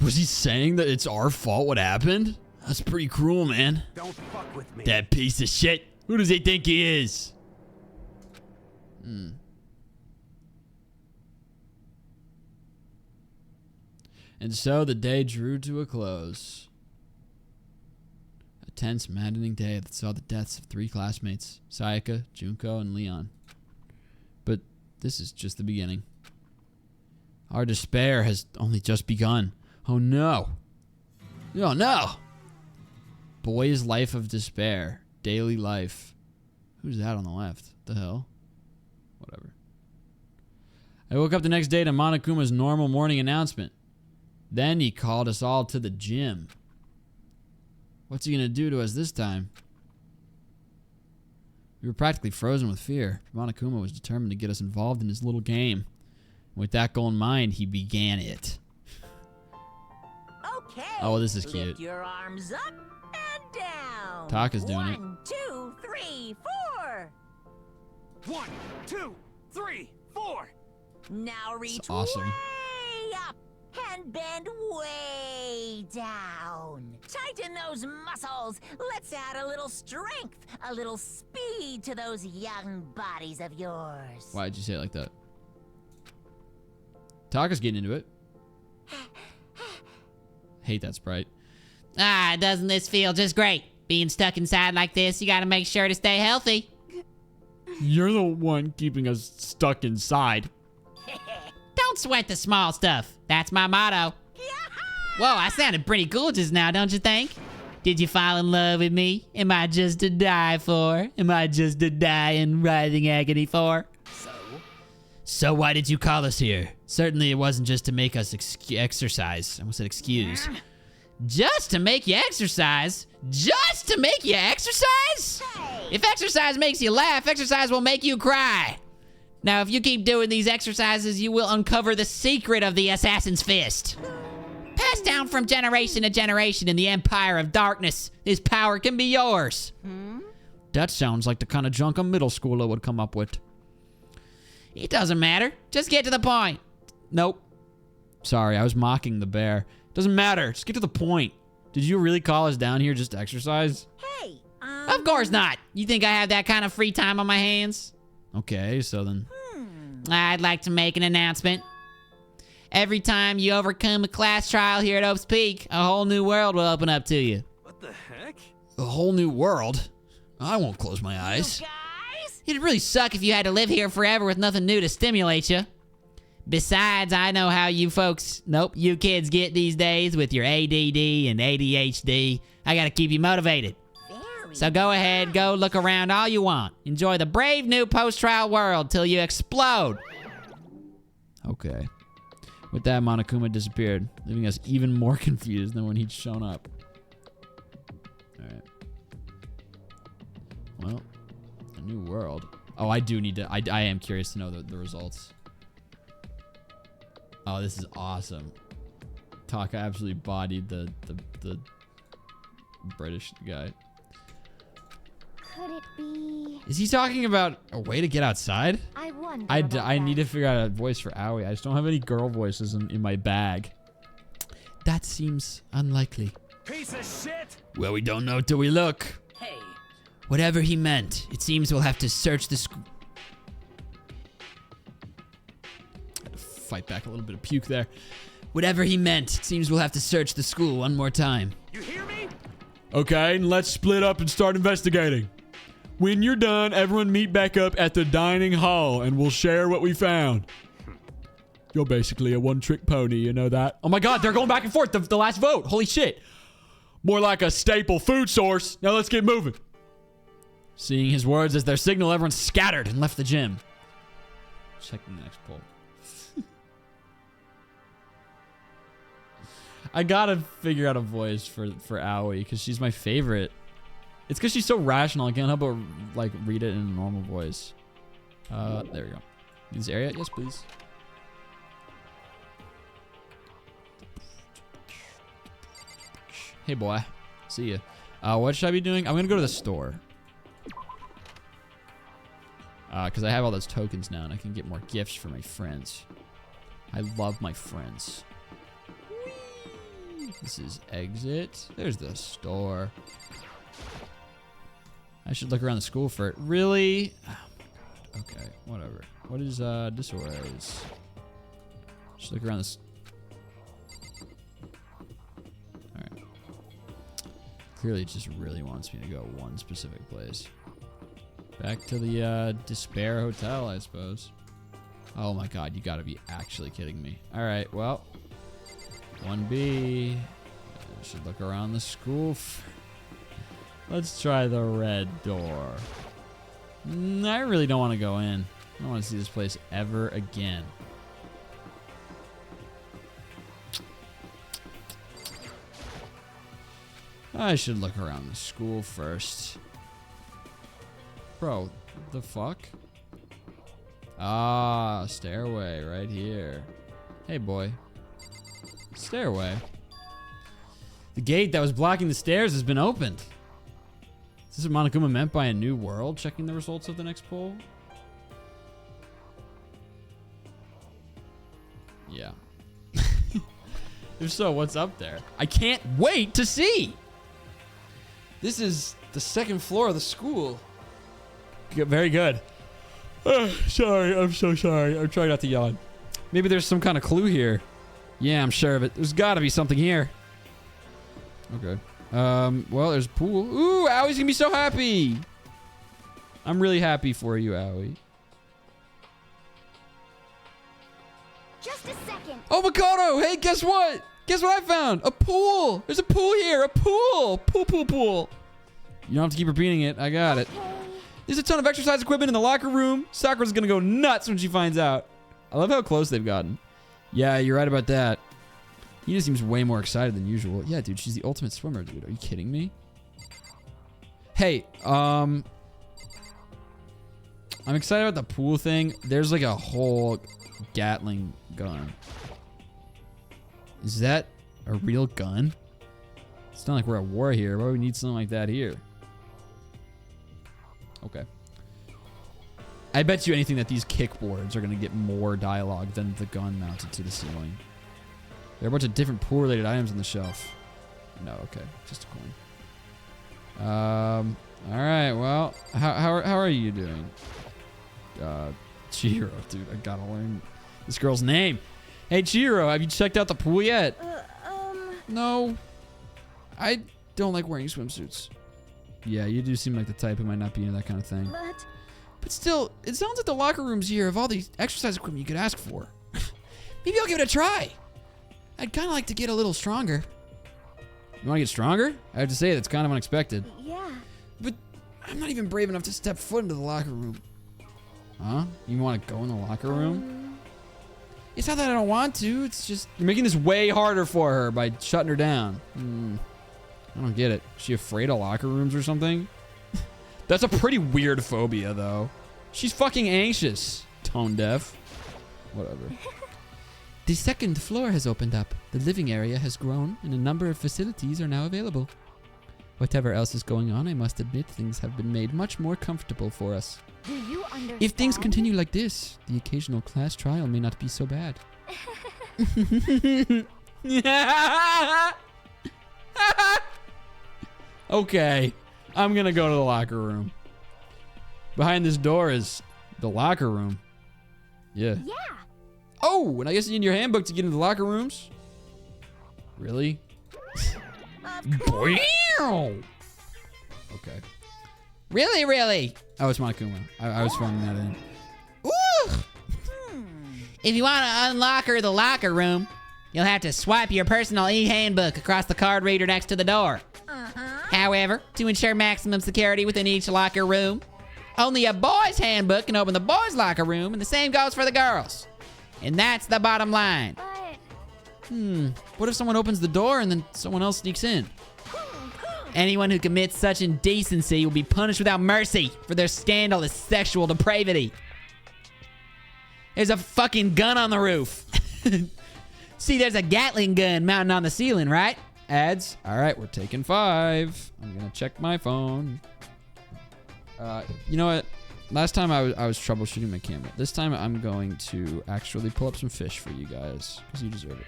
Was he saying that it's our fault what happened? That's pretty cruel, man. Don't fuck with me. That piece of shit. Who does he think he is? And so the day drew to a close. A tense, maddening day that saw the deaths of 3 classmates, Sayaka, Junko, and Leon. But this is just the beginning. Our despair has only just begun. Oh no. Oh no. Boy's Life of Despair. Daily Life. Who's that on the left? The hell? Whatever. I woke up the next day to Monokuma's normal morning announcement. Then he called us all to the gym. What's he gonna do to us this time? We were practically frozen with fear. Monokuma was determined to get us involved in his little game. With that goal in mind, he began it. Okay. Oh, well, this is Lift cute. your arms up and down. Taka's doing it. 1, 2, 3, 4. 1, 2, 3, 4. Now reach awesome. way up and bend way down. Tighten those muscles. Let's add a little strength, a little speed to those young bodies of yours. Why'd you say it like that? Taka's getting into it. Hate that sprite. Ah, doesn't this feel just great? Being stuck inside like this, you gotta make sure to stay healthy. You're the one keeping us stuck inside. Don't sweat the small stuff. That's my motto. Whoa, I sounded pretty cool just now, don't you think? Did you fall in love with me? Am I just to die for? Am I just to die in writhing agony for? So why did you call us here? Certainly it wasn't just to make us exercise. I almost said excuse. Just to make you exercise? Just to make you exercise? If exercise makes you laugh, exercise will make you cry. Now, if you keep doing these exercises, you will uncover the secret of the Assassin's Fist. Passed down from generation to generation in the Empire of Darkness, this power can be yours. That sounds like the kind of junk a middle schooler would come up with. It doesn't matter. Just get to the point. Nope. Sorry, I was mocking the bear. Doesn't matter. Just get to the point. Did you really call us down here just to exercise? Hey, Of course not. You think I have that kind of free time on my hands? Okay, so then. I'd like to make an announcement. Every time you overcome a class trial here at Oaks Peak, a whole new world will open up to you. What the heck? A whole new world? I won't close my eyes. It'd really suck if you had to live here forever with nothing new to stimulate you. Besides, I know how you kids get these days with your ADD and ADHD. I gotta keep you motivated. So go ahead, go look around all you want. Enjoy the brave new post-trial world till you explode. Okay. With that, Monokuma disappeared, leaving us even more confused than when he'd shown up. Alright. Well, a new world. Oh, I do need to... I am curious to know the results. Oh, this is awesome. Taka absolutely bodied the British guy. Could it be? Is he talking about a way to get outside? I wonder. I need to figure out a voice for Aoi. I just don't have any girl voices in my bag. That seems unlikely. Piece of shit! Well, we don't know till we look. Hey. Whatever he meant, it seems we'll have to search the school. Fight back a little bit of puke there. Whatever he meant, it seems we'll have to search the school one more time. You hear me? Okay, let's split up and start investigating. When you're done, everyone meet back up at the dining hall and we'll share what we found. You're basically a one-trick pony, you know that? Oh my god, they're going back and forth. The last vote. Holy shit. More like a staple food source. Now let's get moving. Seeing his words as their signal, everyone scattered and left the gym. Checking the next poll. I gotta figure out a voice for Aoi because she's my favorite. It's because she's so rational. I can't help but like read it in a normal voice. There we go. This area? Yes, please. Hey, boy. See ya. What should I be doing? I'm gonna go to the store. Because I have all those tokens now and I can get more gifts for my friends. I love my friends. This is exit. There's the store. I should look around the school for it. Really? Oh my god. Okay, whatever. What is disorders? Just look around this. Alright. Clearly it just really wants me to go one specific place. Back to the Despair Hotel, I suppose. Oh my god, you gotta be actually kidding me. Alright, well. 1B. I should look around the school. Let's try the red door. I really don't want to go in. I don't want to see this place ever again. I should look around the school first. Bro, the fuck? Ah, stairway right here. Hey, boy. Stairway. The gate that was blocking the stairs has been opened. Is this what Monokuma meant by a new world? Checking the results of the next poll? Yeah. If so, what's up there? I can't wait to see! This is the second floor of the school. Very good. Sorry, I'm so sorry. I'm trying not to yawn. Maybe there's some kind of clue here. Yeah, I'm sure of it. There's got to be something here. Okay. Well, there's a pool. Ooh, Aoi's gonna be so happy. I'm really happy for you, Aoi. Just a second. Oh, Makoto! Hey, guess what? Guess what I found? A pool! There's a pool here! A pool! Pool. You don't have to keep repeating it. I got it. There's a ton of exercise equipment in the locker room. Sakura's gonna go nuts when she finds out. I love how close they've gotten. Yeah, you're right about that. He just seems way more excited than usual. Yeah, dude, she's the ultimate swimmer, dude. Are you kidding me? Hey, I'm excited about the pool thing. There's like a whole Gatling gun. Is that a real gun? It's not like we're at war here. Why would we need something like that here? Okay. I bet you anything that these kickboards are going to get more dialogue than the gun mounted to the ceiling. There are a bunch of different pool-related items on the shelf. No, okay. Just a coin. Alright, well, how are you doing? Chihiro, dude, I gotta learn this girl's name. Hey, Chihiro, have you checked out the pool yet? No. I don't like wearing swimsuits. Yeah, you do seem like the type who might not be into that kind of thing. But still, it sounds like the locker rooms here have all these exercise equipment you could ask for. Maybe I'll give it a try. I'd kind of like to get a little stronger. You want to get stronger? I have to say, that's kind of unexpected. Yeah. But I'm not even brave enough to step foot into the locker room. Huh? You want to go in the locker room? It's not that I don't want to. It's just you're making this way harder for her by shutting her down. I don't get it. Is she afraid of locker rooms or something? That's a pretty weird phobia, though. She's fucking anxious. Tone deaf. Whatever. The second floor has opened up. The living area has grown, and a number of facilities are now available. Whatever else is going on, I must admit things have been made much more comfortable for us. Do you understand? If things continue like this, the occasional class trial may not be so bad. Okay, I'm gonna go to the locker room. Behind this door is the locker room. Yeah. Yeah. Oh, and I guess you need your handbook to get into the locker rooms. Really? Okay. Really? Oh, it's Monokuma. I was phoning that in. Ooh! If you want to unlock the locker room, you'll have to swipe your personal e-handbook across the card reader next to the door. However, to ensure maximum security within each locker room, only a boy's handbook can open the boys' locker room, and the same goes for the girls. And that's the bottom line. What if someone opens the door and then someone else sneaks in? Anyone who commits such indecency will be punished without mercy for their scandalous sexual depravity. There's a fucking gun on the roof. See, there's a Gatling gun mounted on the ceiling, right? Ads. All right, we're taking 5. I'm gonna check my phone. You know what? Last time I was troubleshooting my camera. This time I'm going to actually pull up some fish for you guys because you deserve it.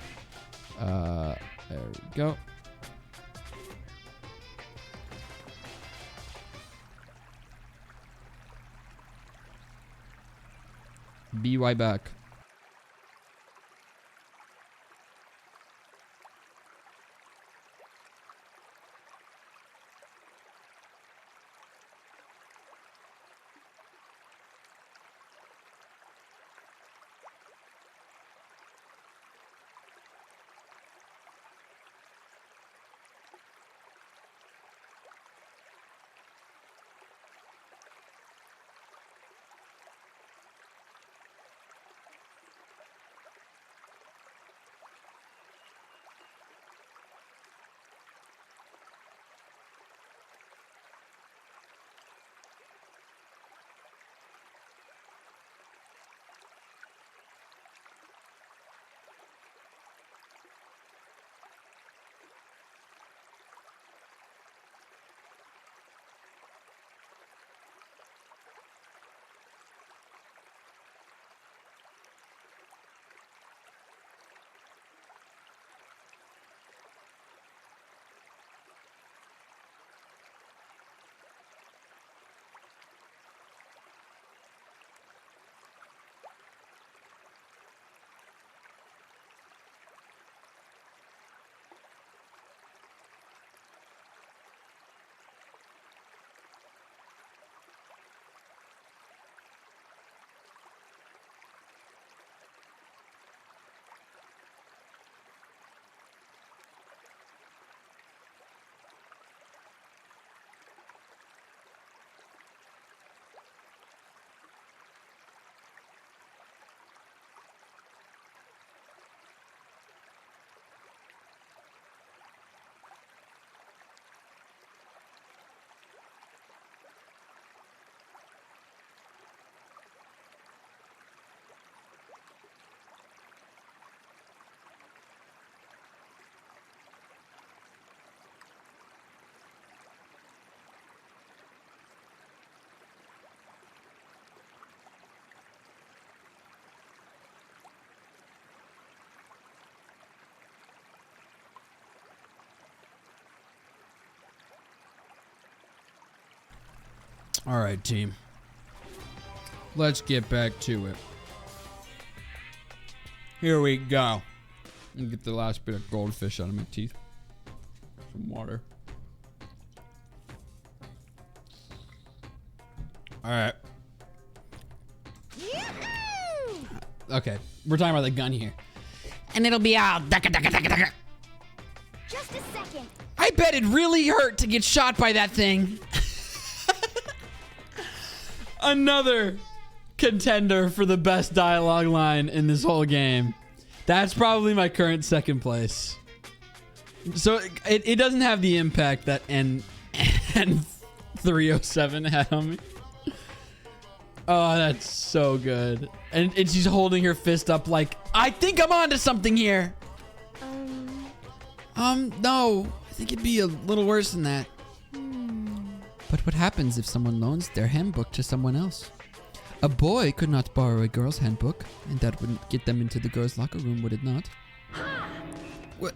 There we go. Be right back. All right, team. let's get back to it. Here we go. Let me get the last bit of goldfish out of my teeth. Some water. All right. Okay, we're talking about the gun here. And it'll be all Just a second. I bet it really hurt to get shot by that thing. Another contender for the best dialogue line in this whole game. That's probably my current second place. So it doesn't have the impact that N307 had on me. Oh, that's so good. And she's holding her fist up like, I think I'm onto something here. No. I think it'd be a little worse than that. But what happens if someone loans their handbook to someone else? A boy could not borrow a girl's handbook, and that wouldn't get them into the girl's locker room, would it not? What?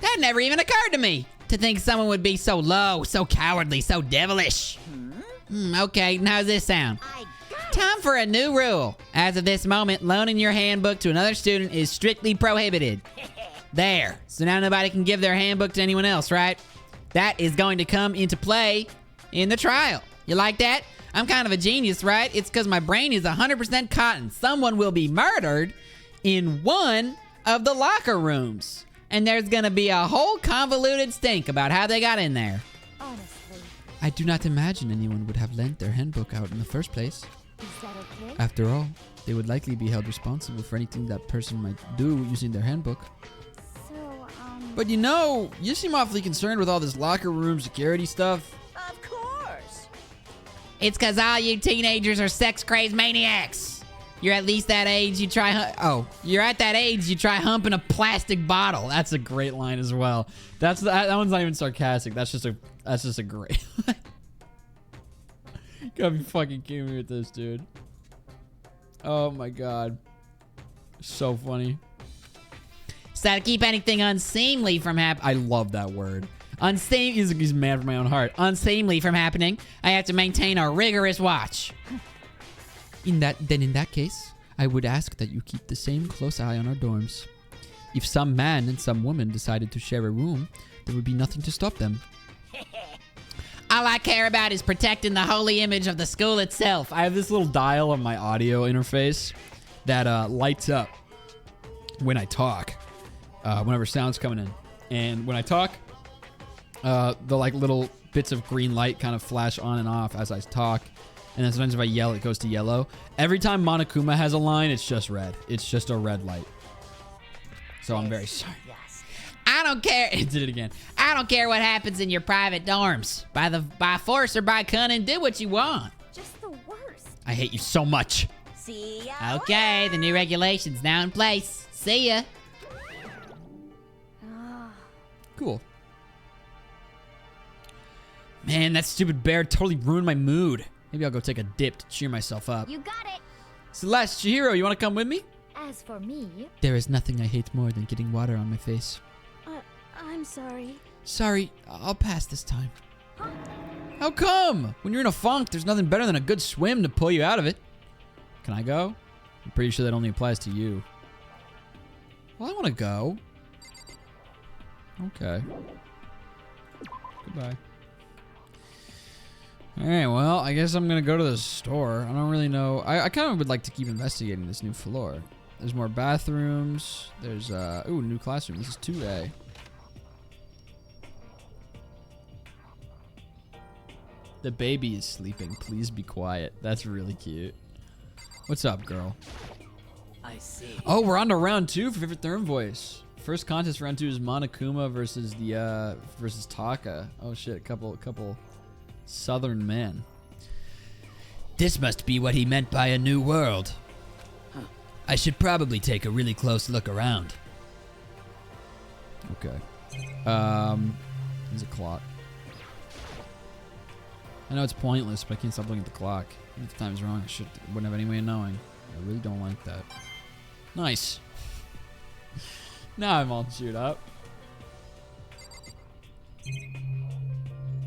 That never even occurred to me. To think someone would be so low, so cowardly, so devilish. Okay, now how's this sound? Time for a new rule. As of this moment, loaning your handbook to another student is strictly prohibited. There. So now nobody can give their handbook to anyone else, right? That is going to come into play in the trial. You like that? I'm kind of a genius, right? It's because my brain is 100% cotton. Someone will be murdered in one of the locker rooms. And there's going to be a whole convoluted stink about how they got in there. Honestly. I do not imagine anyone would have lent their handbook out in the first place. Is that okay? After all, they would likely be held responsible for anything that person might do using their handbook. So, But you seem awfully concerned with all this locker room security stuff. Of course. It's because all you teenagers are sex-crazed maniacs. You're at least that age you try... you're at that age you try humping a plastic bottle. That's a great line as well. That one's not even sarcastic. That's just a great line. Gotta be fucking kidding me with this, dude. Oh my god. So funny. So to keep anything unseemly from happening... I love that word. Unseemly... He's mad for my own heart. Unseemly from happening, I have to maintain a rigorous watch. In that case, I would ask that you keep the same close eye on our dorms. If some man and some woman decided to share a room, there would be nothing to stop them. All I care about is protecting the holy image of the school itself. I have this little dial on my audio interface that lights up when I talk, whenever sound's coming in. And when I talk, the little bits of green light kind of flash on and off as I talk. And then sometimes if I yell, it goes to yellow. Every time Monokuma has a line, it's just red. It's just a red light. So I'm very sorry. I don't care. It did it again. I don't care what happens in your private dorms. By force or by cunning, do what you want. Just the worst. I hate you so much. See ya. Okay, the new regulations now in place. See ya. Cool. Man, that stupid bear totally ruined my mood. Maybe I'll go take a dip to cheer myself up. You got it. Celeste, Chihiro, you want to come with me? As for me... There is nothing I hate more than getting water on my face. I'm sorry. Sorry, I'll pass this time. Huh? How come? When you're in a funk, there's nothing better than a good swim to pull you out of it. Can I go? I'm pretty sure that only applies to you. Well, I want to go. Okay. Goodbye. Alright, well, I guess I'm going to go to the store. I don't really know. I kind of would like to keep investigating this new floor. There's more bathrooms. There's, ooh, new classroom. This is 2A. The baby is sleeping. Please be quiet. That's really cute. What's up, girl? I see. Oh, we're on to round 2 for favorite therm voice. First contest round 2 is Monokuma versus the versus Taka. Oh shit, a couple southern men. This must be what he meant by a new world. Huh. I should probably take a really close look around. Okay. There's a clock. I know it's pointless, but I can't stop looking at the clock. Even if the time's wrong, I wouldn't have any way of knowing. I really don't like that. Nice. Now I'm all chewed up.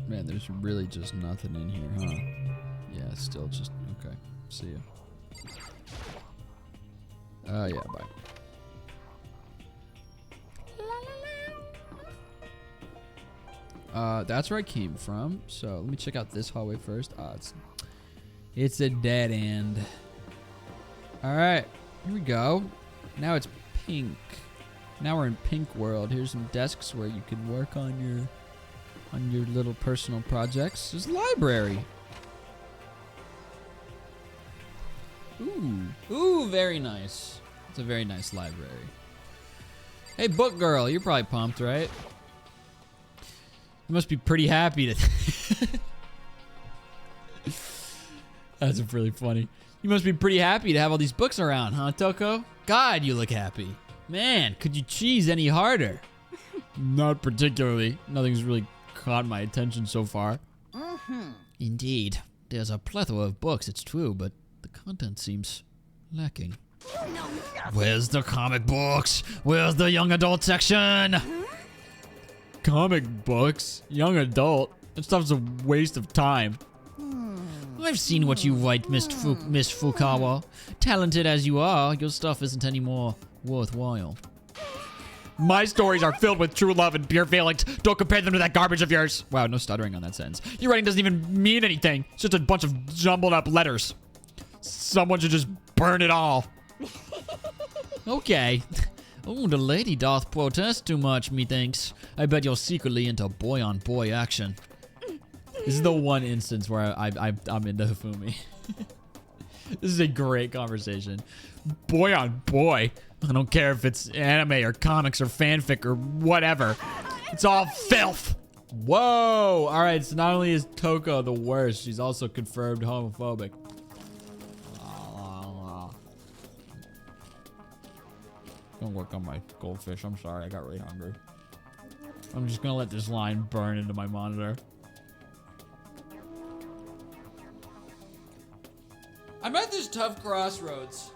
Man, there's really just nothing in here, huh? Yeah, still just... Okay. See ya. Yeah, bye. That's where I came from. So let me check out this hallway first. It's a dead end. All right, here we go. Now it's pink. Now we're in pink world. Here's some desks where you can work on your little personal projects. There's a library. Ooh, very nice. It's a very nice library. Hey, book girl, you're probably pumped, right? You must be pretty happy to... That's really funny. You must be pretty happy to have all these books around, huh, Toko? God, you look happy. Man, could you cheese any harder? Not particularly. Nothing's really caught my attention so far. Indeed. There's a plethora of books, it's true, but the content seems lacking. Where's the comic books? Where's the young adult section? Comic books? Young adult? That stuff's a waste of time. I've seen what you write, Miss Fukawa. Talented as you are, your stuff isn't any more worthwhile. My stories are filled with true love and pure feelings. Don't compare them to that garbage of yours. Wow, no stuttering on that sentence. Your writing doesn't even mean anything. It's just a bunch of jumbled up letters. Someone should just burn it all. Okay. Oh, the lady doth protest too much, methinks. I bet you're secretly into boy-on-boy action. This is the one instance where I'm into Hifumi. This is a great conversation. Boy on boy. I don't care if it's anime or comics or fanfic or whatever. It's all filth. Whoa. All right, so not only is Toko the worst, she's also confirmed homophobic. Gonna work on my goldfish. I'm sorry, I got really hungry. I'm just gonna let this line burn into my monitor. I'm at this tough crossroads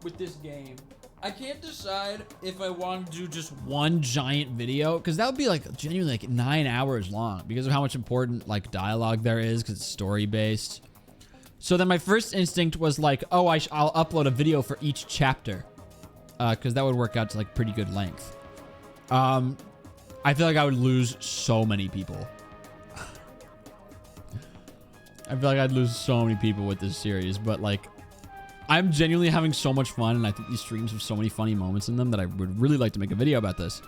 with this game. I can't decide if I want to do just one giant video, because that would be like genuinely like 9 hours long because of how much important like dialogue there is, because it's story based. So then my first instinct was like, oh, I'll upload a video for each chapter, because that would work out to like pretty good length. I feel like I would lose so many people. I feel like I'd lose so many people with this series, but like, I'm genuinely having so much fun, and I think these streams have so many funny moments in them that I would really like to make a video about this.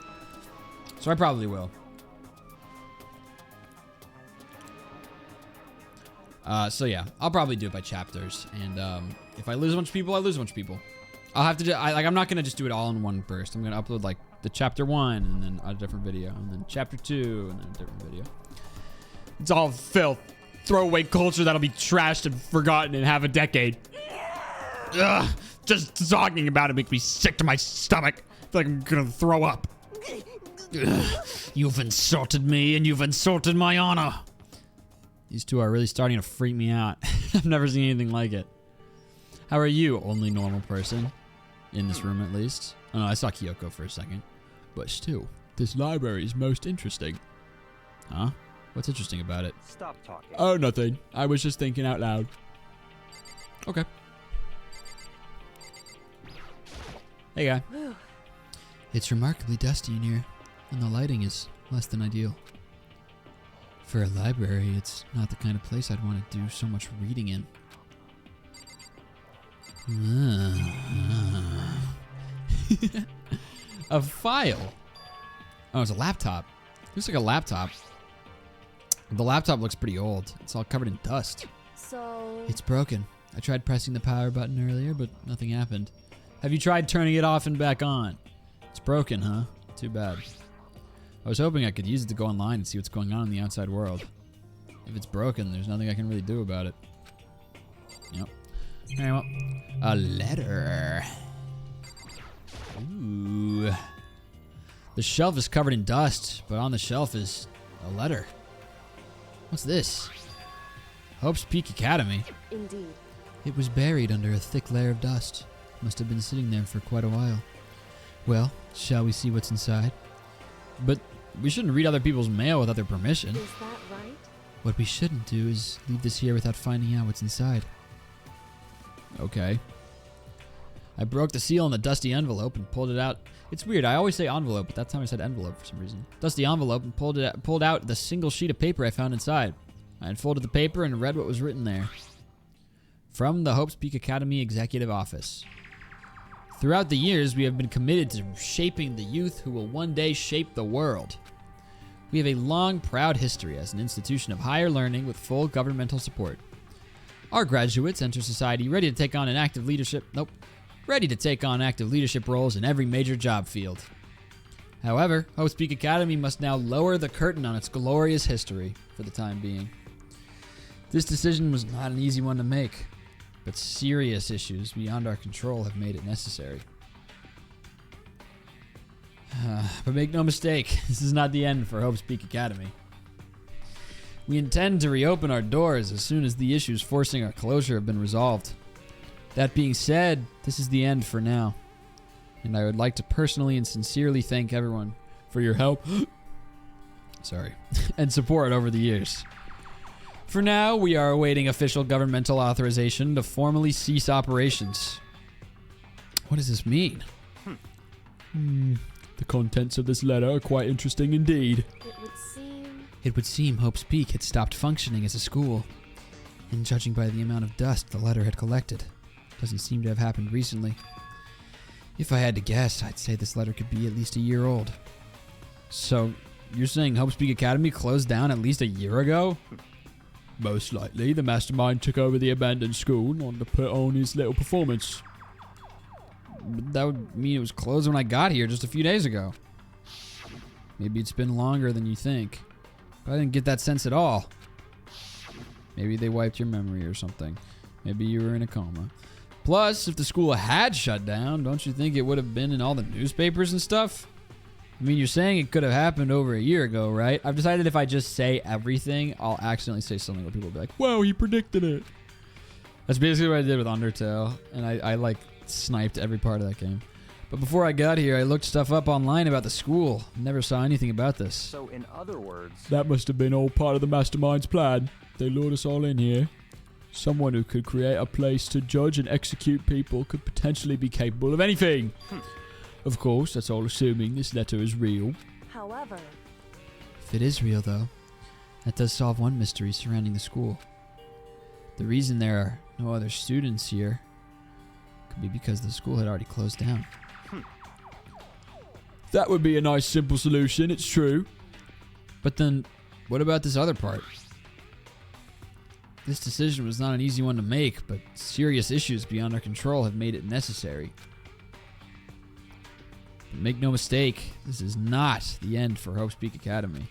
So I probably will. So yeah, I'll probably do it by chapters, and if I lose a bunch of people, I lose a bunch of people. I'll have to I'm not gonna just do it all in one burst. I'm gonna upload like the chapter 1, and then a different video, and then chapter 2, and then a different video. It's all filth. Throwaway culture that'll be trashed and forgotten in half a decade. Ugh, just talking about it makes me sick to my stomach. I feel like I'm gonna throw up. Ugh, you've insulted me and you've insulted my honor. These two are really starting to freak me out. I've never seen anything like it. How are you, only normal person? In this room, at least. Oh, no, I saw Kyoko for a second. But still, this library is most interesting. Huh? What's interesting about it? Stop talking. Oh, nothing. I was just thinking out loud. Okay. Hey, guy. It's remarkably dusty in here, and the lighting is less than ideal. For a library, it's not the kind of place I'd want to do so much reading in. A file. Oh, it's a laptop. Looks like a laptop. The laptop looks pretty old. It's all covered in dust. So... It's broken. I tried pressing the power button earlier, but nothing happened. Have you tried turning it off and back on? It's broken, huh? Too bad. I was hoping I could use it to go online and see what's going on in the outside world. If it's broken, there's nothing I can really do about it. Yep. Alright, well. A letter. Ooh. The shelf is covered in dust, but on the shelf is a letter. What's this? Hope's Peak Academy. Indeed. It was buried under a thick layer of dust. Must have been sitting there for quite a while. Well, shall we see what's inside? But we shouldn't read other people's mail without their permission. Is that right? What we shouldn't do is leave this here without finding out what's inside. Okay. I broke the seal on the dusty envelope and pulled it out. It's weird. I always say envelope, but that time I said envelope for some reason. Dusty envelope and pulled out the single sheet of paper I found inside. I unfolded the paper and read what was written there. From the Hope's Peak Academy Executive Office. Throughout the years, we have been committed to shaping the youth who will one day shape the world. We have a long, proud history as an institution of higher learning with full governmental support. Our graduates enter society ready to take on active leadership roles in every major job field. However, Hope's Peak Academy must now lower the curtain on its glorious history for the time being. This decision was not an easy one to make, but serious issues beyond our control have made it necessary. But make no mistake, this is not the end for Hope's Peak Academy. We intend to reopen our doors as soon as the issues forcing our closure have been resolved. That being said, this is the end for now. And I would like to personally and sincerely thank everyone for your help and support over the years. For now, we are awaiting official governmental authorization to formally cease operations. What does this mean? The contents of this letter are quite interesting indeed. It would seem Hope's Peak had stopped functioning as a school. And judging by the amount of dust the letter had collected, doesn't seem to have happened recently. If I had to guess, I'd say this letter could be at least a year old. So, you're saying Hope's Peak Academy closed down at least a year ago? Most likely, the mastermind took over the abandoned school and wanted to put on his little performance. That would mean it was closed when I got here just a few days ago. Maybe it's been longer than you think. But I didn't get that sense at all. Maybe they wiped your memory or something. Maybe you were in a coma. Plus, if the school had shut down, don't you think it would have been in all the newspapers and stuff? I mean, you're saying it could have happened over a year ago, right? I've decided if I just say everything, I'll accidentally say something where people will be like, wow, he predicted it. That's basically what I did with Undertale, and I like sniped every part of that game. But before I got here, I looked stuff up online about the school. Never saw anything about this. So in other words... That must have been all part of the mastermind's plan. They lured us all in here. Someone who could create a place to judge and execute people could potentially be capable of anything. Of course, that's all assuming this letter is real. However... If it is real, though, that does solve one mystery surrounding the school. The reason there are no other students here could be because the school had already closed down. That would be a nice simple solution, it's true. But then, what about this other part? This decision was not an easy one to make, but serious issues beyond our control have made it necessary. But make no mistake, this is not the end for Hope's Peak Academy.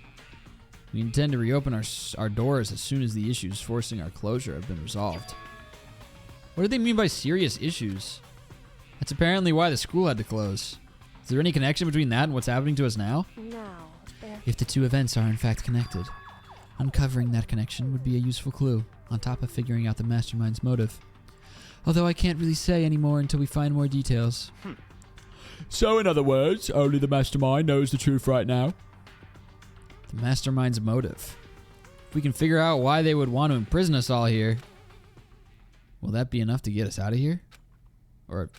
We intend to reopen our doors as soon as the issues forcing our closure have been resolved. What do they mean by serious issues? That's apparently why the school had to close. Is there any connection between that and what's happening to us now? No. If the two events are in fact connected, uncovering that connection would be a useful clue, on top of figuring out the mastermind's motive. Although I can't really say any more until we find more details. So in other words, only the mastermind knows the truth right now. The mastermind's motive. If we can figure out why they would want to imprison us all here, will that be enough to get us out of here? Or...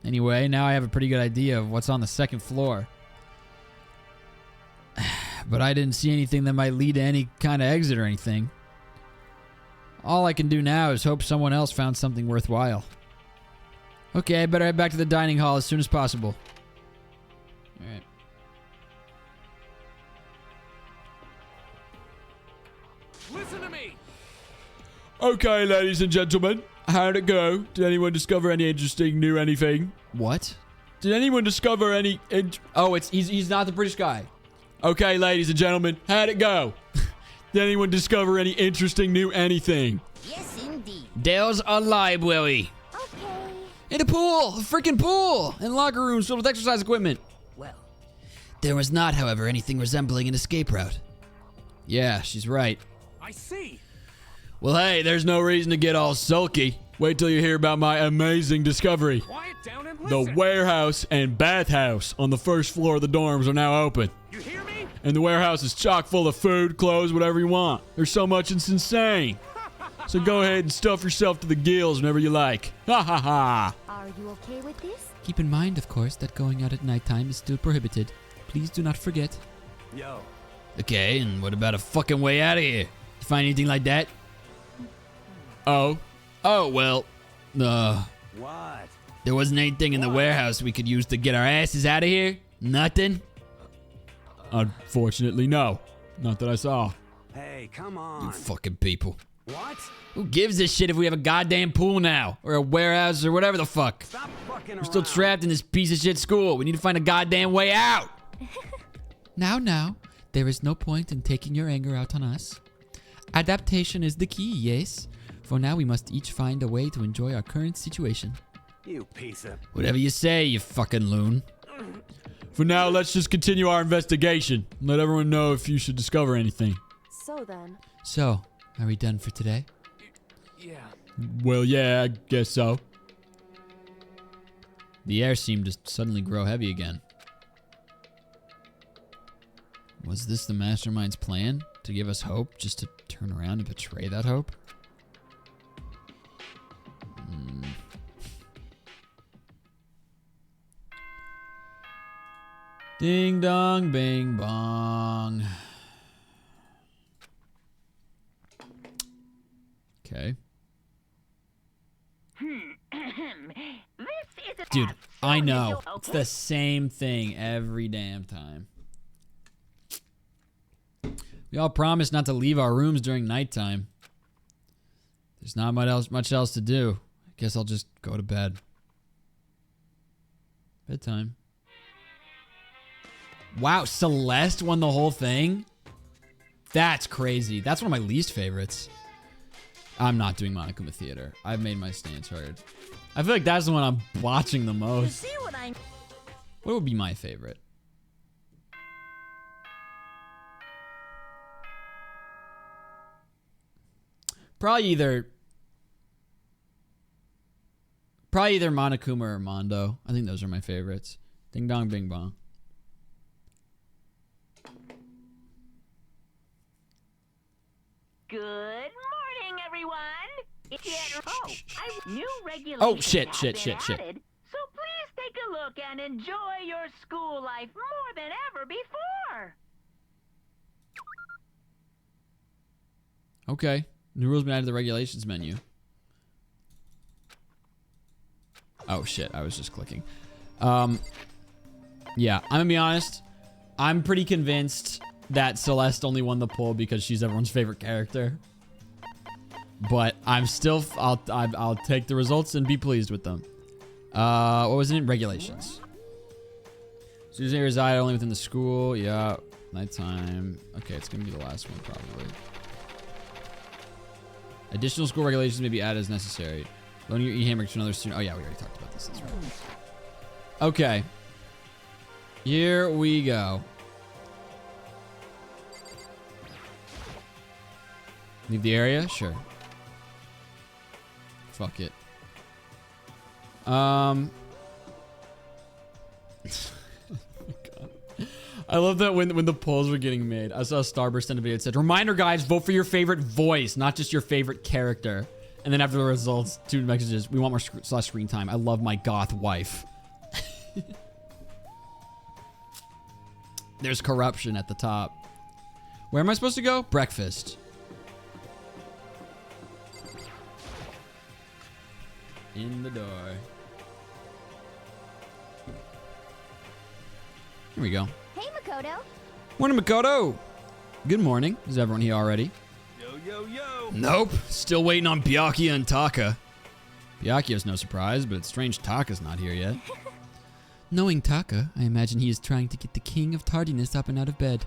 Anyway, now I have a pretty good idea of what's on the second floor. But I didn't see anything that might lead to any kind of exit or anything. All I can do now is hope someone else found something worthwhile. Okay, I better head back to the dining hall as soon as possible. Alright. Listen to me! Okay, ladies and gentlemen. How'd it go? Did anyone discover any interesting new anything? What? Did anyone discover any... he's not the British guy. Okay, ladies and gentlemen. How'd it go? Did anyone discover any interesting new anything? Yes, indeed. There's a library. Okay. And a pool. A freaking pool. And locker rooms filled with exercise equipment. Well. There was not, however, anything resembling an escape route. Yeah, she's right. I see. Well, hey, there's no reason to get all sulky. Wait till you hear about my amazing discovery. Quiet down and listen. The warehouse and bathhouse on the first floor of the dorms are now open. You hear me? And the warehouse is chock full of food, clothes, whatever you want. There's so much it's insane. So go ahead and stuff yourself to the gills whenever you like. Ha ha ha. Are you okay with this? Keep in mind, of course, that going out at nighttime is still prohibited. Please do not forget. Yo. Okay, and what about a fucking way out of here? You find anything like that? Oh. Oh, well. What? There wasn't anything in the warehouse we could use to get our asses out of here? Nothing? Unfortunately, no. Not that I saw. Hey, come You on. fucking people. What? Who gives a shit if we have a goddamn pool now? Or a warehouse or whatever the fuck? Stop fucking We're still trapped in this piece of shit school. We need to find a goddamn way out. Now, there is no point in taking your anger out on us. Adaptation is the key, yes? For now, we must each find a way to enjoy our current situation. You piece of... Whatever you say, you fucking loon. For now, let's just continue our investigation. Let everyone know if you should discover anything. So then, So, are we done for today? Yeah. Well, yeah, I guess so. The air seemed to suddenly grow heavy again. Was this the mastermind's plan? To give us hope, just to turn around and betray that hope? Ding dong, bing bong. Okay. Dude, I know. It's the same thing every damn time. We all promised not to leave our rooms during nighttime. There's not much else to do. I guess I'll just go to bed. Bedtime. Wow, Celeste won the whole thing? That's crazy. That's one of my least favorites. I'm not doing Monokuma Theater. I've made my stance heard. I feel like that's the one I'm watching the most. What would be my favorite? Probably either Monokuma or Mondo. I think those are my favorites. Ding dong bing bong. Good morning, everyone. It's new regulations Oh, shit. have been added, so please take a look and enjoy your school life more than ever before. Okay. New rules been added to the regulations menu. Oh shit, I was just clicking. Yeah, I'm gonna be honest. I'm pretty convinced that Celeste only won the poll because she's everyone's favorite character. But I'm still, I'll take the results and be pleased with them. What was it in regulations? Students may reside only within the school. Yeah, nighttime. Okay, it's gonna be the last one probably. Additional school regulations may be added as necessary. Loaning your e-hammer to another student. Oh yeah, we already talked about this. That's right. Okay. Here we go. Leave the area? Sure. Fuck it. I love that when the polls were getting made, I saw Starburst send a video that said, "Reminder, guys, vote for your favorite voice, not just your favorite character." And then after the results, 2 messages, "We want more screen time. I love my goth wife." There's corruption at the top. Where am I supposed to go? Breakfast. In the door. Here we go. Hey, Makoto. Morning, Makoto. Good morning. Is everyone here already? Yo. Nope. Still waiting on Byakuya and Taka. Byakuya's no surprise, but it's strange Taka's not here yet. Knowing Taka, I imagine he is trying to get the king of tardiness up and out of bed.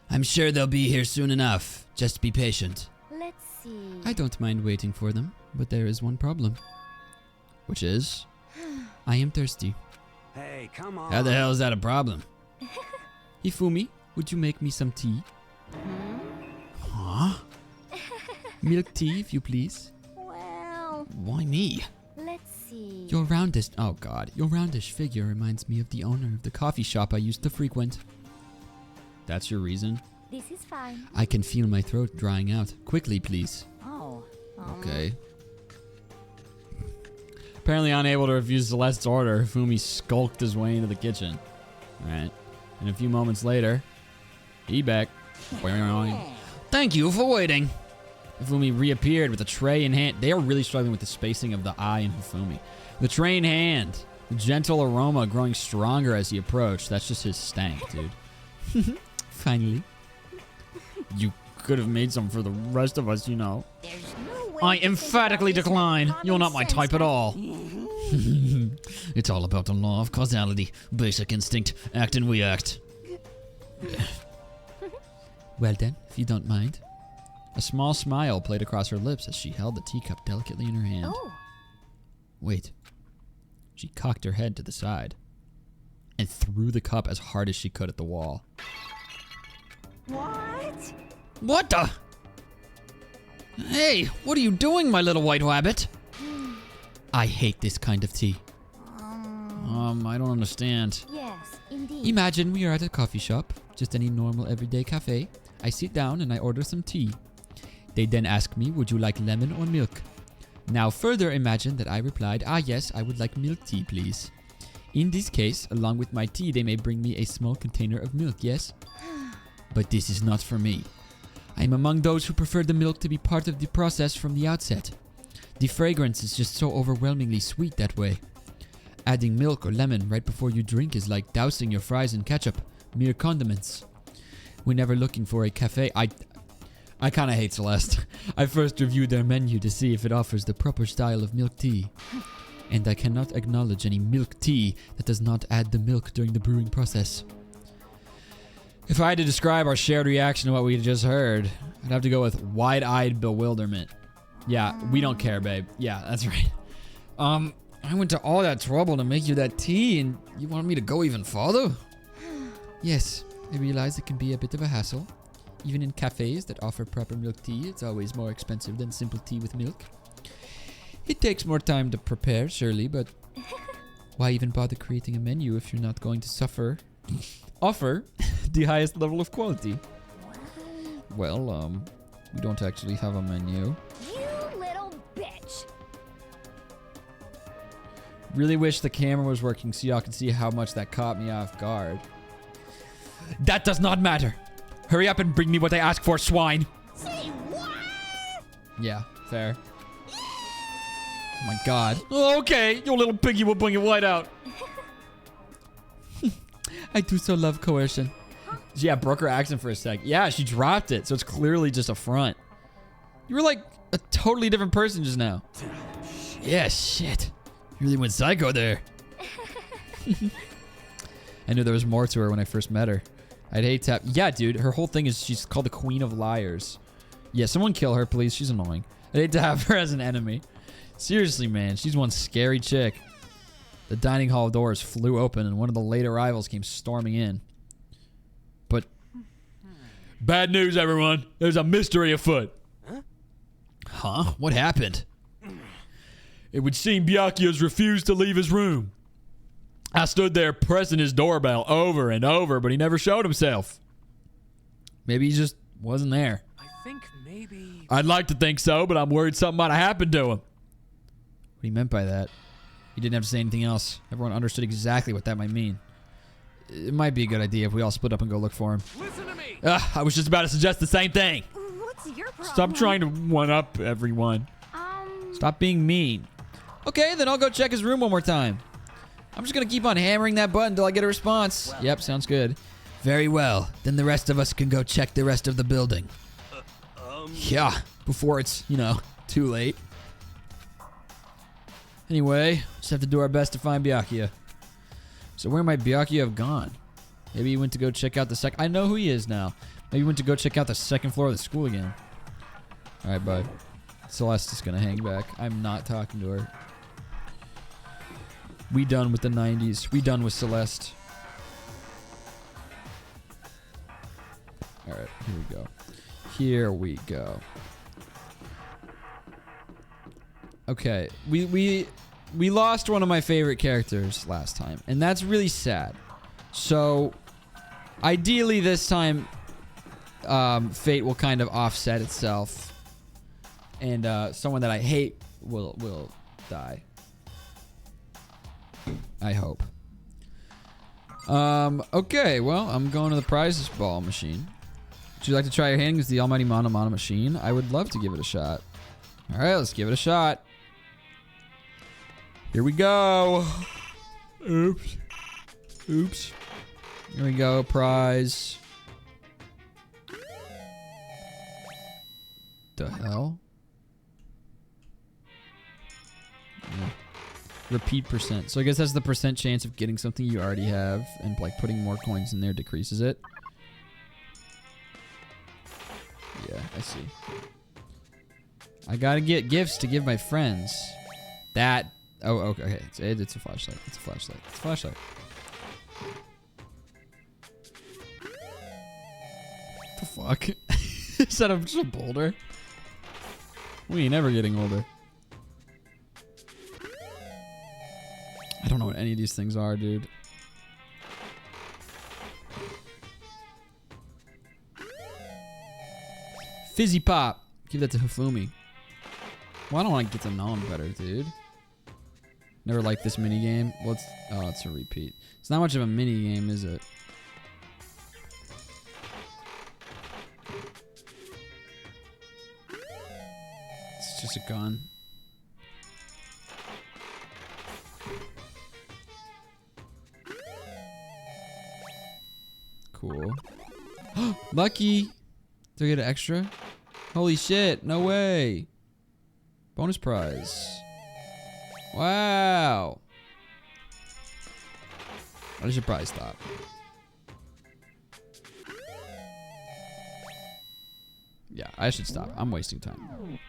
I'm sure they'll be here soon enough. Just be patient. Let's see. I don't mind waiting for them, but there is one problem. Which is? I am thirsty. Hey, come on. How the hell is that a problem? Hifumi, would you make me some tea? Huh? Milk tea, if you please. Well, Why me? let's see. Your roundish, oh god, your roundish figure reminds me of the owner of the coffee shop I used to frequent. That's your reason? This is fine. I can feel my throat drying out. Quickly, please. Okay. Apparently unable to refuse Celeste's order, Fumi skulked his way into the kitchen. Alright. And a few moments later, he back. Thank you for waiting. Hifumi reappeared with a tray in hand. They are really struggling with the spacing of the eye in Hifumi. The tray in hand. The gentle aroma growing stronger as he approached. That's just his stank, dude. Finally. You could have made some for the rest of us, you know. I emphatically decline. You're not my type at all. It's all about the law of causality. Basic instinct. Act and we act. Well then, if you don't mind. A small smile played across her lips as she held the teacup delicately in her hand. Oh. Wait. She cocked her head to the side and threw the cup as hard as she could at the wall. What? What the? Hey, what are you doing, my little white rabbit? I hate this kind of tea. I don't understand. Yes, indeed. Imagine we are at a coffee shop, just any normal everyday cafe. I sit down and I order some tea. They then ask me, would you like lemon or milk? Now further imagine that I replied, yes, I would like milk tea, please. In this case, along with my tea, they may bring me a small container of milk, yes? But this is not for me. I am among those who prefer the milk to be part of the process from the outset. The fragrance is just so overwhelmingly sweet that way. Adding milk or lemon right before you drink is like dousing your fries in ketchup, mere condiments. Whenever looking for a cafe, I kind of hate Celeste. I first reviewed their menu to see if it offers the proper style of milk tea. And I cannot acknowledge any milk tea that does not add the milk during the brewing process. If I had to describe our shared reaction to what we just heard, I'd have to go with wide-eyed bewilderment. Yeah, we don't care, babe. Yeah, that's right. I went to all that trouble to make you that tea, and you want me to go even farther? Yes, I realize it can be a bit of a hassle. Even in cafes that offer proper milk tea, it's always more expensive than simple tea with milk. It takes more time to prepare, surely, but why even bother creating a menu if you're not going to offer the highest level of quality? Well, we don't actually have a menu. You little bitch. Really wish the camera was working so y'all can see how much that caught me off guard. That does not matter. Hurry up and bring me what I ask for, swine. Say what? Yeah, fair. Oh my god. Okay, your little piggy will bring it right out. I do so love coercion. Yeah, broke her accent for a sec. Yeah, she dropped it, so it's clearly just a front. You were like a totally different person just now. Yeah, shit. You really went psycho there. I knew there was more to her when I first met her. I'd hate to... Yeah, dude, her whole thing is she's called the Queen of Liars. Yeah, someone kill her, please. She's annoying. I'd hate to have her as an enemy. Seriously, man, she's one scary chick. The dining hall doors flew open and one of the late arrivals came storming in. But... Bad news, everyone. There's a mystery afoot. Huh? What happened? It would seem Byakuya's refused to leave his room. I stood there pressing his doorbell over and over, but he never showed himself. Maybe he just wasn't there. I think maybe... I'd like to think so, but I'm worried something might have happened to him. What he meant by that? He didn't have to say anything else. Everyone understood exactly what that might mean. It might be a good idea if we all split up and go look for him. Listen to me! I was just about to suggest the same thing. What's your problem? Stop trying to one-up everyone. Stop being mean. Okay, then I'll go check his room one more time. I'm just going to keep on hammering that button until I get a response. Well, yep, sounds good. Very well. Then the rest of us can go check the rest of the building. Yeah, before it's, too late. Anyway, just have to do our best to find Byakuya. So where might Byakuya have gone? Maybe he went to go check out the I know who he is now. Maybe he went to go check out the second floor of the school again. Alright, bud. Celeste is going to hang back. I'm not talking to her. We done with the 90s. We done with Celeste. Alright, here we go. Here we go. Okay, we lost one of my favorite characters last time, and that's really sad. So, ideally this time, fate will kind of offset itself. and someone that I hate will die. I hope. Okay, well, I'm going to the prizes ball machine. Would you like to try your hand against the almighty Mana Mana machine? I would love to give it a shot. All right, let's give it a shot. Here we go. Oops. Oops. Here we go, prize. The hell? Yeah. Repeat percent. So I guess that's the percent chance of getting something you already have, and like putting more coins in there decreases it. Yeah, I see. I gotta get gifts to give my friends. That. Oh, okay. It's a flashlight. It's a flashlight. It's a flashlight. What the fuck? Is that just a boulder? We ain't ever getting older. I don't know what any of these things are, dude. Fizzy Pop. Give that to Hifumi. Well, I don't want to get to know him better, dude. Never liked this mini game. Well, it's a repeat. It's not much of a mini game, is it? It's just a gun. Cool. Lucky. Do I get an extra? Holy shit, no way. Bonus prize. Wow. I should probably stop. Yeah, I should stop. I'm wasting time.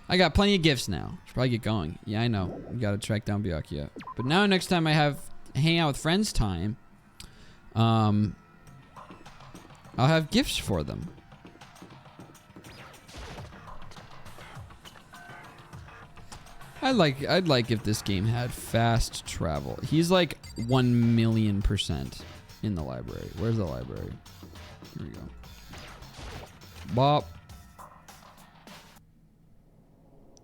I got plenty of gifts now. Should probably get going. Yeah, I know. We gotta track down Byakuya. But now next time I have hang out with friends time, I'll have gifts for them. I'd like if this game had fast travel. He's like 1,000,000% in the library. Where's the library? Here we go. Bop.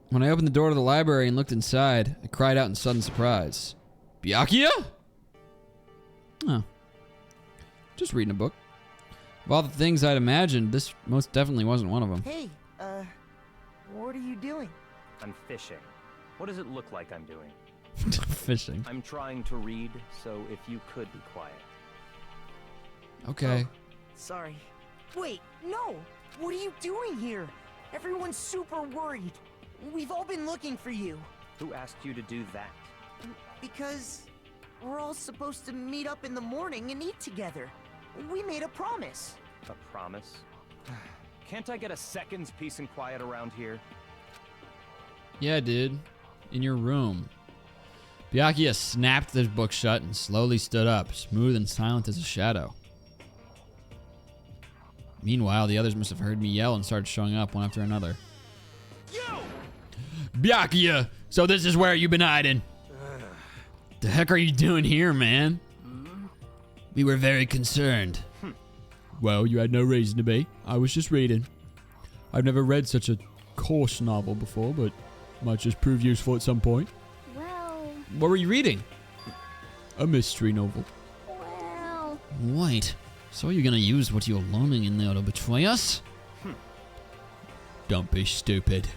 When I opened the door to the library and looked inside, I cried out in sudden surprise. Byakuya? Oh. Just reading a book. Of all the things I'd imagined, this most definitely wasn't one of them. Hey, what are you doing? I'm fishing. What does it look like I'm doing? Fishing. I'm trying to read, so if you could be quiet. Okay. Oh, sorry. Wait, no! What are you doing here? Everyone's super worried. We've all been looking for you. Who asked you to do that? Because we're all supposed to meet up in the morning and eat together. We made a promise. A promise? Can't I get a second's peace and quiet around here? Yeah, dude. In your room. Byakuya snapped the book shut and slowly stood up, smooth and silent as a shadow. Meanwhile, the others must have heard me yell and started showing up one after another. You! Byakuya! So this is where you've been hiding? The heck are you doing here, man? We were very concerned. Well, you had no reason to be. I was just reading. I've never read such a coarse novel before, but might just prove useful at some point. Well... What were you reading? A mystery novel. Well... Wait, so you're gonna use what you're learning in there to betray us? Don't be stupid.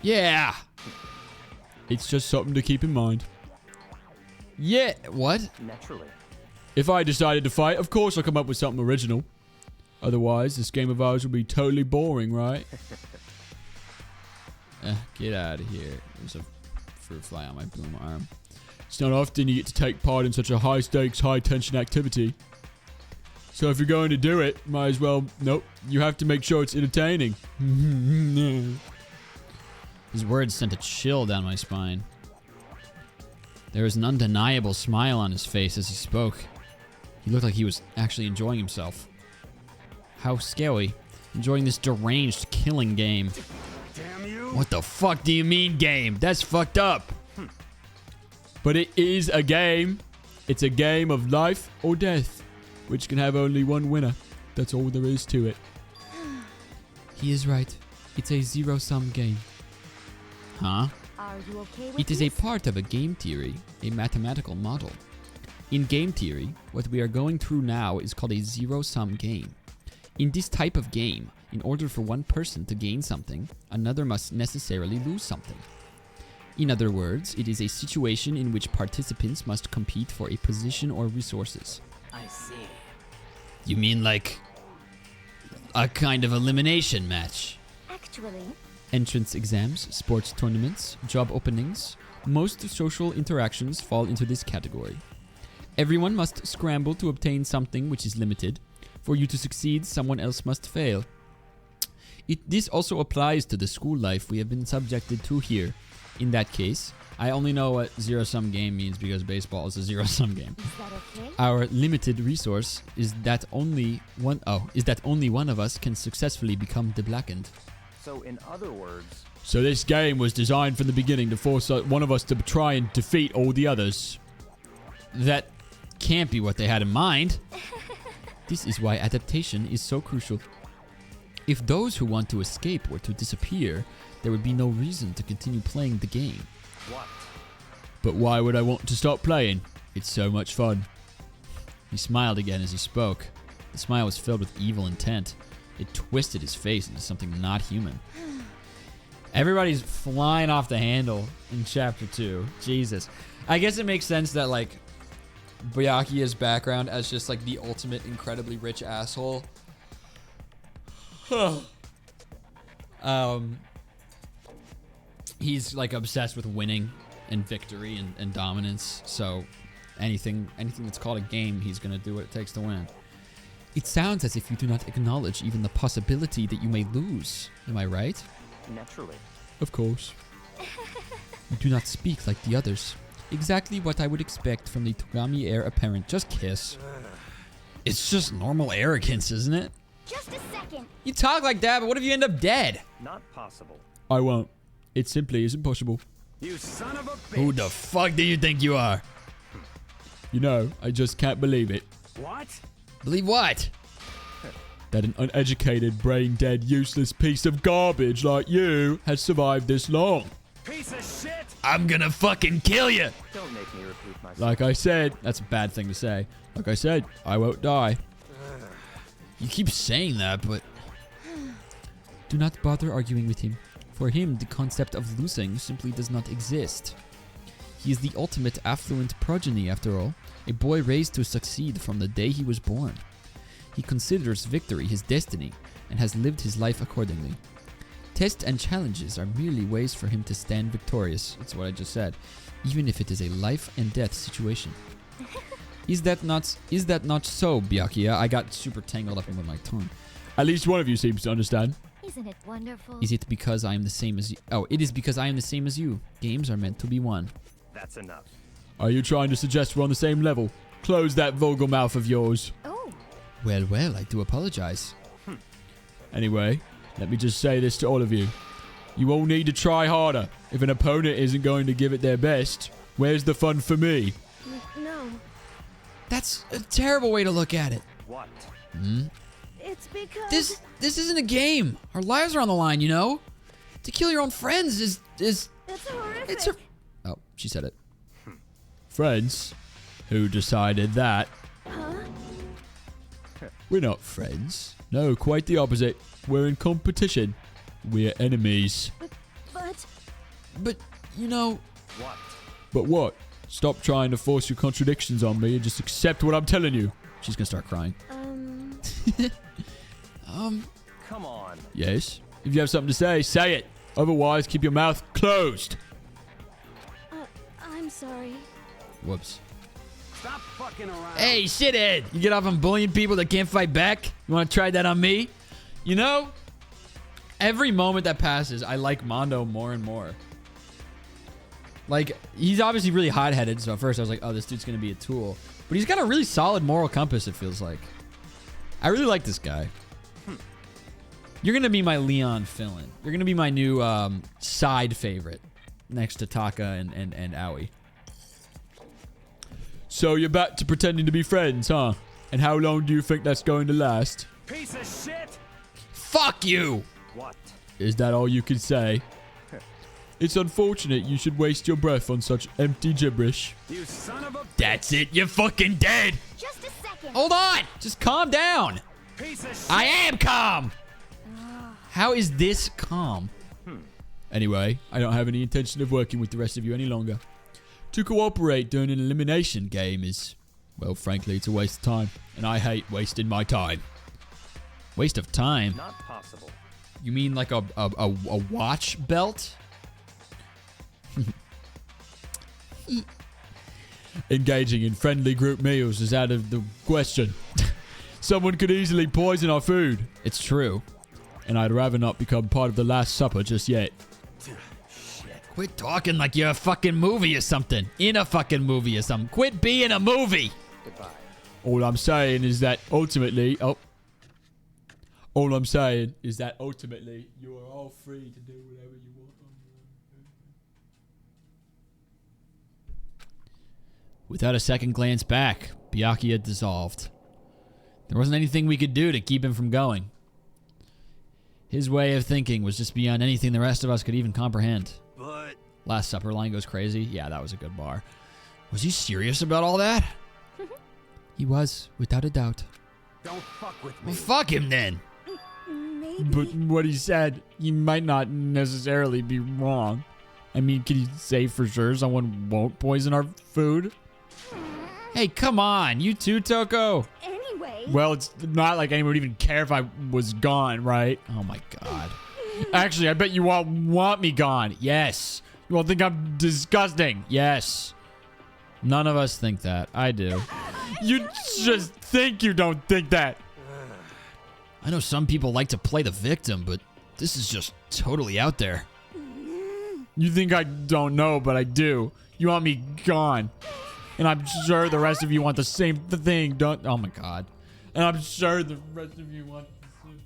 Yeah! It's just something to keep in mind. Yeah, what? Naturally. If I decided to fight, of course I'll come up with something original. Otherwise, this game of ours will be totally boring, right? Get out of here. There's a fruit fly on my boom arm. It's not often you get to take part in such a high-stakes, high-tension activity. So if you're going to do it, might as well... Nope. You have to make sure it's entertaining. His words sent a chill down my spine. There was an undeniable smile on his face as he spoke. He looked like he was actually enjoying himself. How scary. Enjoying this deranged killing game. Damn you. What the fuck do you mean game? That's fucked up. But it is a game. It's a game of life or death, which can have only one winner. That's all there is to it. He is right. It's a zero-sum game. Huh? Are you okay with It is a this? part of a game theory, a mathematical model. In game theory, what we are going through now is called a zero-sum game. In this type of game, in order for one person to gain something, another must necessarily lose something. In other words, it is a situation in which participants must compete for a position or resources. I see. You mean like a kind of elimination match? Actually, Entrance exams, sports tournaments, job openings, most social interactions fall into this category. Everyone must scramble to obtain something which is limited. For you to succeed, someone else must fail. This also applies to the school life we have been subjected to here. In that case, I only know what zero-sum game means because baseball is a zero-sum game. is that okay? Our limited resource is that only one of us can successfully become the blackened. So in other words, So this game was designed from the beginning to force one of us to try and defeat all the others. That can't be what they had in mind. This is why adaptation is so crucial. If those who want to escape were to disappear, there would be no reason to continue playing the game. what? But why would I want to stop playing? It's so much fun. He smiled again as he spoke. The smile was filled with evil intent. It twisted his face into something not human. Everybody's flying off the handle in chapter 2. Jesus. I guess it makes sense that, like, Byakuya's background as just, like, the ultimate incredibly rich asshole. He's, like, obsessed with winning and victory and dominance. So anything that's called a game, he's going to do what it takes to win. It sounds as if you do not acknowledge even the possibility that you may lose. Am I right? Naturally. Of course. You do not speak like the others. Exactly what I would expect from the Togami heir apparent. Just kiss. It's just normal arrogance, isn't it? Just a second. You talk like that, but what if you end up dead? Not possible. I won't. It simply isn't possible. You son of a bitch. Who the fuck do you think you are? You know, I just can't believe it. What? Believe what? That an uneducated, brain-dead, useless piece of garbage like you has survived this long. Piece of shit! I'm gonna fucking kill you. Don't make me repeat myself. Like I said, That's a bad thing to say. like I said, I won't die. You keep saying that, but... Do not bother arguing with him. For him, the concept of losing simply does not exist. He is the ultimate affluent progeny, after all. A boy raised to succeed from the day he was born. He considers victory his destiny and has lived his life accordingly. Tests and challenges are merely ways for him to stand victorious. That's what I just said. Even if it is a life and death situation. Is that not so, Byakuya? I got super tangled up in with my tongue. At least one of you seems to understand. Isn't it wonderful? Is it because I am the same as you? Oh, it is because I am the same as you. Games are meant to be won. That's enough. Are you trying to suggest we're on the same level? Close that vulgar mouth of yours. Oh, Well, I do apologize. Anyway, let me just say this to all of you. You all need to try harder. If an opponent isn't going to give it their best, where's the fun for me? No, That's a terrible way to look at it. What? it's because... This isn't a game. Our lives are on the line, you know? To kill your own friends is It's horrific. it's a... Oh, she said it. Friends? Who decided that? Huh? We're not friends. No, quite the opposite. We're in competition. We're enemies. But, you know... What? But what? Stop trying to force your contradictions on me and just accept what I'm telling you. She's gonna start crying. Come on. Yes? If you have something to say it. Otherwise, keep your mouth closed. I'm sorry. Whoops. Stop fucking around. Hey, shithead! You get off on bullying people that can't fight back? You wanna try that on me? You know, every moment that passes, I like Mondo more and more. Like, he's obviously really hot-headed, so at first I was like, oh, this dude's gonna be a tool. But he's got a really solid moral compass, it feels like. I really like this guy. You're gonna be my Leon fill-in. You're gonna be my new side favorite next to Taka and Aoi. So you're back to pretending to be friends, huh? And how long do you think that's going to last? Piece of shit! Fuck you! What? Is that all you can say? It's unfortunate you should waste your breath on such empty gibberish. You son of a... That's it. You're fucking dead. Just a second. Hold on. Just calm down. Piece of shit. I am calm. How is this calm? Anyway, I don't have any intention of working with the rest of you any longer. To cooperate during an elimination game is, well, frankly, it's a waste of time. And I hate wasting my time. Waste of time? Not possible. You mean like a watch belt? Engaging in friendly group meals is out of the question. Someone could easily poison our food. It's true. And I'd rather not become part of the Last Supper just yet. Quit talking like you're a fucking movie or something. In a fucking movie or something. Quit being a movie. Goodbye. All I'm saying is that ultimately... All I'm saying is that ultimately you are all free to do whatever you want. Without a second glance back, Byakuya dissolved. There wasn't anything we could do to keep him from going. His way of thinking was just beyond anything the rest of us could even comprehend. But... Last Supper line goes crazy. Yeah, that was a good bar. Was he serious about all that? He was, without a doubt. Don't fuck with me. Well, fuck him then. Maybe. But what he said, he might not necessarily be wrong. I mean, can you say for sure someone won't poison our food? Hey, come on. You too, Toko? Anyway. Well, it's not like anyone would even care if I was gone, right? Oh, my God. Actually, I bet you all want me gone. Yes. You all think I'm disgusting. Yes. None of us think that. I do. You just think you don't think that. I know some people like to play the victim, but this is just totally out there. You think I don't know, but I do. You want me gone. And I'm sure the rest of you want the same thing, don't... Oh, my God. And I'm sure the rest of you want the same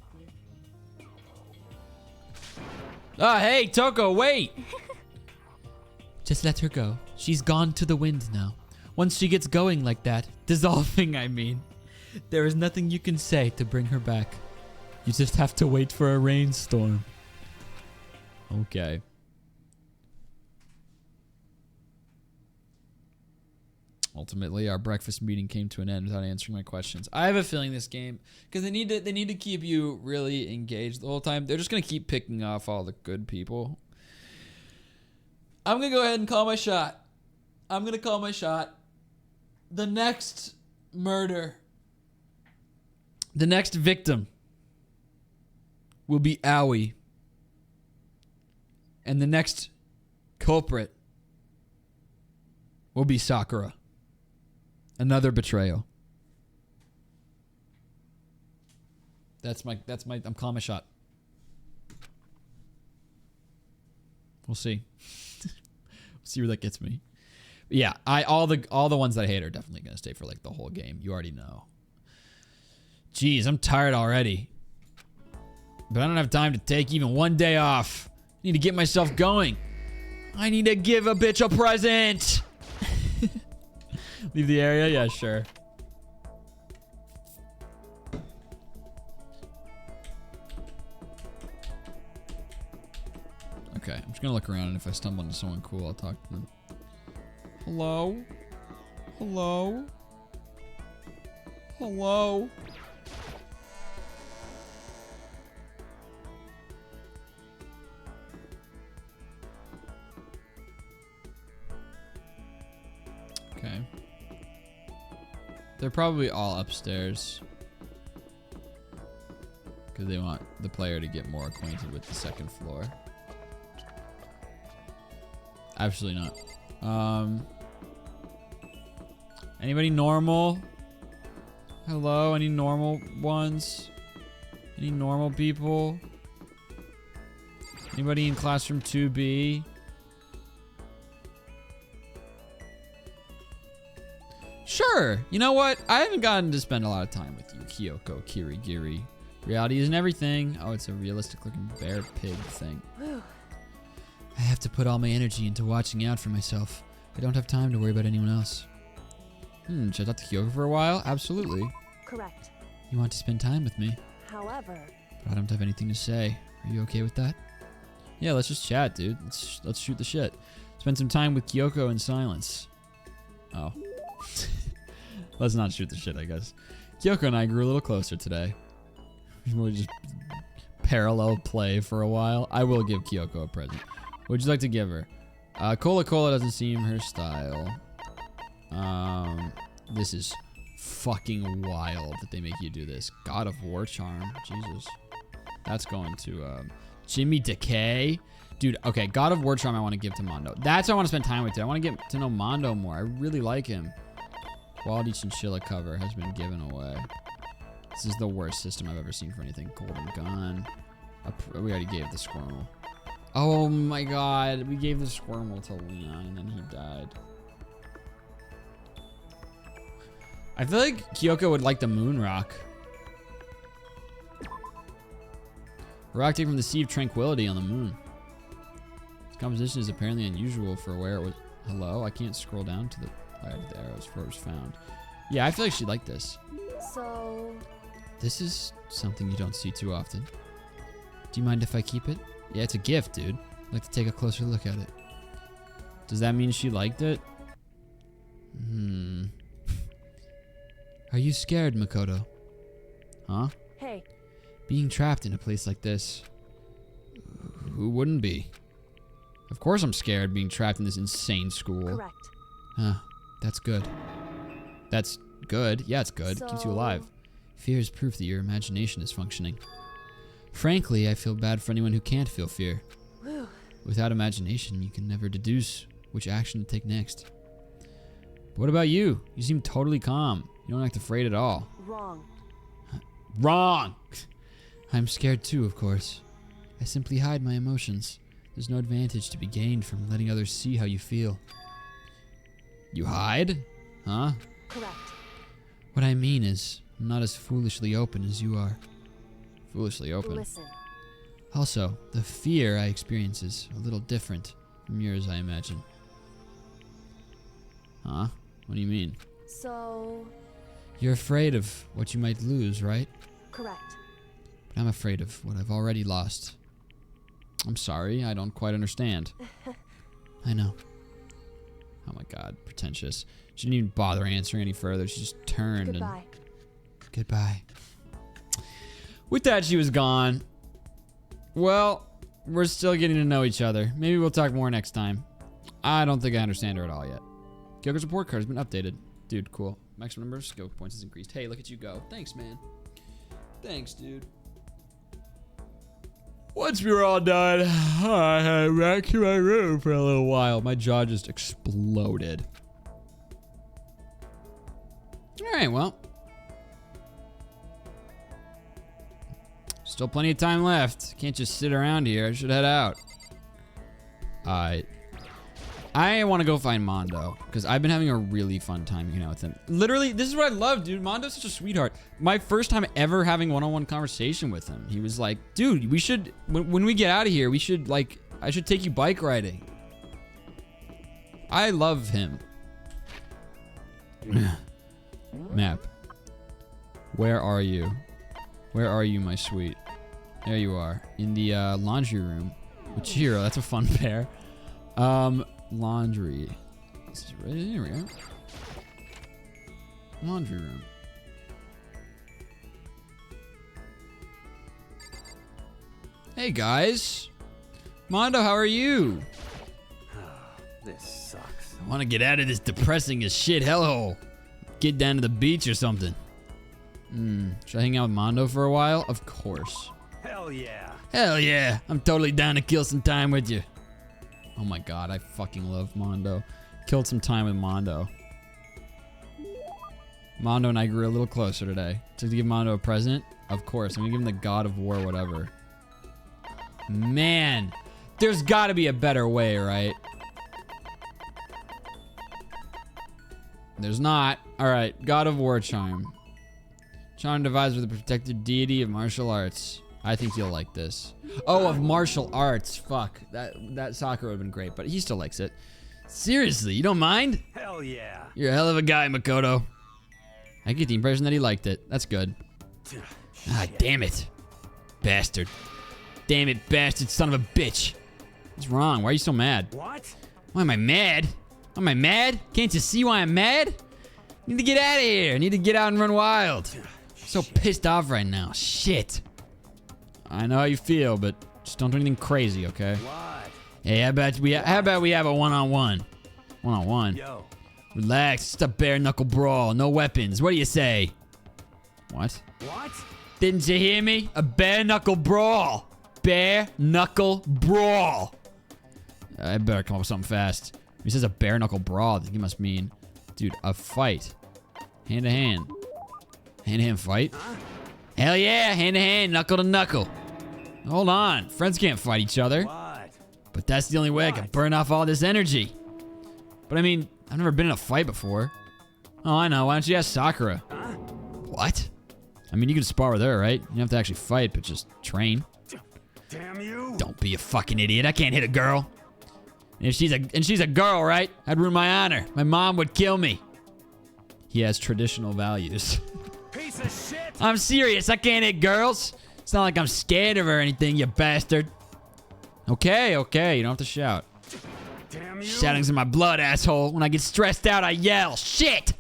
thing. Ah, hey, Toko, wait. Just let her go. She's gone to the wind now. Once she gets going like that, dissolving, I mean, there is nothing you can say to bring her back. You just have to wait for a rainstorm. Okay. Ultimately, our breakfast meeting came to an end without answering my questions. I have a feeling this game, because they need to keep you really engaged the whole time. They're just gonna keep picking off all the good people. I'm gonna go ahead and call my shot. I'm gonna call my shot. The next murder, the next victim will be Aoi. And the next culprit will be Sakura. Another betrayal. I'm calling my shot. We'll see. We'll see where that gets me. But yeah, all the ones that I hate are definitely gonna stay for like the whole game. You already know. Jeez, I'm tired already. But I don't have time to take even one day off. I need to get myself going. I need to give a bitch a present. Leave the area? Yeah, sure. Okay, I'm just gonna look around, and if I stumble into someone cool, I'll talk to them. Hello? Hello? Hello? Okay. They're probably all upstairs. Because they want the player to get more acquainted with the second floor. Absolutely not. Anybody normal? Hello? Any normal ones? Any normal people? Anybody in classroom 2B? Sure. You know what? I haven't gotten to spend a lot of time with you, Kyoko, Kirigiri. Reality isn't everything. Oh, it's a realistic looking bear pig thing. I have to put all my energy into watching out for myself. I don't have time to worry about anyone else. Should I talk to Kyoko for a while? Absolutely. Correct. You want to spend time with me? However... But I don't have anything to say. Are you okay with that? Yeah, let's just chat, dude. Let's shoot the shit. Spend some time with Kyoko in silence. Oh. Let's not shoot the shit, I guess. Kyoko and I grew a little closer today. We'll just parallel play for a while. I will give Kyoko a present. What would you like to give her? Cola Cola doesn't seem her style. This is fucking wild that they make you do this. God of War charm. Jesus. That's going to, Jimmy Decay. Dude, okay, God of War charm I want to give to Mondo. That's what I want to spend time with, dude. I want to get to know Mondo more. I really like him. Quality Chinchilla cover has been given away. This is the worst system I've ever seen for anything. Golden Gun. We already gave the Squirmel. Oh my god, we gave the Squirmel to Leon and then he died. I feel like Kyoko would like the Moon Rock. Rock taken from the Sea of Tranquility on the moon. Its composition is apparently unusual for where it was. Hello? I can't scroll down to the arrows before it was found. Yeah, I feel like she'd like this. So... This is something you don't see too often. Do you mind if I keep it? Yeah, it's a gift, dude. I'd like to take a closer look at it. Does that mean she liked it? Are you scared, Makoto? Huh? Hey. Being trapped in a place like this. Who wouldn't be? Of course I'm scared being trapped in this insane school. Correct. Huh. That's good. That's good. Yeah, it's good. Keeps you alive. Fear is proof that your imagination is functioning. Frankly, I feel bad for anyone who can't feel fear. Whew. Without imagination, you can never deduce which action to take next. But what about you? You seem totally calm. You don't act afraid at all. Wrong. Wrong! I'm scared too, of course. I simply hide my emotions. There's no advantage to be gained from letting others see how you feel. You hide? Huh? Correct. What I mean is, I'm not as foolishly open as you are. Foolishly open. Listen. Also, the fear I experience is a little different from yours, I imagine. Huh? What do you mean? So... You're afraid of what you might lose, right? Correct. But I'm afraid of what I've already lost. I'm sorry, I don't quite understand. I know. Oh my god, pretentious. She didn't even bother answering any further. She just turned Goodbye. and... Goodbye. With that, she was gone. Well, we're still getting to know each other. Maybe we'll talk more next time. I don't think I understand her at all yet. Kyoko's report card has been updated. Dude, cool. Maximum number of skill points has increased. Hey, look at you go. Thanks, man. Thanks, dude. Once we were all done, I headed back to my room for a little while. My jaw just exploded. Alright, well. Still plenty of time left. Can't just sit around here. I should head out. I want to go find Mondo because I've been having a really fun time hanging out with him. Literally, this is what I love, dude. Mondo's such a sweetheart. My first time ever having one-on-one conversation with him. He was like, dude, we should, when we get out of here, we should, like, I should take you bike riding. I love him. Map. Where are you? Where are you, my sweet? There you are. In the laundry room. With Chiro, that's a fun pair. Laundry. This is right here we go. Laundry room. Hey guys. Mondo, how are you? This sucks. I want to get out of this depressing as shit hellhole. Get down to the beach or something. Should I hang out with Mondo for a while? Of course. Hell yeah. Hell yeah. I'm totally down to kill some time with you. Oh my god, I fucking love Mondo. Killed some time with Mondo. Mondo and I grew a little closer today. To give Mondo a present? Of course. I'm gonna give him the God of War whatever. Man. There's gotta be a better way, right? There's not. Alright, God of War charm. Charm devised with a protected deity of martial arts. I think you'll like this. Oh, of martial arts. Fuck. That soccer would have been great, but he still likes it. Seriously, you don't mind? Hell yeah. You're a hell of a guy, Makoto. I get the impression that he liked it. That's good. Ah, damn it. Bastard. damn it, bastard son of a bitch. What's wrong? Why are you so mad? What? Why am I mad? Am I mad? Can't you see why I'm mad? I need to get out of here. I need to get out and run wild. I'm so pissed off right now. Shit. I know how you feel, but just don't do anything crazy, okay? What? Hey, how about we have a one-on-one? One-on-one? Yo. Relax. It's a bare knuckle brawl. No weapons. What do you say? What? What? Didn't you hear me? A bare knuckle brawl. Bare knuckle brawl. I better come up with something fast. He says a bare knuckle brawl. I think he must mean, dude, a fight. Hand to hand. Hand to hand fight? Huh? Hell yeah, hand to hand, knuckle to knuckle. Hold on. Friends can't fight each other. What? But that's the only way I can burn off all this energy. But I mean, I've never been in a fight before. Oh, I know. Why don't you ask Sakura? Huh? What? I mean, you can spar with her, right? You don't have to actually fight, but just train. Damn you. Don't be a fucking idiot. I can't hit a girl. And she's a girl, right? I'd ruin my honor. My mom would kill me. He has traditional values. Piece of shit. I'm serious. I can't hit girls. It's not like I'm scared of her or anything, you bastard. Okay, okay. You don't have to shout. Damn you. Shouting's in my blood, asshole. When I get stressed out, I yell. Shit!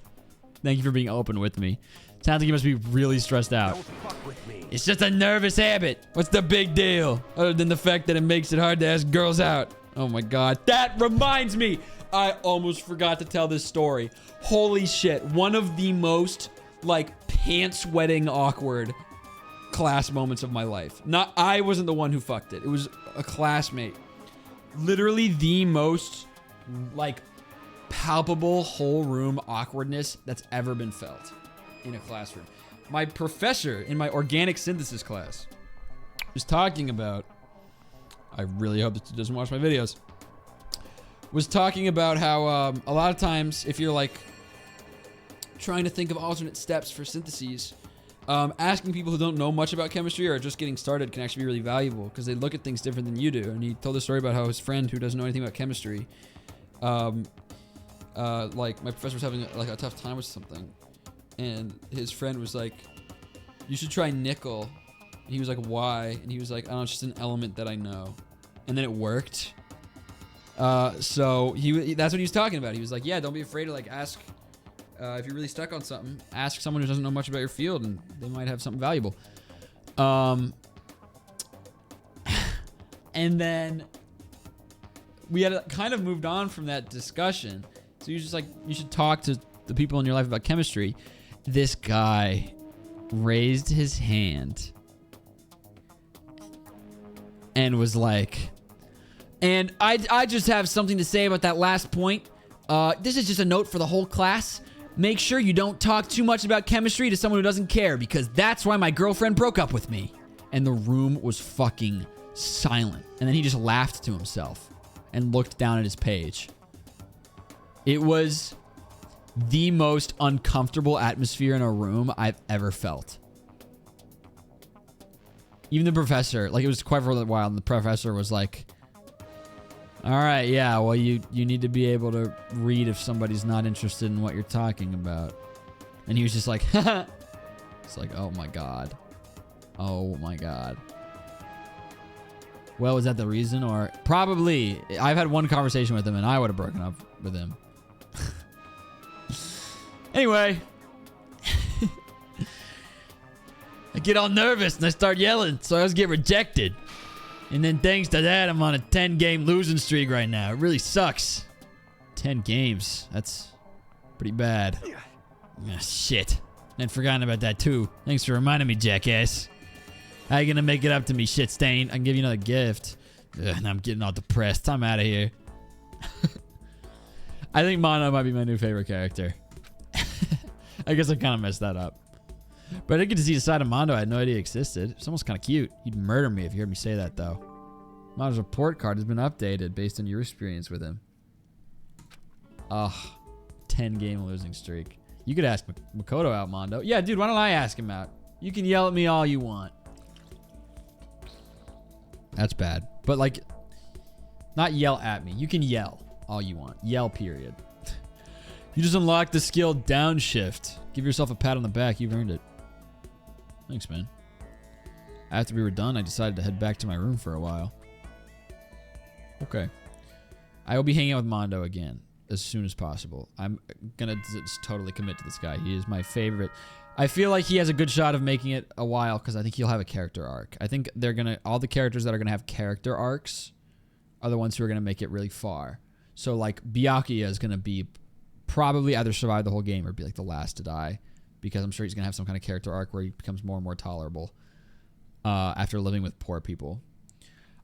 Thank you for being open with me. Sounds like you must be really stressed out. Don't fuck with me. It's just a nervous habit. What's the big deal? Other than the fact that it makes it hard to ask girls out. Oh my god. That reminds me. I almost forgot to tell this story. Holy shit. One of the most, like, pants-wetting awkward class moments of my life. I wasn't the one who fucked it. It was a classmate. Literally the most, like, palpable whole room awkwardness that's ever been felt in a classroom. My professor in my organic synthesis class was talking about, I really hope that he doesn't watch my videos, was talking about how a lot of times if you're like trying to think of alternate steps for syntheses, asking people who don't know much about chemistry or are just getting started can actually be really valuable because they look at things different than you do. And he told a story about how his friend who doesn't know anything about chemistry, like my professor was having like a tough time with something, and his friend was like, "You should try nickel." And he was like, "Why?" And he was like, "I don't know, it's just an element that I know." And then it worked. So that's what he was talking about. He was like, "Yeah, don't be afraid to like ask." If you're really stuck on something, ask someone who doesn't know much about your field and they might have something valuable. And then we had kind of moved on from that discussion. So he was just like, you should talk to the people in your life about chemistry. This guy raised his hand and was like, and I just have something to say about that last point. This is just a note for the whole class. Make sure you don't talk too much about chemistry to someone who doesn't care, because that's why my girlfriend broke up with me. And the room was fucking silent. And then he just laughed to himself and looked down at his page. It was the most uncomfortable atmosphere in a room I've ever felt. Even the professor, like it was quite for a while, and the professor was like, all right, yeah, well, you need to be able to read if somebody's not interested in what you're talking about. And he was just like, it's like, oh my god. Oh my god. Well, is that the reason? Or probably. I've had one conversation with him and I would have broken up with him. Anyway. I get all nervous and I start yelling, so I always get rejected. And then thanks to that, I'm on a 10-game losing streak right now. It really sucks. 10 games. That's pretty bad. Ah, shit. I'd forgotten about that too. Thanks for reminding me, jackass. How you gonna make it up to me, shit stain? I can give you another gift. Ugh, now I'm getting all depressed. I'm out of here. I think Mono might be my new favorite character. I guess I kind of messed that up. But I did get to see the side of Mondo I had no idea existed. It's almost kind of cute. He'd murder me if you heard me say that, though. Mondo's report card has been updated based on your experience with him. Ugh. 10-game losing streak. You could ask Makoto out, Mondo. Yeah, dude, why don't I ask him out? You can yell at me all you want. That's bad. But, like, not yell at me. You can yell all you want. Yell, period. You just unlocked the skill downshift. Give yourself a pat on the back. You've earned it. Thanks, man. After we were done, I decided to head back to my room for a while. Okay. I will be hanging out with Mondo again as soon as possible. I'm gonna just totally commit to this guy. He is my favorite. I feel like he has a good shot of making it a while because I think he'll have a character arc. I think they're gonna, all the characters that are gonna have character arcs are the ones who are gonna make it really far. So like Byakuya is gonna be probably either survive the whole game or be like the last to die, because I'm sure he's gonna have some kind of character arc where he becomes more and more tolerable after living with poor people.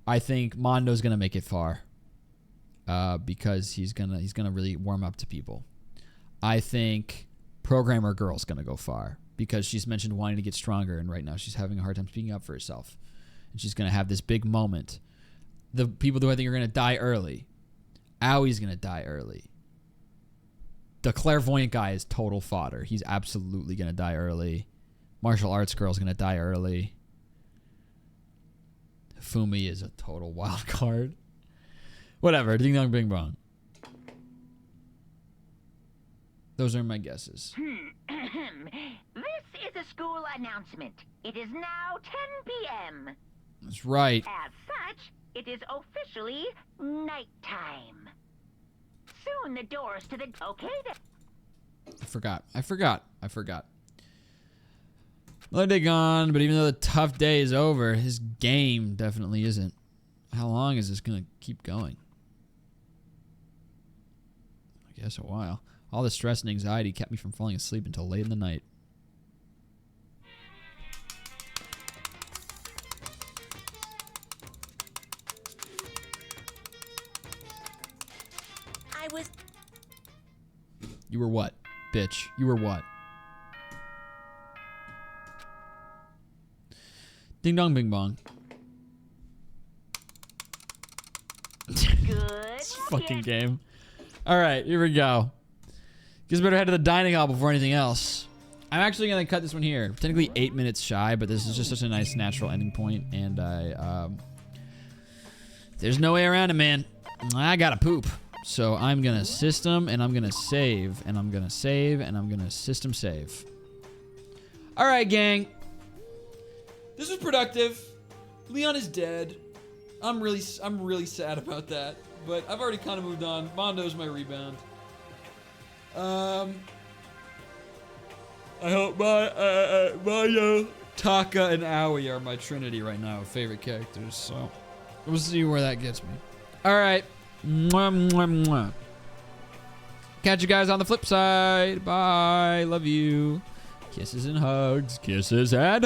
I think Mondo's gonna make it far because he's gonna really warm up to people. I think Programmer Girl's gonna go far because she's mentioned wanting to get stronger, and right now she's having a hard time speaking up for herself, and she's gonna have this big moment. The people who I think are gonna die early, Aoi's gonna die early. The clairvoyant guy is total fodder. He's absolutely gonna die early. Martial arts girl's gonna die early. Fumi is a total wild card. Whatever. Ding dong bing bong. Those are my guesses. This is a school announcement. It is now 10 p.m. That's right. As such, it is officially nighttime. Soon the doors to the... Okay then. I forgot. Another day gone, but even though the tough day is over, his game definitely isn't. How long is this going to keep going? I guess a while. All the stress and anxiety kept me from falling asleep until late in the night. I was... You were what, bitch? You were what? Ding dong bing bong. This fucking game. Alright, here we go. Guess better head to the dining hall before anything else. I'm actually going to cut this one here. Technically 8 minutes shy, but this is just such a nice natural ending point, and there's no way around it, man. I gotta poop. So I'm going to system, and I'm going to save, and I'm going to save, and I'm going to system save. Alright, gang. This was productive. Leon is dead. I'm really sad about that, but I've already kind of moved on. Mondo's my rebound. I hope Mayo, Taka, and Aoi are my trinity right now of favorite characters, so we'll see where that gets me. Alright. Mwah, mwah, mwah. Catch you guys on the flip side. Bye. Love you. Kisses and hugs. Kisses and hugs.